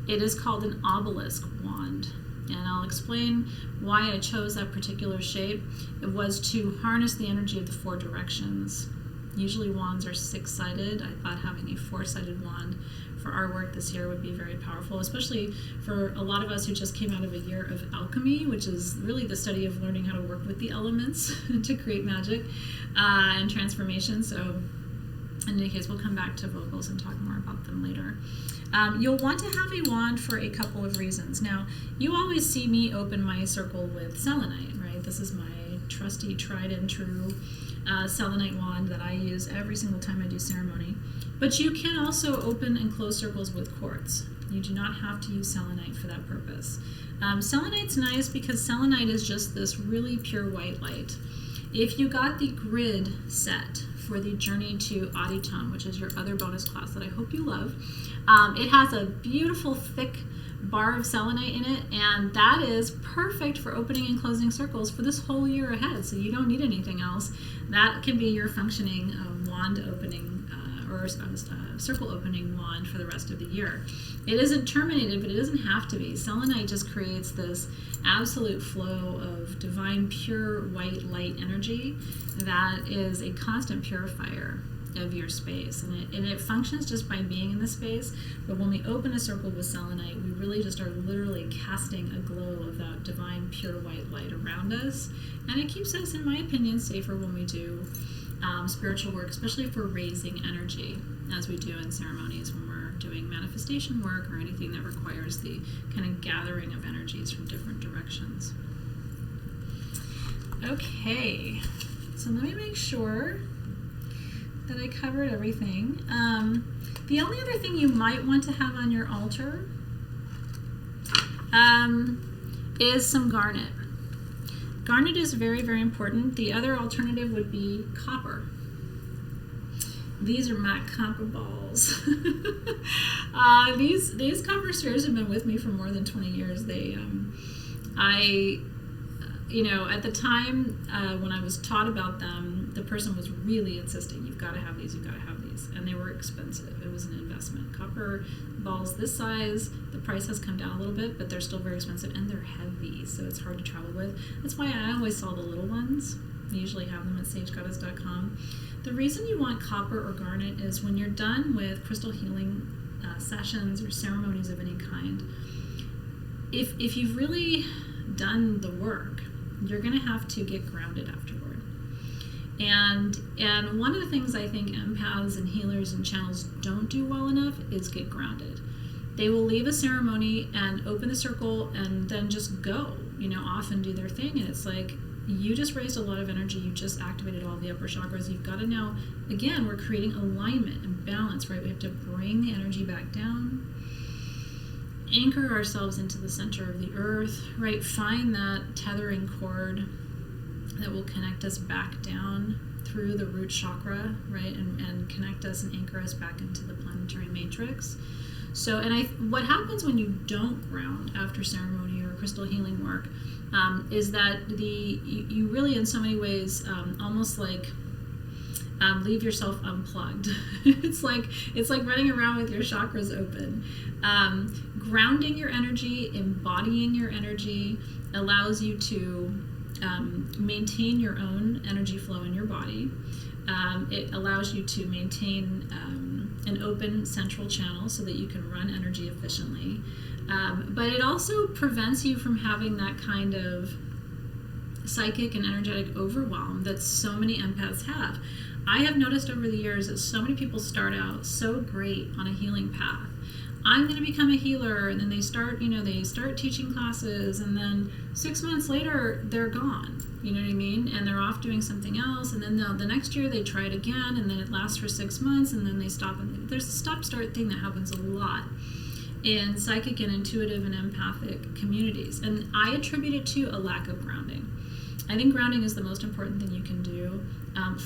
A: It is called an obelisk wand. And I'll explain why I chose that particular shape. It was to harness the energy of the 4 directions. Usually wands are 6-sided. I thought having a 4-sided wand for our work this year would be very powerful, especially for a lot of us who just came out of a year of alchemy, which is really the study of learning how to work with the elements to create magic and transformation. So in any case, we'll come back to Vogels and talk more about them later. You'll want to have a wand for a couple of reasons. Now, you always see me open my circle with selenite, right? This is my trusty, tried and true selenite wand that I use every single time I do ceremony. But you can also open and close circles with quartz. You do not have to use selenite for that purpose. Selenite's nice because selenite is just this really pure white light. If you got the grid set for the Journey to Aditon, which is your other bonus class that I hope you love, it has a beautiful thick bar of selenite in it, and that is perfect for opening and closing circles for this whole year ahead, so you don't need anything else. That can be your functioning wand opening or circle opening wand for the rest of the year. It isn't terminated, but it doesn't have to be. Selenite just creates this absolute flow of divine, pure, white light energy that is a constant purifier of your space, and it functions just by being in the space. But when we open a circle with selenite, we really just are literally casting a glow of that divine, pure white light around us, and it keeps us, in my opinion, safer when we do spiritual work, especially if we're raising energy, as we do in ceremonies when we're doing manifestation work or anything that requires the kind of gathering of energies from different directions. Okay, so let me make sure that I covered everything. The only other thing you might want to have on your altar is some garnet. Garnet is very, very important. The other alternative would be copper. These are my copper balls. These copper spheres have been with me for more than 20 years. At the time when I was taught about them, the person was really insisting, you've got to have these, you've got to have these. And they were expensive. It was an investment. Copper balls this size, the price has come down a little bit, but they're still very expensive, and they're heavy, so it's hard to travel with. That's why I always sell the little ones. I usually have them at sagegoddess.com. The reason you want copper or garnet is when you're done with crystal healing sessions or ceremonies of any kind, if you've really done the work, you're going to have to get grounded afterward. And one of the things I think empaths and healers and channels don't do well enough is get grounded. They will leave a ceremony and open the circle and then just go, off and do their thing. And it's like, you just raised a lot of energy. You just activated all the upper chakras. You've got to now, again, we're creating alignment and balance, right? We have to bring the energy back down, anchor ourselves into the center of the earth, right? Find that tethering cord that will connect us back down through the root chakra, right? And connect us and anchor us back into the planetary matrix. So, what happens when you don't ground after ceremony or crystal healing work is that you really, in so many ways, almost like leave yourself unplugged. It's like running around with your chakras open. Grounding your energy, embodying your energy allows you to maintain your own energy flow in your body. It allows you to maintain an open central channel so that you can run energy efficiently. But it also prevents you from having that kind of psychic and energetic overwhelm that so many empaths have. I have noticed over the years that so many people start out so great on a healing path. I'm going to become a healer, and then they start teaching classes, and then 6 months later they're gone. You know what I mean? And they're off doing something else, and then the next year they try it again, and then it lasts for 6 months, and then they stop. And there's a stop-start thing that happens a lot in psychic and intuitive and empathic communities, and I attribute it to a lack of grounding. I think grounding is the most important thing you can do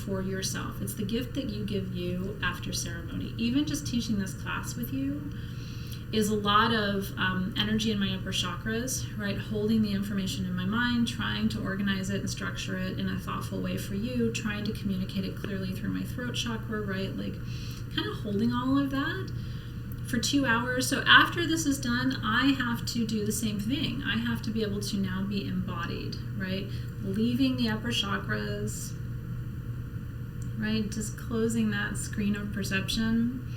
A: for yourself. It's the gift that you give you after ceremony. Even just teaching this class with you is a lot of energy in my upper chakras, right? Holding the information in my mind, trying to organize it and structure it in a thoughtful way for you, trying to communicate it clearly through my throat chakra, right? Like kind of holding all of that for 2 hours. So after this is done, I have to do the same thing. I have to be able to now be embodied, right? Leaving the upper chakras, right? Just closing that screen of perception,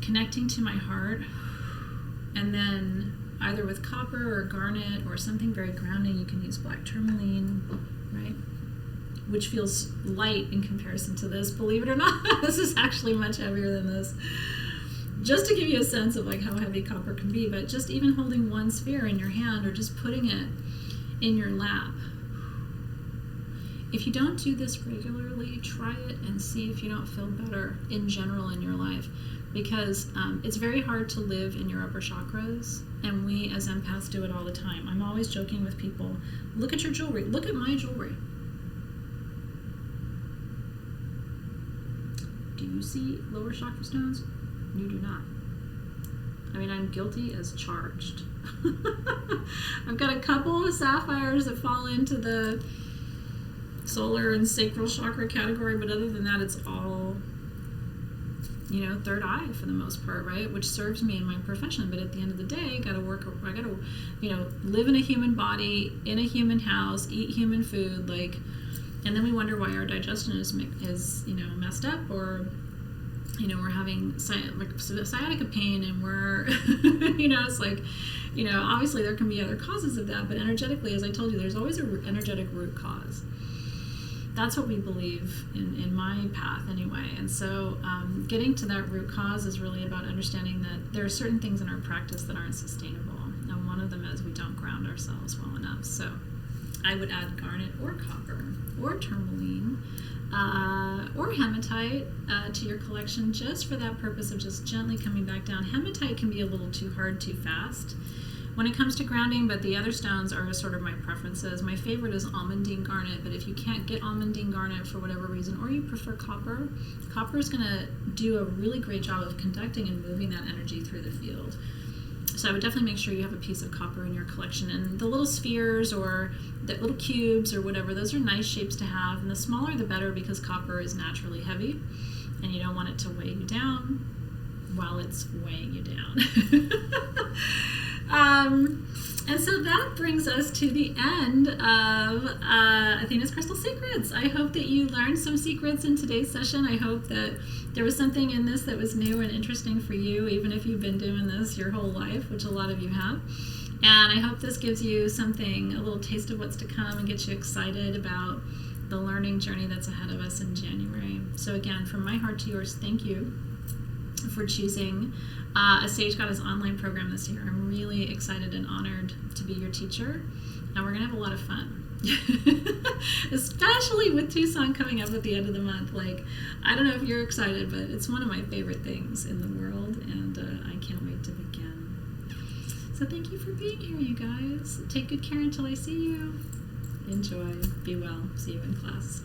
A: connecting to my heart, and then either with copper or garnet or something very grounding, you can use black tourmaline, right? Which feels light in comparison to this. Believe it or not, this is actually much heavier than this. Just to give you a sense of like how heavy copper can be, but just even holding one sphere in your hand or just putting it in your lap. If you don't do this regularly, try it and see if you don't feel better in general in your life, because it's very hard to live in your upper chakras, and we as empaths do it all the time. I'm always joking with people, look at your jewelry, look at my jewelry. Do you see lower chakra stones? You do not. I mean, I'm guilty as charged. I've got a couple of sapphires that fall into the solar and sacral chakra category, but other than that, it's all, third eye for the most part, right? Which serves me in my profession. But at the end of the day, I gotta live in a human body, in a human house, eat human food, and then we wonder why our digestion is messed up, or we're having sciatica pain, and we're, obviously there can be other causes of that, but energetically, as I told you, there's always an energetic root cause. That's what we believe in my path anyway. And so getting to that root cause is really about understanding that there are certain things in our practice that aren't sustainable. And one of them is we don't ground ourselves well enough. So I would add garnet or copper or tourmaline or hematite to your collection, just for that purpose of just gently coming back down. Hematite can be a little too hard too fast when it comes to grounding, but the other stones are sort of my preferences. My favorite is almandine garnet, but if you can't get almandine garnet for whatever reason, or you prefer copper, copper is going to do a really great job of conducting and moving that energy through the field. So I would definitely make sure you have a piece of copper in your collection. And the little spheres or the little cubes or whatever, those are nice shapes to have. And the smaller the better, because copper is naturally heavy and you don't want it to weigh you down while it's weighing you down. And so that brings us to the end of Athena's Crystal Secrets. I hope that you learned some secrets in today's session. I hope that there was something in this that was new and interesting for you, even if you've been doing this your whole life, which a lot of you have. And I hope this gives you something, a little taste of what's to come, and gets you excited about the learning journey that's ahead of us in January. So again, from my heart to yours, thank you for choosing a Sage Goddess online program this year. I'm really excited and honored to be your teacher, and we're gonna have a lot of fun. Especially with Tucson coming up at the end of the month. I don't know if you're excited, but it's one of my favorite things in the world, and I can't wait to begin. So thank you for being here, you guys. Take good care until I see you. Enjoy. Be well. See you in class.